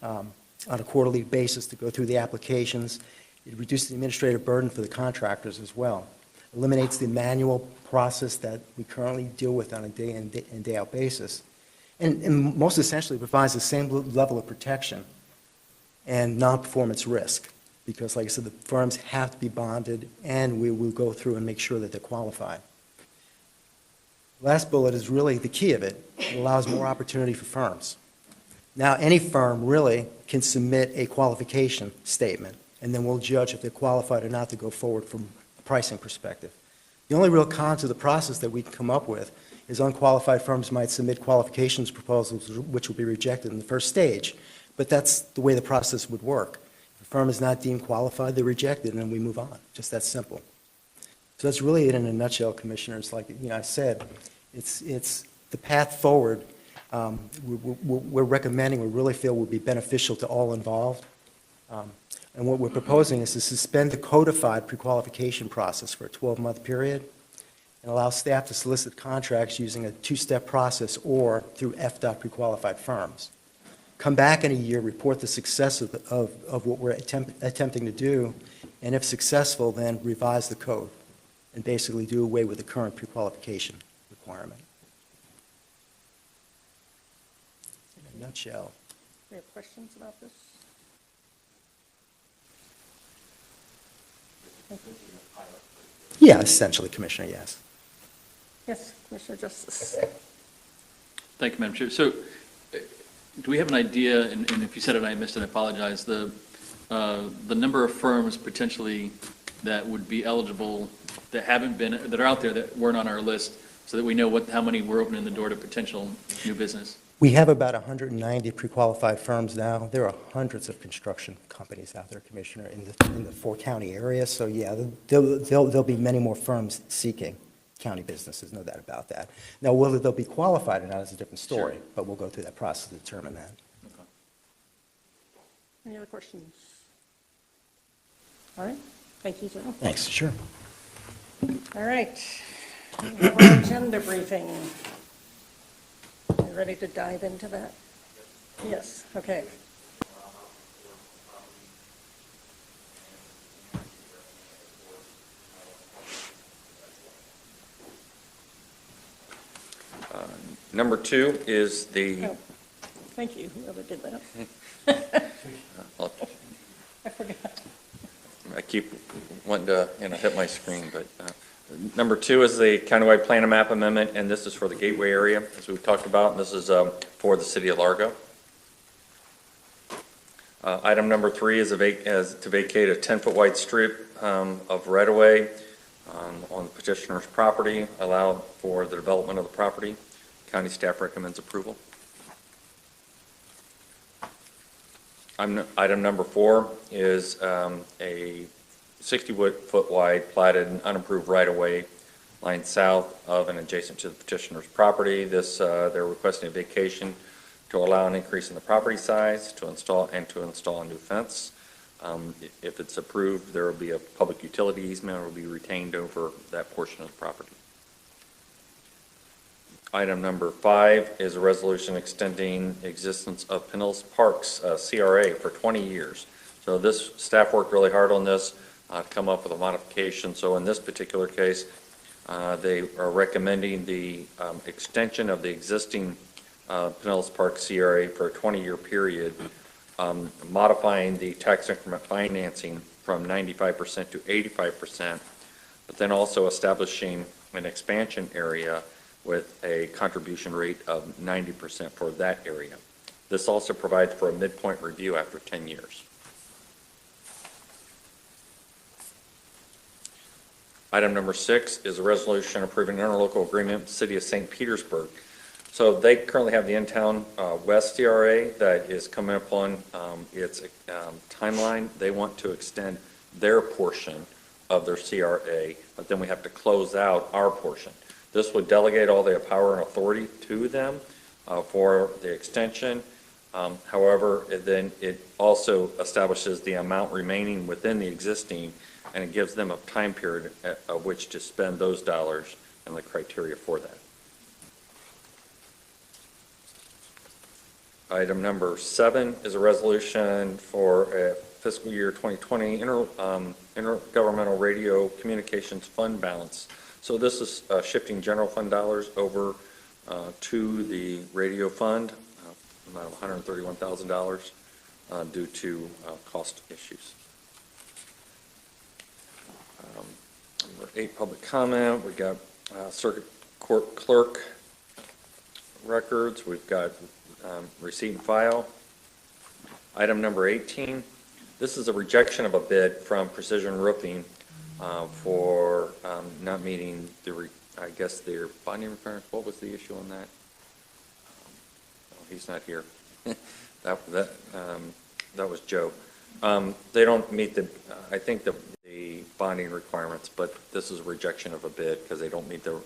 on a quarterly basis to go through the applications. It reduces the administrative burden for the contractors as well. Eliminates the manual process that we currently deal with on a day in and day out basis. And most essentially provides the same level of protection and non-performance risk. Because, like I said, the firms have to be bonded, and we will go through and make sure that they're qualified. Last bullet is really the key of it. It allows more opportunity for firms. Now, any firm really can submit a qualification statement, and then we'll judge if they're qualified or not to go forward from a pricing perspective. The only real con to the process that we can come up with is unqualified firms might submit qualifications proposals, which will be rejected in the first stage, but that's the way the process would work. Firm is not deemed qualified, they're rejected, and then we move on. Just that simple. So that's really it in a nutshell, Commissioners. Like I said, it's the path forward we're recommending, we really feel would be beneficial to all involved. And what we're proposing is to suspend the codified pre-qualification process for a 12-month period and allow staff to solicit contracts using a two-step process or through FDOT pre-qualified firms. Come back in a year, report the success of what we're attempting to do, and if successful, then revise the code and basically do away with the current pre-qualification requirement. In a nutshell. We have questions about this? Thank you. Yeah, essentially, Commissioner, yes. Yes, Commissioner Justice. Thank you, Madam Chair. So, do we have an idea, and if you said it and I missed it, I apologize, the number of firms potentially that would be eligible that haven't been, that are out there that weren't on our list, so that we know how many we're opening the door to potential new business? We have about 190 pre-qualified firms now. There are hundreds of construction companies out there, Commissioner, in the four-county area. So, yeah, there'll be many more firms seeking county businesses, no doubt about that. Now, whether they'll be qualified or not is a different story, Sure. but we'll go through that process to determine that. Okay. Any other questions? All right, thank you, sir. Thanks, sure. All right, we have our agenda briefing. Are you ready to dive into that? Yes, okay. Number 2 is the, Oh, thank you, whoever did that. I forgot. I keep wanting to, hit my screen, but number 2 is the countywide plan and map amendment, and this is for the Gateway area, as we talked about, and this is for the city of Largo. Item number 3 is to vacate a 10-foot wide strip of right-of-way on the petitioner's property, allowed for the development of the property. County staff recommends approval. Item number 4 is a 60-foot wide platted and unapproved right-of-way lying south of and adjacent to the petitioner's property. They're requesting a vacation to allow an increase in the property size, to install a new fence. If it's approved, there will be a public utility easement will be retained over that portion of the property. Item number 5 is a resolution extending existence of Pinellas Parks CRA for 20 years. So this staff worked really hard on this to come up with a modification. So in this particular case, they are recommending the extension of the existing Pinellas Park CRA for a 20-year period, modifying the tax increment financing from 95% to 85%, but then also establishing an expansion area with a contribution rate of 90% for that area. This also provides for a midpoint review after 10 years. Item number 6 is a resolution approving an interlocal agreement with the City of St. Petersburg. So they currently have the in-town West CRA that is coming up on its timeline. They want to extend their portion of their CRA, but then we have to close out our portion. This would delegate all the power and authority to them for the extension. However, then it also establishes the amount remaining within the existing, and it gives them a time period at which to spend those dollars and the criteria for that. Item number 7 is a resolution for fiscal year 2020 intergovernmental radio communications fund balance. So this is shifting general fund dollars over to the radio fund, amount of $131,000 due to cost issues. Number 8, public comment. We got circuit court clerk records. We've got receipt and file. Item number 18. This is a rejection of a bid from Precision Roofing for not meeting I guess their bonding requirements. What was the issue on that? He's not here. that was Joe. They don't meet I think the bonding requirements, but this is a rejection of a bid because they don't meet the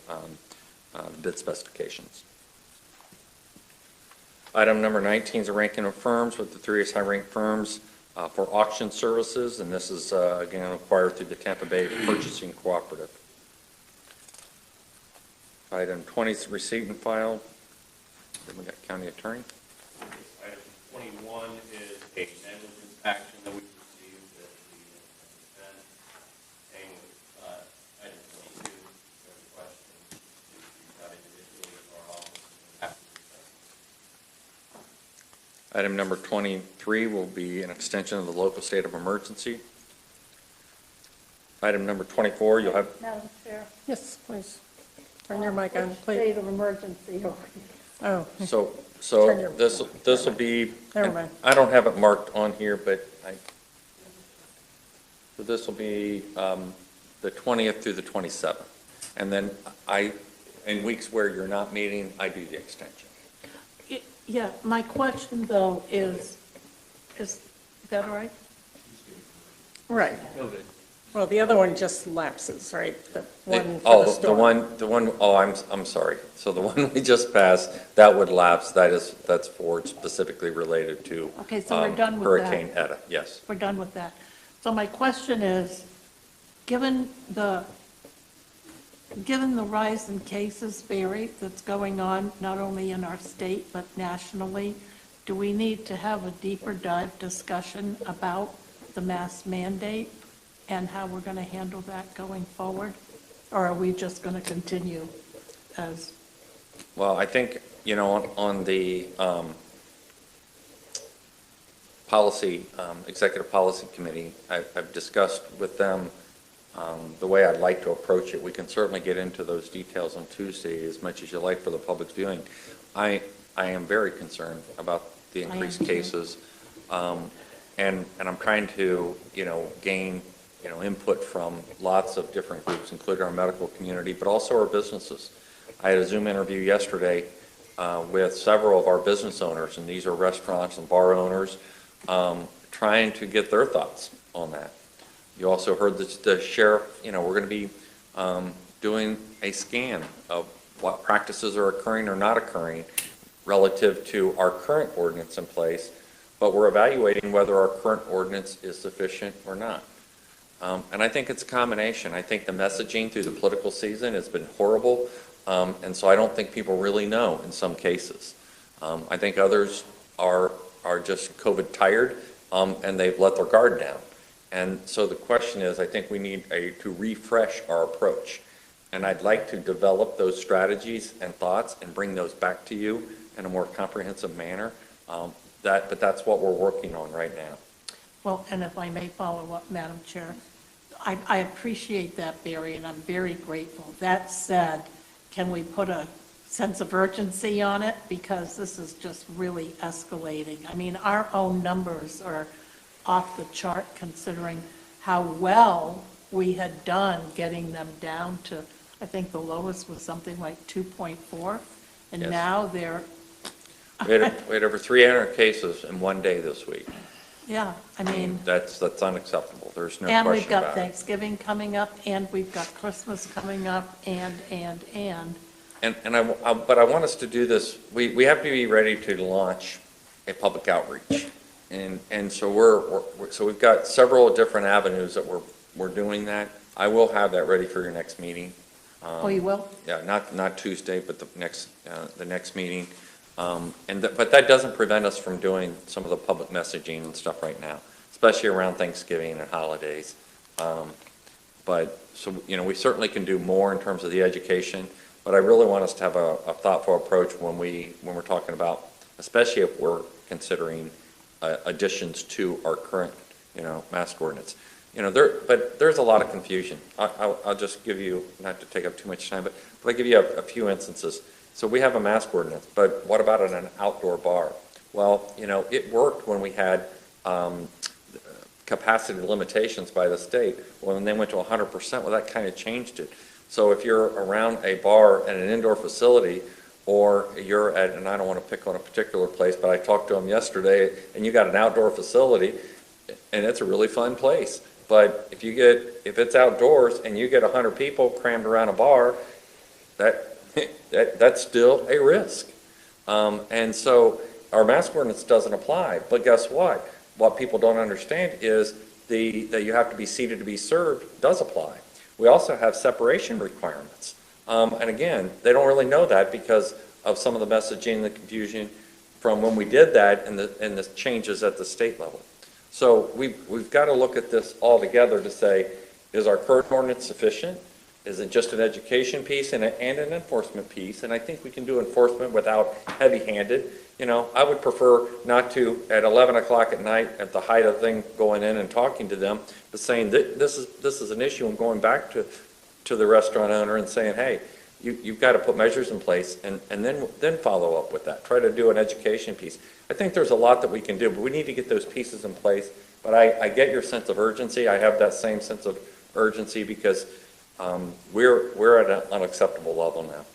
bid specifications. Item number 19 is a ranking of firms with the 3 high-ranked firms for auction services, and this is, again, acquired through the Tampa Bay Purchasing Cooperative. Item 20 is receipt and file. Then we got county attorney. Item 21 is a negligence action that we received at the event. Same with item 22. If there are questions, we've got individually in our office. Item number 23 will be an extension of the local state of emergency. Item number 24, you'll have. Madam Chair. Yes, please. Turn your mic on, please. State of emergency. Oh. So Turn your- this will be. Never mind. I don't have it marked on here, but so this will be the 20th through the 27th, and then in weeks where you're not meeting, I do the extension. Yeah, my question though is that all right? Right. Well, the other one just lapses, right? The one Oh, for the storm. the one, oh, I'm sorry. So the one we just passed, that would lapse. That's for specifically related to Okay, so we're done with that. Hurricane Eta, yes. We're done with that. So my question is, given the rise in cases, Barry, that's going on not only in our state but nationally, do we need to have a deeper dive discussion about the mask mandate and how we're going to handle that going forward? Or are we just going to continue as? Well, I think, on the Executive Policy Committee, I've discussed with them the way I'd like to approach it. We can certainly get into those details on Tuesday as much as you like for the public's viewing. I am very concerned about the increased cases, and I'm trying to, gain, input from lots of different groups, including our medical community, but also our businesses. I had a Zoom interview yesterday with several of our business owners, and these are restaurants and bar owners, trying to get their thoughts on that. You also heard the sheriff, we're going to be doing a scan of what practices are occurring or not occurring relative to our current ordinance in place, but we're evaluating whether our current ordinance is sufficient or not. And I think it's a combination. I think the messaging through the political season has been horrible, and so I don't think people really know in some cases. I think others are just COVID tired, and they've let their guard down. And so the question is, I think we need to refresh our approach. And I'd like to develop those strategies and thoughts and bring those back to you in a more comprehensive manner. But that's what we're working on right now. Well, and if I may follow up, Madam Chair, I appreciate that, Barry, and I'm very grateful. That said, can we put a sense of urgency on it? Because this is just really escalating. I mean, our own numbers are off the chart considering how well we had done getting them down to, I think the lowest was something like 2.4, and Yes. now they're, We had over 300 cases in one day this week. yeah, I mean, That's unacceptable. There's no and we've question got about it. Thanksgiving coming up, and we've got Christmas coming up, and. But I want us to do this, we have to be ready to launch a public outreach. And so so we've got several different avenues that we're doing that. I will have that ready for your next meeting. Oh, you will? Yeah, not Tuesday, but the next meeting. But that doesn't prevent us from doing some of the public messaging and stuff right now, especially around Thanksgiving and holidays. But so, we certainly can do more in terms of the education, but I really want us to have a thoughtful approach when we're talking about, especially if we're considering additions to our current, mask ordinance. But there's a lot of confusion. I'll just give you, not to take up too much time, but I'll give you a few instances. So we have a mask ordinance, but what about an outdoor bar? Well, it worked when we had capacity limitations by the state. Well, when they went to 100%, well, that kind of changed it. So if you're around a bar at an indoor facility, or you're at, and I don't want to pick on a particular place, but I talked to them yesterday, and you got an outdoor facility, and it's a really fun place. But if it's outdoors and you get 100 people crammed around a bar, that's still a risk. And so our mask ordinance doesn't apply. But guess what? What people don't understand is that you have to be seated to be served does apply. We also have separation requirements. And again, they don't really know that because of some of the messaging and the confusion from when we did that and the changes at the state level. So we've got to look at this all together to say, is our current ordinance sufficient? Is it just an education piece and an enforcement piece? And I think we can do enforcement without heavy-handed. I would prefer not to, at 11 o'clock at night, at the height of thing, going in and talking to them, but saying that this is an issue, and going back to the restaurant owner and saying, hey, you've got to put measures in place, and then follow up with that. Try to do an education piece. I think there's a lot that we can do, but we need to get those pieces in place. But I get your sense of urgency. I have that same sense of urgency because we're at an unacceptable level now.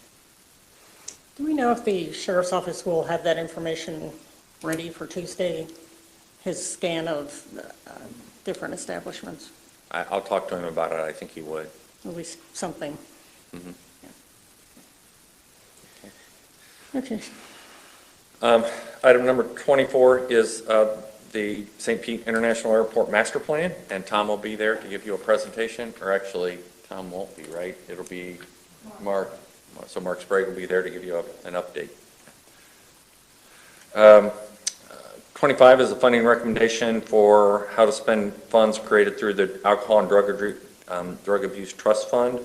Do we know if the sheriff's office will have that information ready for Tuesday, his scan of different establishments? I'll talk to him about it. I think he would. At least something. Mm-hmm. Okay. Item number 24 is the St. Pete International Airport Master Plan, and Tom will be there to give you a presentation, or actually, Tom won't be, right? It'll be Mark. So Mark Sprague will be there to give you an update. 25 is a funding recommendation for how to spend funds created through the Alcohol and Drug Abuse Trust Fund.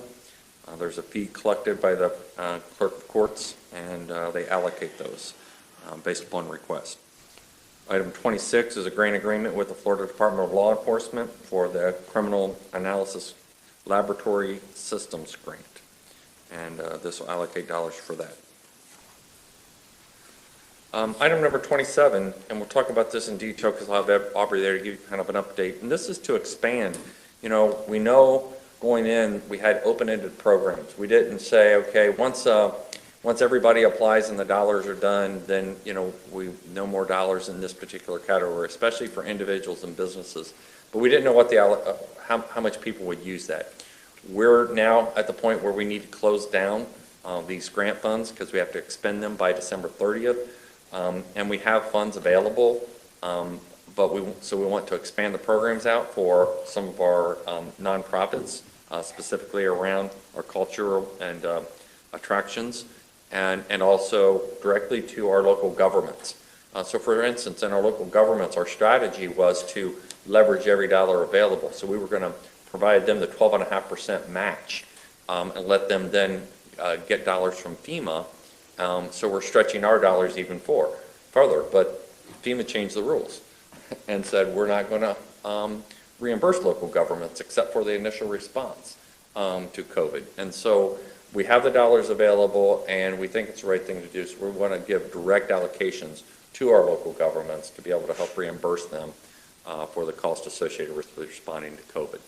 There's a fee collected by the clerk of courts, and they allocate those based upon request. Item 26 is a grant agreement with the Florida Department of Law Enforcement for the Criminal Analysis Laboratory Systems Grant. And this will allocate dollars for that. Item number 27, and we'll talk about this in detail because I'll have Aubrey there to give you kind of an update. And this is to expand. You know, we know going in, we had open-ended programs. We didn't say, okay, once everybody applies and the dollars are done, then, you know, no more dollars in this particular category, especially for individuals and businesses. But we didn't know what how much people would use that. We're now at the point where we need to close down these grant funds because we have to expend them by December 30th. And we have funds available, so we want to expand the programs out for some of our nonprofits, specifically around our culture and attractions, and also directly to our local governments. So for instance, in our local governments, our strategy was to leverage every dollar available. So we were going to provide them the 12.5% match and let them then get dollars from FEMA. So we're stretching our dollars even further, but FEMA changed the rules and said we're not going to reimburse local governments except for the initial response to COVID. And so we have the dollars available, and we think it's the right thing to do. So we want to give direct allocations to our local governments to be able to help reimburse them for the cost associated with responding to COVID.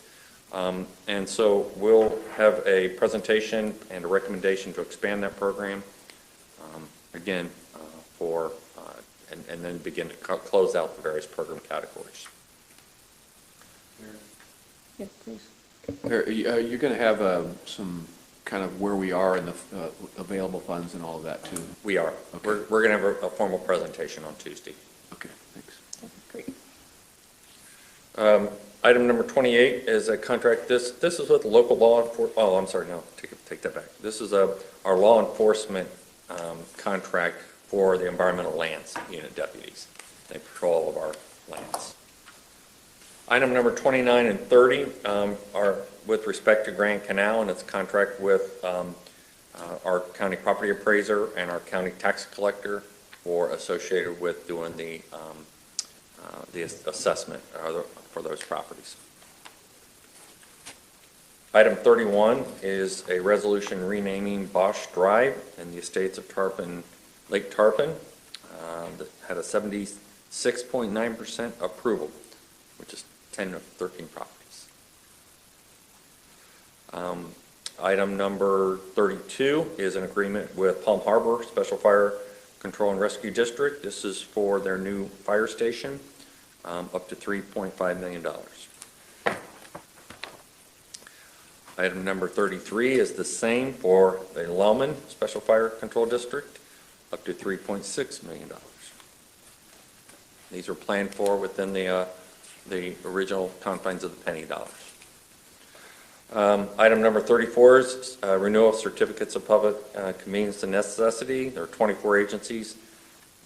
And so we'll have a presentation and a recommendation to expand that program. Again, and then begin to close out the various program categories. Yeah, please. You're going to have some kind of where we are in the available funds and all of that too? We are. Okay. We're going to have a formal presentation on Tuesday. Okay, thanks. Great. Item number 28 is a contract. This is with local law enforcement. Oh, I'm sorry. No, take that back. This is our law enforcement contract for the environmental lands unit deputies. They patrol all of our lands. Item number 29 and 30 are with respect to Grand Canal and its contract with our county property appraiser and our county tax collector for associated with doing the assessment for those properties. Item 31 is a resolution renaming Bosch Drive in the estates of Lake Tarpon that had a 76.9% approval, which is 10 of 13 properties. Item number 32 is an agreement with Palm Harbor Special Fire Control and Rescue District. This is for their new fire station, up to $3.5 million. Item number 33 is the same for the Lellman Special Fire Control District, up to $3.6 million. These are planned for within the original confines of the penny dollars. Item number 34 is renewal of certificates of public convenience and necessity. There are 24 agencies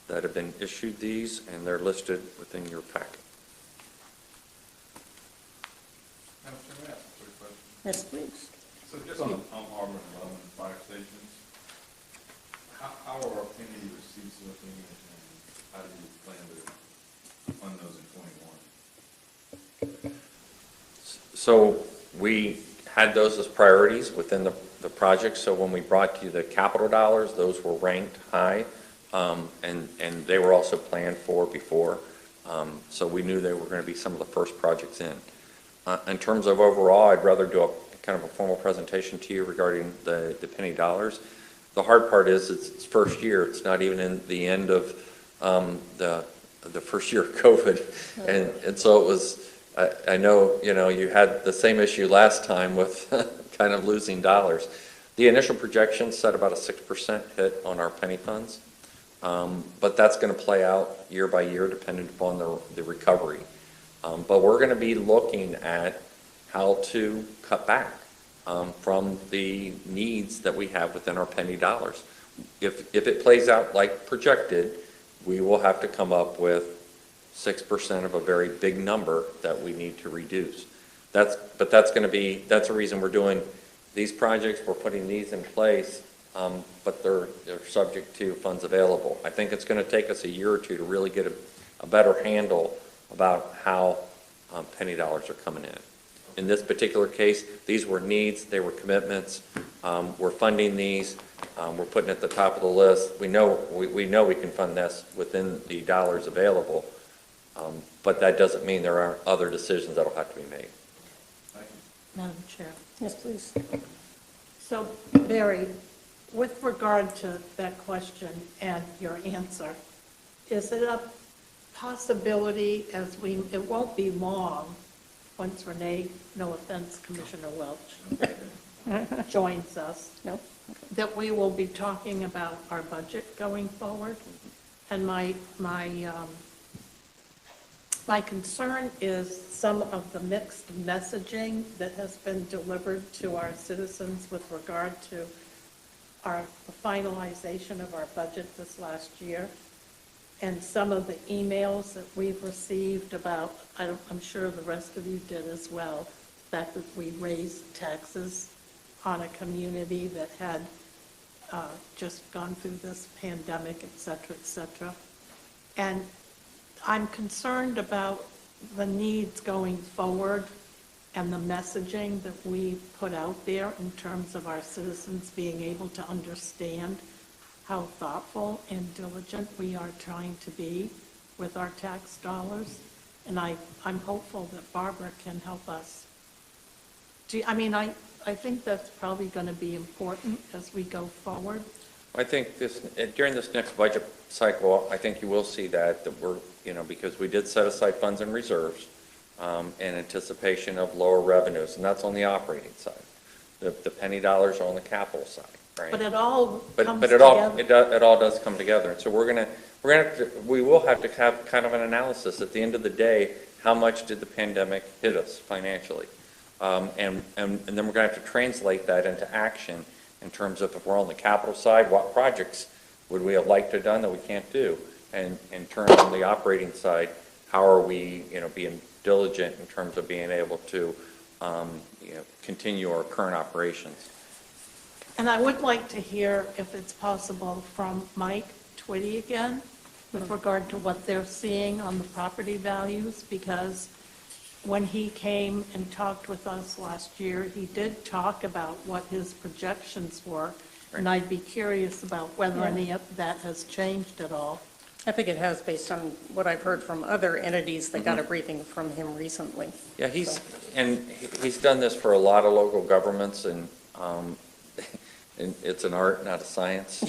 that have been issued these, and they're listed within your packet. Madam Chair, may I ask a quick question? Yes, please. So just on the Palm Harbor and Lellman fire stations, how are our penny receipts looking, and how do you plan to fund those in 21? So we had those as priorities within the project. So when we brought you the capital dollars, those were ranked high, and they were also planned for before. So we knew they were going to be some of the first projects in. In terms of overall, I'd rather do a kind of a formal presentation to you regarding the penny dollars. The hard part is it's first year. It's not even in the end of the first year of COVID, and so it was. I know you had the same issue last time with kind of losing dollars. The initial projections set about a 6% hit on our penny funds, but that's going to play out year by year depending upon the recovery. But we're going to be looking at how to cut back from the needs that we have within our penny dollars. If it plays out like projected, we will have to come up with 6% of a very big number that we need to reduce. That's a reason we're doing these projects. We're putting these in place, but they're subject to funds available. I think it's going to take us a year or two to really get a better handle about how penny dollars are coming in. In this particular case, these were needs, they were commitments. We're funding these. We're putting it at the top of the list. We know we can fund this within the dollars available, but that doesn't mean there aren't other decisions that'll have to be made. Madam Chair. Yes, please. So, Barry, with regard to that question and your answer, is it a possibility it won't be long once Renee, no offense, Commissioner Welch, joins us, No? that we will be talking about our budget going forward? And my concern is some of the mixed messaging that has been delivered to our citizens with regard to the finalization of our budget this last year, and some of the emails that we've received about, I'm sure the rest of you did as well, that we raised taxes on a community that had just gone through this pandemic, et cetera, et cetera. And I'm concerned about the needs going forward and the messaging that we put out there in terms of our citizens being able to understand how thoughtful and diligent we are trying to be with our tax dollars. And I'm hopeful that Barbara can help us. I think that's probably going to be important as we go forward. I think during this next budget cycle, I think you will see that we're, because we did set aside funds and reserves in anticipation of lower revenues, and that's on the operating side. The penny dollars are on the capital side, right? But it all comes But together. it all does come together. And so we will have to have kind of an analysis at the end of the day. How much did the pandemic hit us financially? And then we're going to have to translate that into action in terms of, if we're on the capital side, what projects would we have liked to have done that we can't do? And in terms on the operating side, how are we, being diligent in terms of being able to, continue our current operations? And I would like to hear, if it's possible, from Mike Twitty again with regard to what they're seeing on the property values, because when he came and talked with us last year, he did talk about what his projections were, and I'd be curious about whether any of that has changed at all. I think it has, based on what I've heard from other entities that got a briefing from him recently. Yeah, he's done this for a lot of local governments, and it's an art, not a science,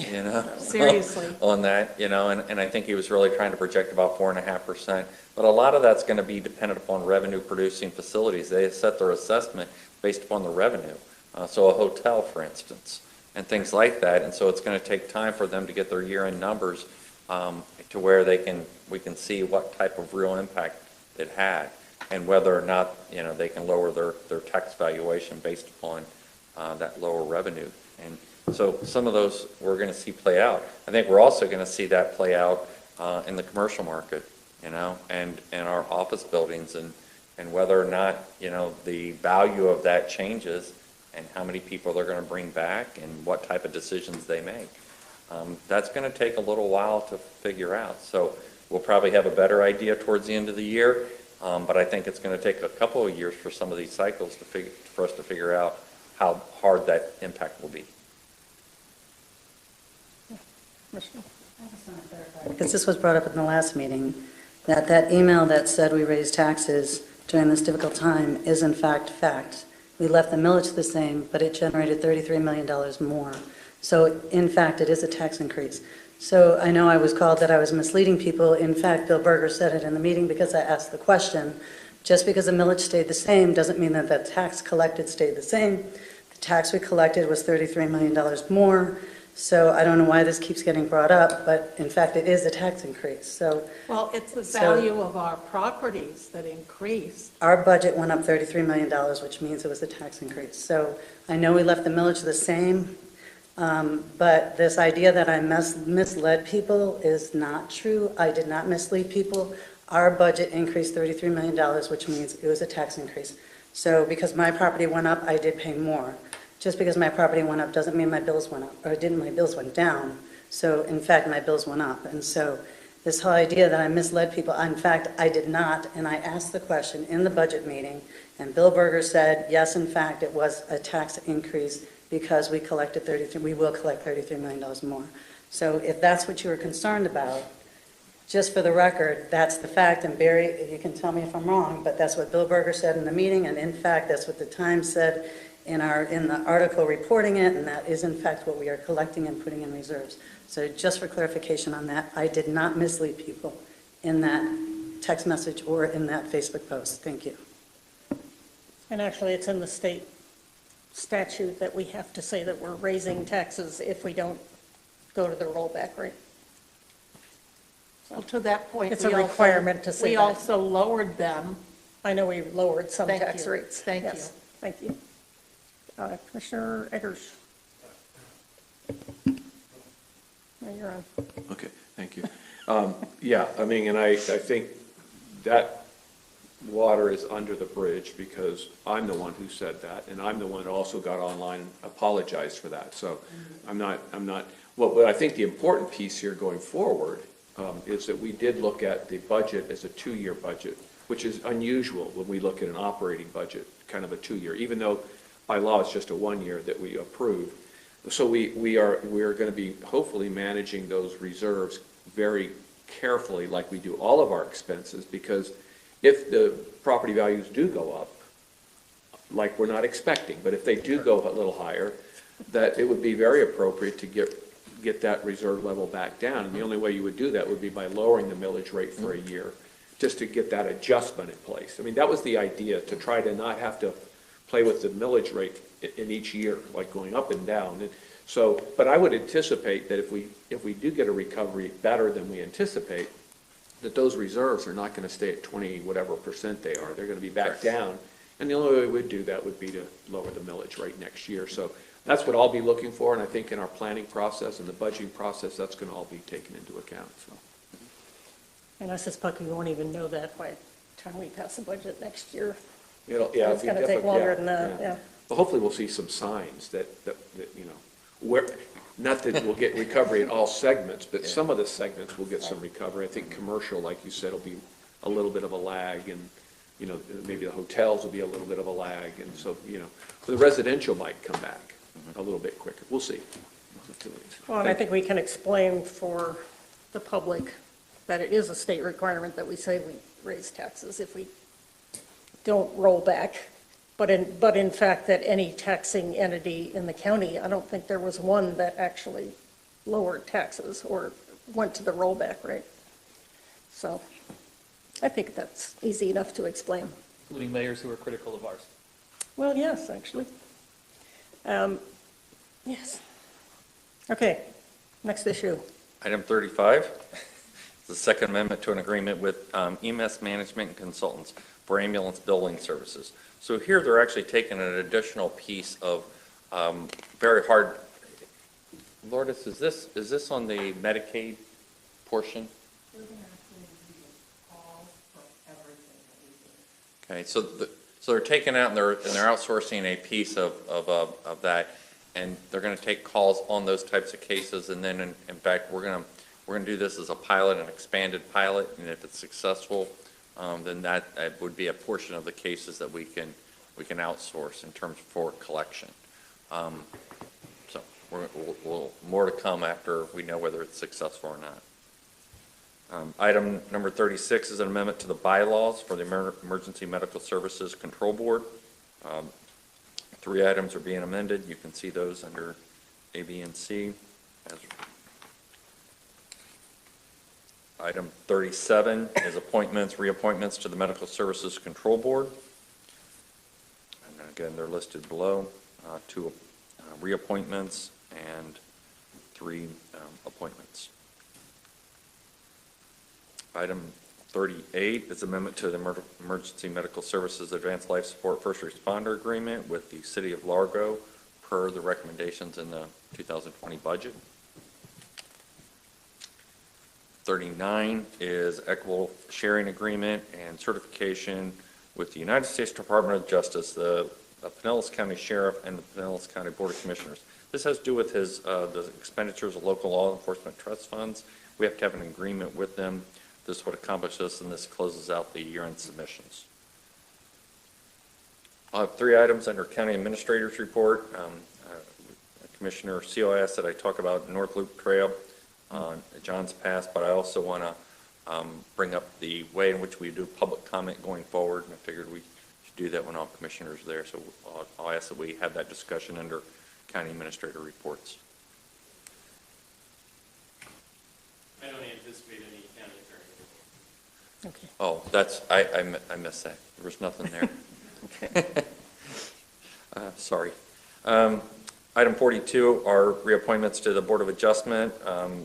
Seriously. on that, and I think he was really trying to project about 4.5%. But a lot of that's going to be dependent upon revenue-producing facilities. They set their assessment based upon the revenue. So a hotel, for instance, and things like that. And so it's going to take time for them to get their year-end numbers to where we can see what type of real impact it had, and whether or not they can lower their tax valuation based upon that lower revenue. And so some of those we're going to see play out. I think we're also going to see that play out in the commercial market, and our office buildings, and whether or not the value of that changes, and how many people they're going to bring back, and what type of decisions they make. That's going to take a little while to figure out. So we'll probably have a better idea towards the end of the year, but I think it's going to take a couple of years for some of these cycles for us to figure out how hard that impact will be. Because this was brought up in the last meeting, that email that said we raised taxes during this difficult time is in fact. We left the millage the same, but it generated $33 million more. So in fact, it is a tax increase. So I know I was called that I was misleading people. In fact, Bill Berger said it in the meeting because I asked the question. Just because the millage stayed the same doesn't mean that the tax collected stayed the same. The tax we collected was $33 million more. So I don't know why this keeps getting brought up, but in fact, it is a tax increase. So, Well, it's the value of our properties that increased. our budget went up $33 million, which means it was a tax increase. So I know we left the millage the same, but this idea that I misled people is not true. I did not mislead people. Our budget increased $33 million, which means it was a tax increase. So because my property went up, I did pay more. Just because my property went up doesn't mean my bills went up, or my bills went down. So in fact, my bills went up. And so this whole idea that I misled people. In fact, I did not, and I asked the question in the budget meeting, and Bill Berger said, yes, in fact, it was a tax increase because we will collect $33 million more. So if that's what you were concerned about, just for the record, that's the fact, and Barry, you can tell me if I'm wrong, but that's what Bill Berger said in the meeting, and in fact, that's what the Times said in the article reporting it, and that is in fact what we are collecting and putting in reserves. So just for clarification on that, I did not mislead people in that text message or in that Facebook post. Thank you. And actually, it's in the state statute that we have to say that we're raising taxes if we don't go to the rollback rate. So to that point. It's a we also- requirement to say We that. also lowered them. I know we lowered some Thank tax you. rates. Thank Yes, you. thank you. Commissioner Eggers. No, you're on. Okay, thank you. Yeah, I mean, and I think that water is under the bridge because I'm the one who said that, and I'm the one who also got online and apologized for that. So I'm not, well, I think the important piece here going forward is that we did look at the budget as a 2-year budget, which is unusual when we look at an operating budget, kind of a 2-year, even though by law it's just a 1-year that we approve. So we are going to be hopefully managing those reserves very carefully like we do all of our expenses, because if the property values do go up, like we're not expecting, but if they do go a little higher, that it would be very appropriate to get that reserve level back down. And the only way you would do that would be by lowering the millage rate for a year, just to get that adjustment in place. I mean, that was the idea, to try to not have to play with the millage rate in each year, like going up and down. And so, but I would anticipate that if we do get a recovery better than we anticipate, that those reserves are not going to stay at 20 whatever % they are. They're going to be back down. And the only way we would do that would be to lower the millage rate next year. So that's what I'll be looking for, and I think in our planning process and the budgeting process, that's going to all be taken into account. So. And I suspect we won't even know that by the time we pass the budget next year. Yeah, It's going to take longer than that, yeah. Well, hopefully we'll see some signs that you know, where, not that we'll get recovery in all segments, but some of the segments will get some recovery. I think commercial, like you said, will be a little bit of a lag, and, you know, maybe the hotels will be a little bit of a lag, and so, you know, the residential might come back a little bit quicker. We'll see. Well, and I think we can explain for the public that it is a state requirement that we say we raise taxes if we don't roll back. But in fact, that any taxing entity in the county, I don't think there was one that actually lowered taxes or went to the rollback rate. So I think that's easy enough to explain. Including mayors who are critical of ours. Well, yes, actually. Yes. Okay, next issue. Item 35, the Second Amendment to an agreement with EMS Management and Consultants for ambulance billing services. So here they're actually taking an additional piece of very hard. Lourdes, is this on the Medicaid portion? Okay, so they're taking out and they're outsourcing a piece of that, and they're going to take calls on those types of cases, and then in fact we're going to do this as a pilot, an expanded pilot, and if it's successful, then that would be a portion of the cases that we can outsource in terms for collection. So we'll more to come after we know whether it's successful or not. Item number 36 is an amendment to the bylaws for the Emergency Medical Services Control Board. 3 items are being amended. You can see those under A, B, and C. Item 37 is appointments, reappointments to the Medical Services Control Board. And again, they're listed below. 2 reappointments and 3 appointments. Item 38 is amendment to the Emergency Medical Services Advanced Life Support First Responder Agreement with the City of Largo per the recommendations in the 2020 budget. 39 is equitable sharing agreement and certification with the United States Department of Justice, the Pinellas County Sheriff, and the Pinellas County Board of Commissioners. This has to do with the expenditures of local law enforcement trust funds. We have to have an agreement with them. This would accomplish this, and this closes out the year-end submissions. I'll have 3 items under County Administrator's Report. Commissioner Seal asked that I talk about North Loop Trail. John's passed, but I also want to bring up the way in which we do public comment going forward, and I figured we should do that when all commissioners are there. So I'll ask that we have that discussion under County Administrator Reports. I don't anticipate any county attorney. Okay. Oh, I missed that. There was nothing there. Okay. Sorry. Item 42 are reappointments to the Board of Adjustment.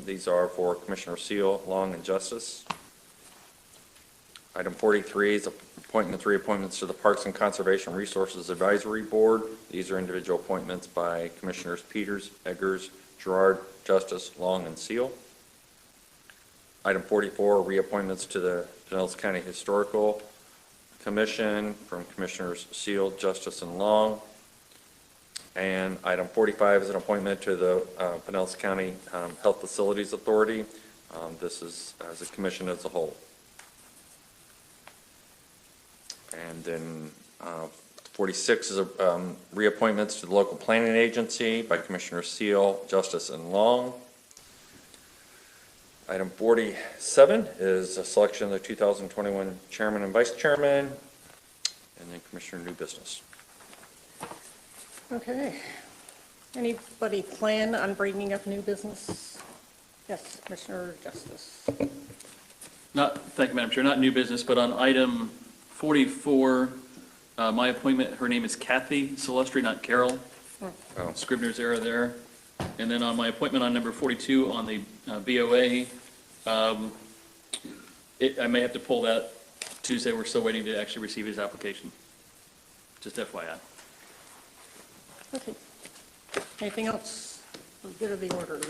These are for Commissioner Seal, Long, and Justice. Item 43 is reappointments to the Parks and Conservation Resources Advisory Board. These are individual appointments by Commissioners Peters, Eggers, Gerard, Justice, Long, and Seal. Item 44, reappointments to the Pinellas County Historical Commission from Commissioners Seal, Justice, and Long. And item 45 is an appointment to the Pinellas County Health Facilities Authority. This is as a commission as a whole. And then 46 is reappointments to the Local Planning Agency by Commissioner Seal, Justice, and Long. Item 47 is a selection of the 2021 Chairman and Vice Chairman, and then Commissioner New Business. Okay. Anybody plan on bringing up new business? Yes, Commissioner Justice. Thank you, Madam Chair. Not new business, but on item 44, my appointment, her name is Kathy Celestri, not Carol. Oh. Scribner's error there. And then on my appointment on number 42 on the BOA, I may have to pull that Tuesday. We're still waiting to actually receive his application. Just FYI. Okay. Anything else? For the good of the order.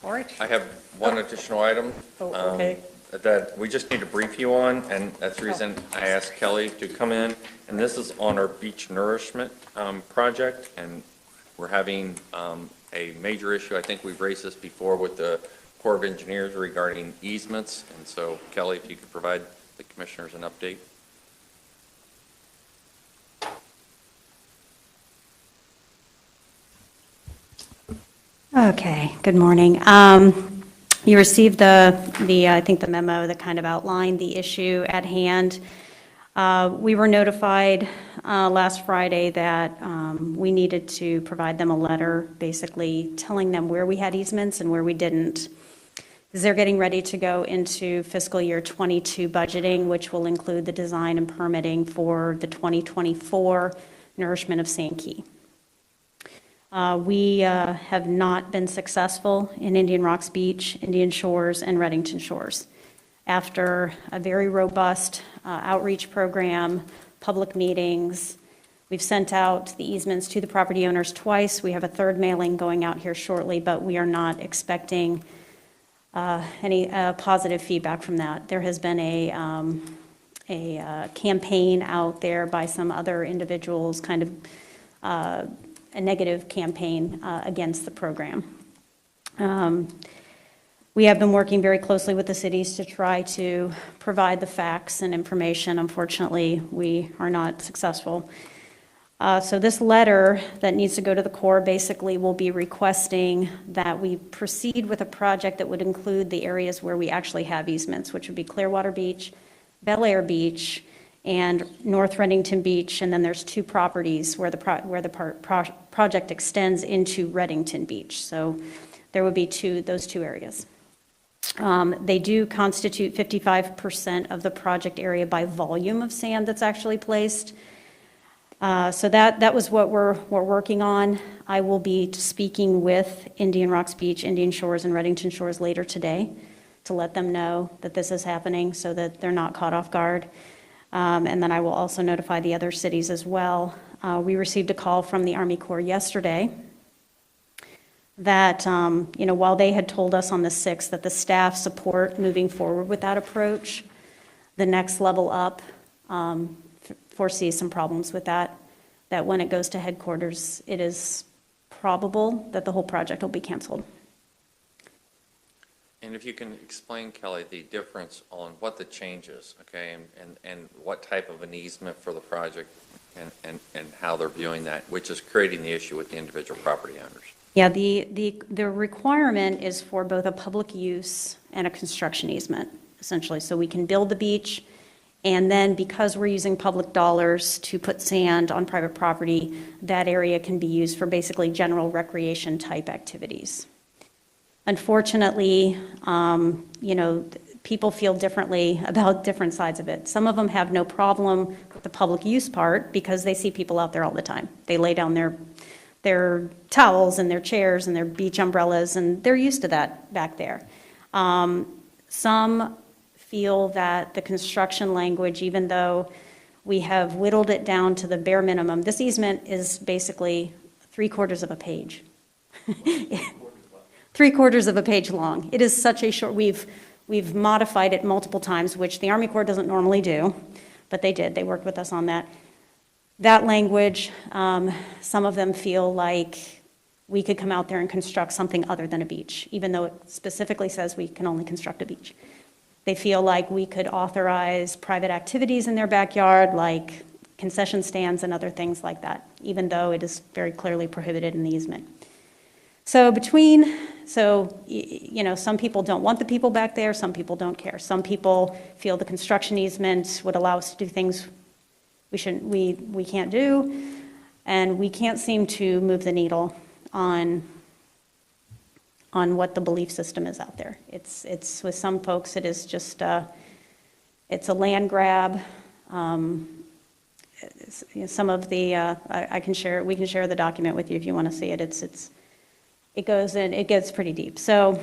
All right. I have one additional item. Oh, okay. That we just need to brief you on, and that's the reason I asked Kelly to come in. And this is on our beach nourishment project, and we're having a major issue. I think we've raised this before with the Corps of Engineers regarding easements. And so, Kelly, if you could provide the commissioners an update. Okay, good morning. You received I think the memo that kind of outlined the issue at hand. We were notified last Friday that we needed to provide them a letter basically telling them where we had easements and where we didn't. Because they're getting ready to go into fiscal year 22 budgeting, which will include the design and permitting for the 2024 nourishment of Sankey. We have not been successful in Indian Rocks Beach, Indian Shores, and Reddington Shores. After a very robust outreach program, public meetings, we've sent out the easements to the property owners twice. We have a third mailing going out here shortly, but we are not expecting any positive feedback from that. There has been a campaign out there by some other individuals, kind of a negative campaign against the program. We have been working very closely with the cities to try to provide the facts and information. Unfortunately, we are not successful. So this letter that needs to go to the Corps basically will be requesting that we proceed with a project that would include the areas where we actually have easements, which would be Clearwater Beach, Bel Air Beach, and North Reddington Beach, and then there's 2 properties where the project extends into Reddington Beach. So there would be those two areas. They do constitute 55% of the project area by volume of sand that's actually placed. So that was what we're working on. I will be speaking with Indian Rocks Beach, Indian Shores, and Reddington Shores later today to let them know that this is happening so that they're not caught off guard. And then I will also notify the other cities as well. We received a call from the Army Corps yesterday that, while they had told us on the 6th that the staff support moving forward with that approach, the next level up foresees some problems with that when it goes to headquarters, it is probable that the whole project will be canceled. And if you can explain, Kelly, the difference on what the change is, okay, and what type of an easement for the project and how they're viewing that, which is creating the issue with the individual property owners. Yeah, the requirement is for both a public use and a construction easement, essentially. So we can build the beach, and then because we're using public dollars to put sand on private property, that area can be used for basically general recreation type activities. Unfortunately, people feel differently about different sides of it. Some of them have no problem with the public use part because they see people out there all the time. They lay down their towels and their chairs and their beach umbrellas, and they're used to that back there. Some feel that the construction language, even though we have whittled it down to the bare minimum, this easement is basically 3/4 of a page. 3/4 of a page long. It is such a short, we've modified it multiple times, which the Army Corps doesn't normally do, but they did. They worked with us on that. That language, some of them feel like we could come out there and construct something other than a beach, even though it specifically says we can only construct a beach. They feel like we could authorize private activities in their backyard, like concession stands and other things like that, even though it is very clearly prohibited in the easement. So some people don't want the people back there, some people don't care. Some people feel the construction easement would allow us to do things we can't do, and we can't seem to move the needle on what the belief system is out there. It's with some folks, it is just it's a land grab. Some of the we can share the document with you if you want to see it. It goes in, it gets pretty deep. So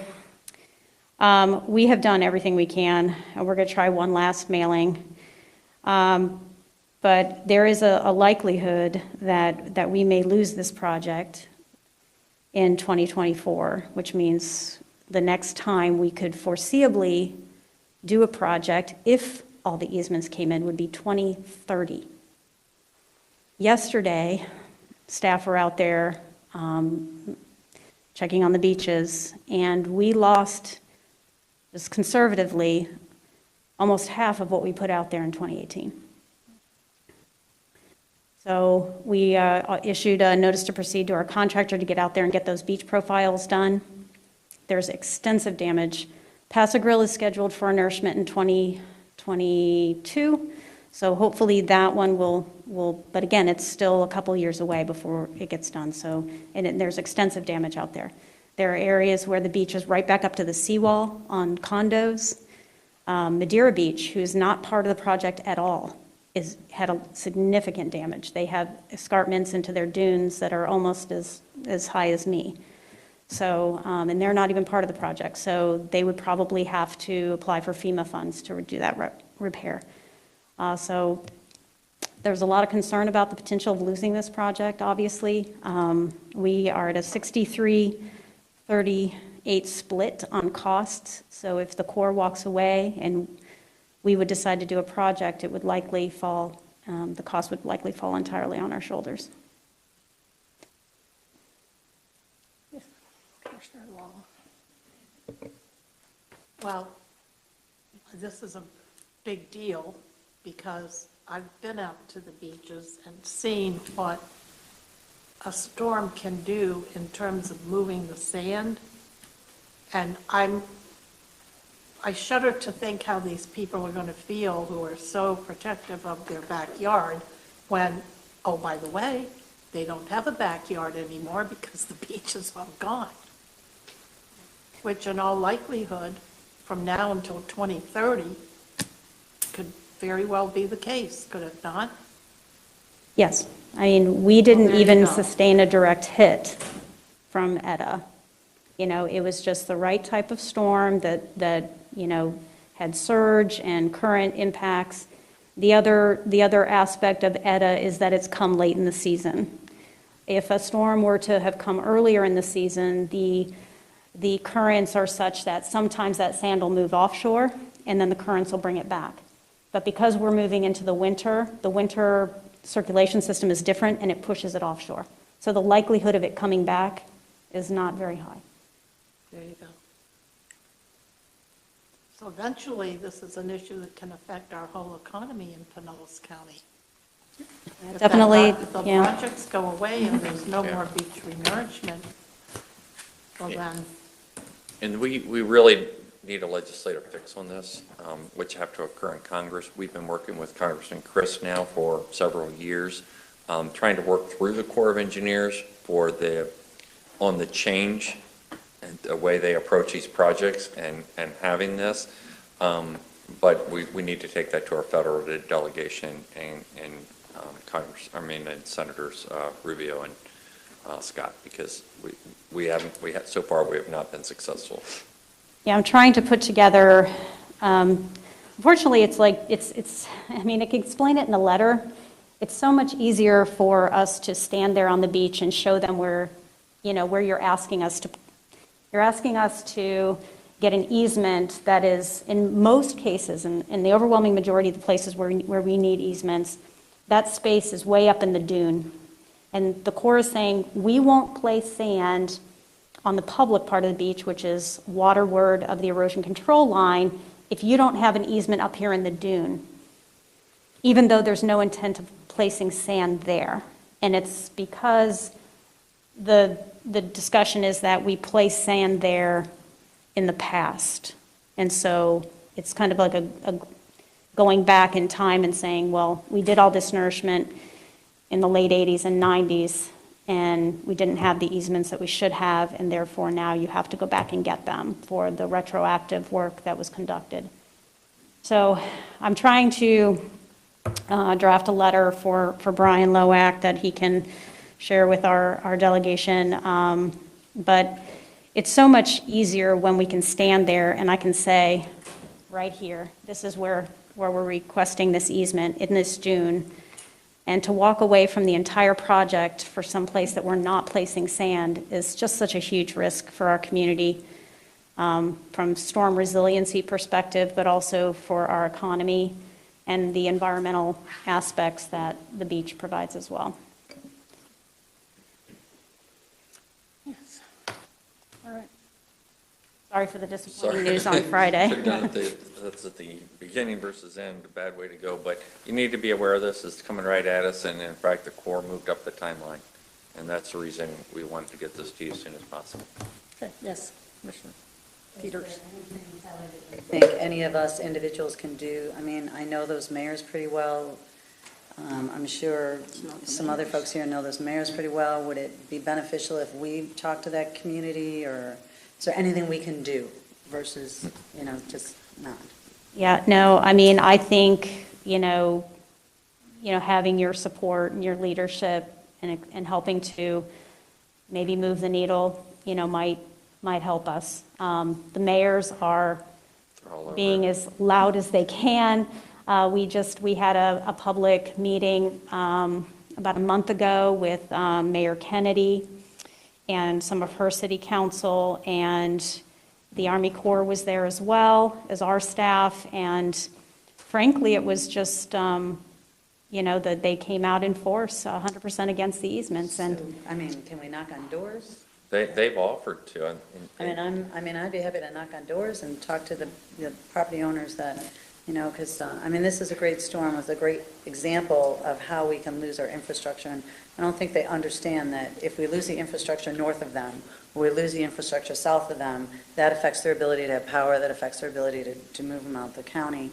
we have done everything we can, and we're going to try one last mailing. But there is a likelihood that we may lose this project in 2024, which means the next time we could foreseeably do a project, if all the easements came in, would be 2030. Yesterday, staff were out there checking on the beaches, and we lost, just conservatively, almost half of what we put out there in 2018. So we issued a notice to proceed to our contractor to get out there and get those beach profiles done. There's extensive damage. Paso Grill is scheduled for nourishment in 2022, so hopefully that one will, but again, it's still a couple years away before it gets done. So, there's extensive damage out there. There are areas where the beach is right back up to the seawall on condos. Madeira Beach, who is not part of the project at all, had a significant damage. They have escarpments into their dunes that are almost as high as me. So, and they're not even part of the project. So they would probably have to apply for FEMA funds to do that repair. So there's a lot of concern about the potential of losing this project, obviously. We are at a 63-38 split on costs. So if the Corps walks away and we would decide to do a project, it would likely fall, the cost would likely fall entirely on our shoulders. Commissioner Long. Well, this is a big deal because I've been out to the beaches and seen what a storm can do in terms of moving the sand. And I shudder to think how these people are going to feel who are so protective of their backyard when, oh, by the way, they don't have a backyard anymore because the beach is all gone. Which in all likelihood, from now until 2030, could very well be the case, could it not? Yes. I mean, we didn't Well, there you even go. sustain a direct hit from ETA. It was just the right type of storm that had surge and current impacts. The other aspect of ETA is that it's come late in the season. If a storm were to have come earlier in the season, the currents are such that sometimes that sand will move offshore, and then the currents will bring it back. But because we're moving into the winter circulation system is different, and it pushes it offshore. So the likelihood of it coming back is not very high. There you go. So eventually, this is an issue that can affect our whole economy in Pinellas County. If that Definitely, the yeah. projects go away and there's no more beach renourishment, well then, And we really need a legislative fix on this, which have to occur in Congress. We've been working with Congressman Chris now for several years, trying to work through the Corps of Engineers on the change and the way they approach these projects and having this. But we need to take that to our federal delegation and Congress, and Senators Rubio and Scott, because so far we have not been successful. Yeah, I'm trying to put together, unfortunately, it's like, I mean, I can explain it in a letter. It's so much easier for us to stand there on the beach and show them where you're asking us to get an easement that is, in most cases, in the overwhelming majority of the places where we need easements, that space is way up in the dune. And the Corps is saying, we won't place sand on the public part of the beach, which is waterward of the erosion control line, if you don't have an easement up here in the dune, even though there's no intent of placing sand there. And it's because the discussion is that we place sand there in the past. And so it's kind of like a going back in time and saying, well, we did all this nourishment in the late 80s and 90s, and we didn't have the easements that we should have, and therefore now you have to go back and get them for the retroactive work that was conducted. So I'm trying to draft a letter for Brian Lowack that he can share with our delegation. But it's so much easier when we can stand there and I can say, right here, this is where we're requesting this easement in this dune. And to walk away from the entire project for some place that we're not placing sand is just such a huge risk for our community, from storm resiliency perspective, but also for our economy and the environmental aspects that the beach provides as well. yes. All right. Sorry for the disappointing news on Friday. That's at the beginning versus end, a bad way to go, but you need to be aware of this. It's coming right at us, and in fact, the Corps moved up the timeline, and that's the reason we wanted to get this to you as soon as possible. Okay, yes, Commissioner Peters. I think any of us individuals can do. I mean, I know those mayors pretty well. I'm sure some other folks here know those mayors pretty well. Would it be beneficial if we talk to that community, or is there anything we can do versus, just not? Yeah, no, I mean, I think, having your support and your leadership and helping to maybe move the needle, might help us. The mayors are being as loud as they can. We had a public meeting about a month ago with Mayor Kennedy and some of her city council, and the Army Corps was there as well as our staff, and frankly, it was just, that they came out in force 100% against the easements. And So, can we knock on doors? They've offered to. I'd be happy to knock on doors and talk to the property owners that, because, this is a great storm. It's a great example of how we can lose our infrastructure. And I don't think they understand that if we lose the infrastructure north of them, or we lose the infrastructure south of them, that affects their ability to have power, that affects their ability to move them out of the county.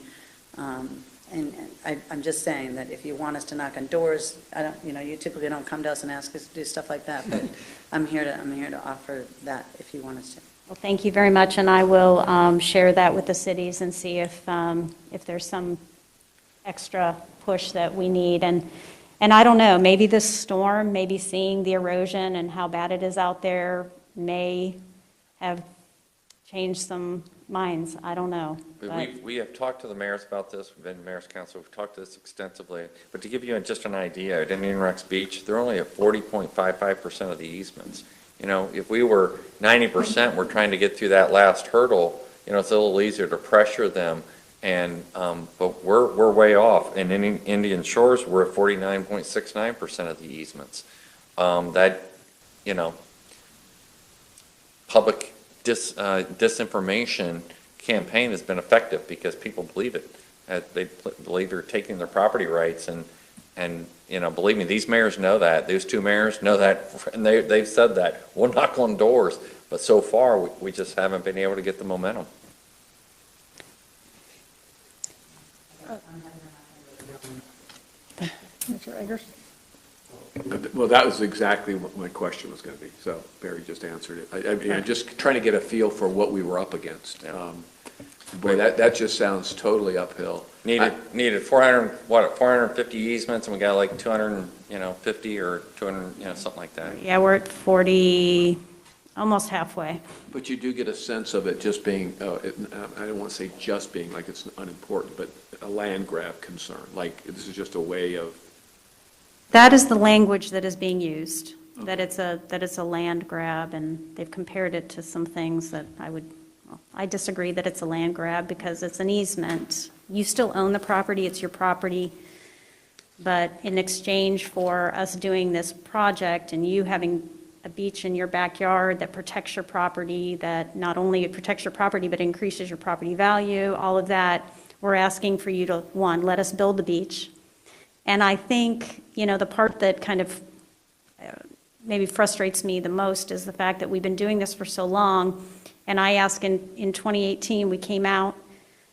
And I'm just saying that if you want us to knock on doors, you typically don't come to us and ask us to do stuff like that, but I'm here to offer that if you want us to. well, thank you very much, and I will share that with the cities and see if there's some extra push that we need. And I don't know, maybe this storm, maybe seeing the erosion and how bad it is out there may have changed some minds. I don't know. We have talked to the mayors about this. We've been mayor's council. We've talked to this extensively. But to give you just an idea, at Indian Rocks Beach, they're only at 40.55% of the easements. If we were 90%, we're trying to get through that last hurdle. It's a little easier to pressure them. But we're way off. And in Indian Shores, we're at 49.69% of the easements. Public disinformation campaign has been effective because people believe it. They believe they're taking their property rights, and believe me, these mayors know that. Those two mayors know that, and they've said that. We'll knock on doors, but so far, we just haven't been able to get the momentum. Mr. Eggers? Well, that was exactly what my question was going to be, so Barry just answered it. I mean, I'm just trying to get a feel for what we were up against. Boy, that just sounds totally uphill. Needed 450 easements, and we got like 250 or 200, something like that. Yeah, we're at 40, almost halfway. But you do get a sense of it just being, I don't want to say just being like it's unimportant, but a land grab concern, like this is just a way of. That is the language that is being used, that it's a land grab, and they've compared it to some things that I disagree that it's a land grab because it's an easement. You still own the property, it's your property, but in exchange for us doing this project and you having a beach in your backyard that protects your property, that not only protects your property but increases your property value, all of that, we're asking for you to, one, let us build the beach. And I think, the part that kind of maybe frustrates me the most is the fact that we've been doing this for so long. And I asked in 2018, we came out,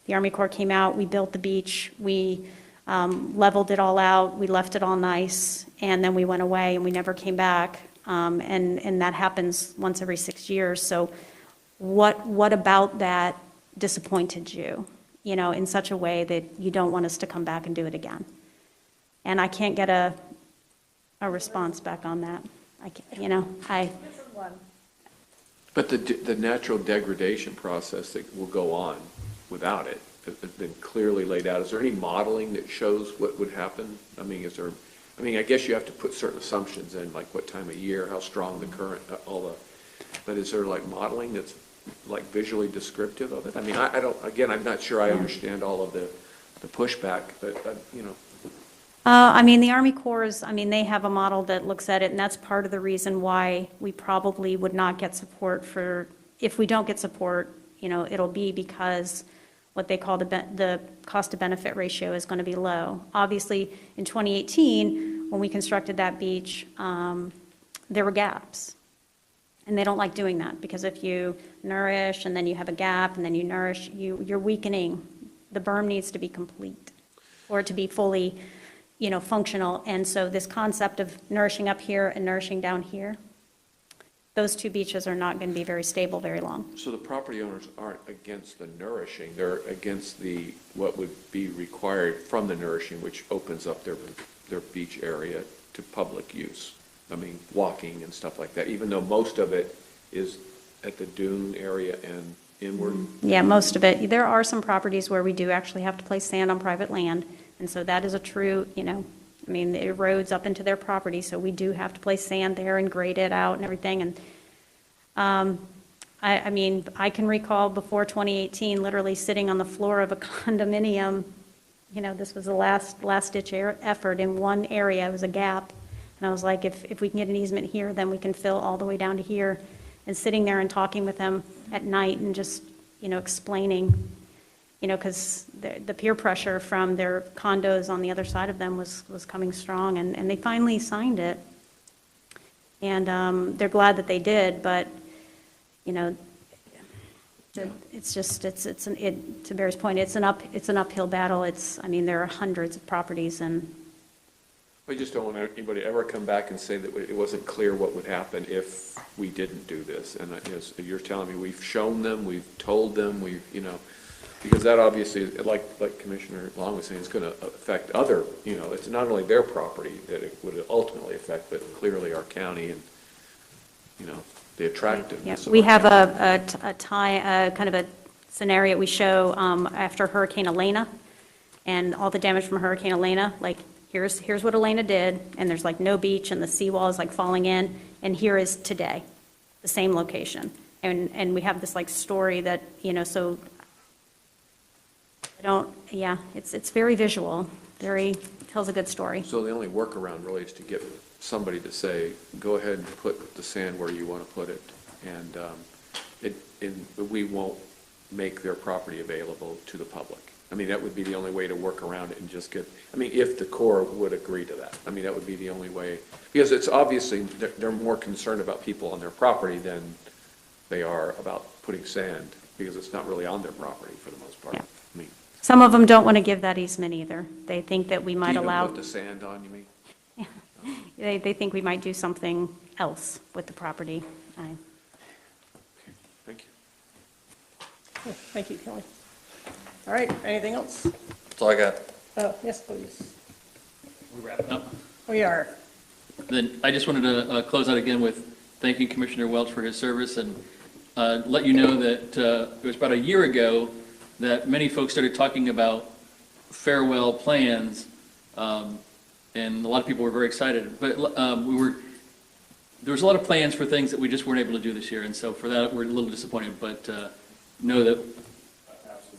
the Army Corps came out, we built the beach, we leveled it all out, we left it all nice, and then we went away and we never came back. And that happens once every 6 years. So what about that disappointed you, in such a way that you don't want us to come back and do it again? And I can't get a response back on that. But the natural degradation process that will go on without it has been clearly laid out. Is there any modeling that shows what would happen? I mean, I guess you have to put certain assumptions in, like what time of year, how strong the current, but is there like modeling that's like visually descriptive of it? I mean, I'm not sure I understand all of the pushback, but. The Army Corps, they have a model that looks at it, and that's part of the reason why we probably would not get support if we don't get support, it'll be because what they call the cost to benefit ratio is going to be low. Obviously, in 2018, when we constructed that beach, there were gaps. And they don't like doing that because if you nourish and then you have a gap and then you nourish, you're weakening. The berm needs to be complete for it to be fully functional. And so this concept of nourishing up here and nourishing down here, those two beaches are not going to be very stable very long. So the property owners aren't against the nourishing, they're against what would be required from the nourishing, which opens up their beach area to public use. I mean, walking and stuff like that, even though most of it is at the dune area and inward. Yeah, most of it. There are some properties where we do actually have to place sand on private land. And so that is a true, it erodes up into their property, so we do have to place sand there and grade it out and everything. And I can recall before 2018, literally sitting on the floor of a condominium. This was the last ditch effort in one area. It was a gap, and I was like, if we can get an easement here, then we can fill all the way down to here. And sitting there and talking with them at night and just explaining. Because the peer pressure from their condos on the other side of them was coming strong, and they finally signed it. And they're glad that they did, but, it's just, to Barry's point, it's an uphill battle. There are hundreds of properties, and. I just don't want anybody to ever come back and say that it wasn't clear what would happen if we didn't do this. And as you're telling me, we've shown them, we've told them, because that obviously, like Commissioner Long was saying, it's going to affect other, it's not only their property that it would ultimately affect, but clearly our county and, the attractiveness. We have a kind of a scenario we show after Hurricane Elena and all the damage from Hurricane Elena. Like, here's what Elena did, and there's like no beach, and the seawall is like falling in, and here is today, the same location. And we have this like story that, so. It's very visual, tells a good story. So the only workaround really is to get somebody to say, go ahead and put the sand where you want to put it. And we won't, make their property available to the public. I mean, that would be the only way to work around it and just get, I mean, if the Corps would agree to that. I mean, that would be the only way, because it's obviously, they're more concerned about people on their property than they are about putting sand, because it's not really on their property for the most part. Yeah. I mean, Some of them don't want to give that easement either. They think that we might even allow, put the sand on, you mean? they think we might do something else with the property. Thank you. Thank you, Kelly. All right, anything else? That's all I got. Oh, yes, please. We wrapping up? We are. Then I just wanted to close out again with thanking Commissioner Welch for his service and let you know that it was about a year ago that many folks started talking about farewell plans, and a lot of people were very excited. But there was a lot of plans for things that we just weren't able to do this year, and so for that, we're a little disappointed, but know that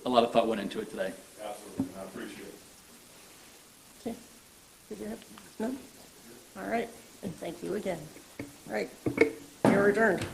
a lot of thought went into it today. Absolutely, I appreciate it. Okay. Did you have, no? All right, and thank you again. All right, you're adjourned.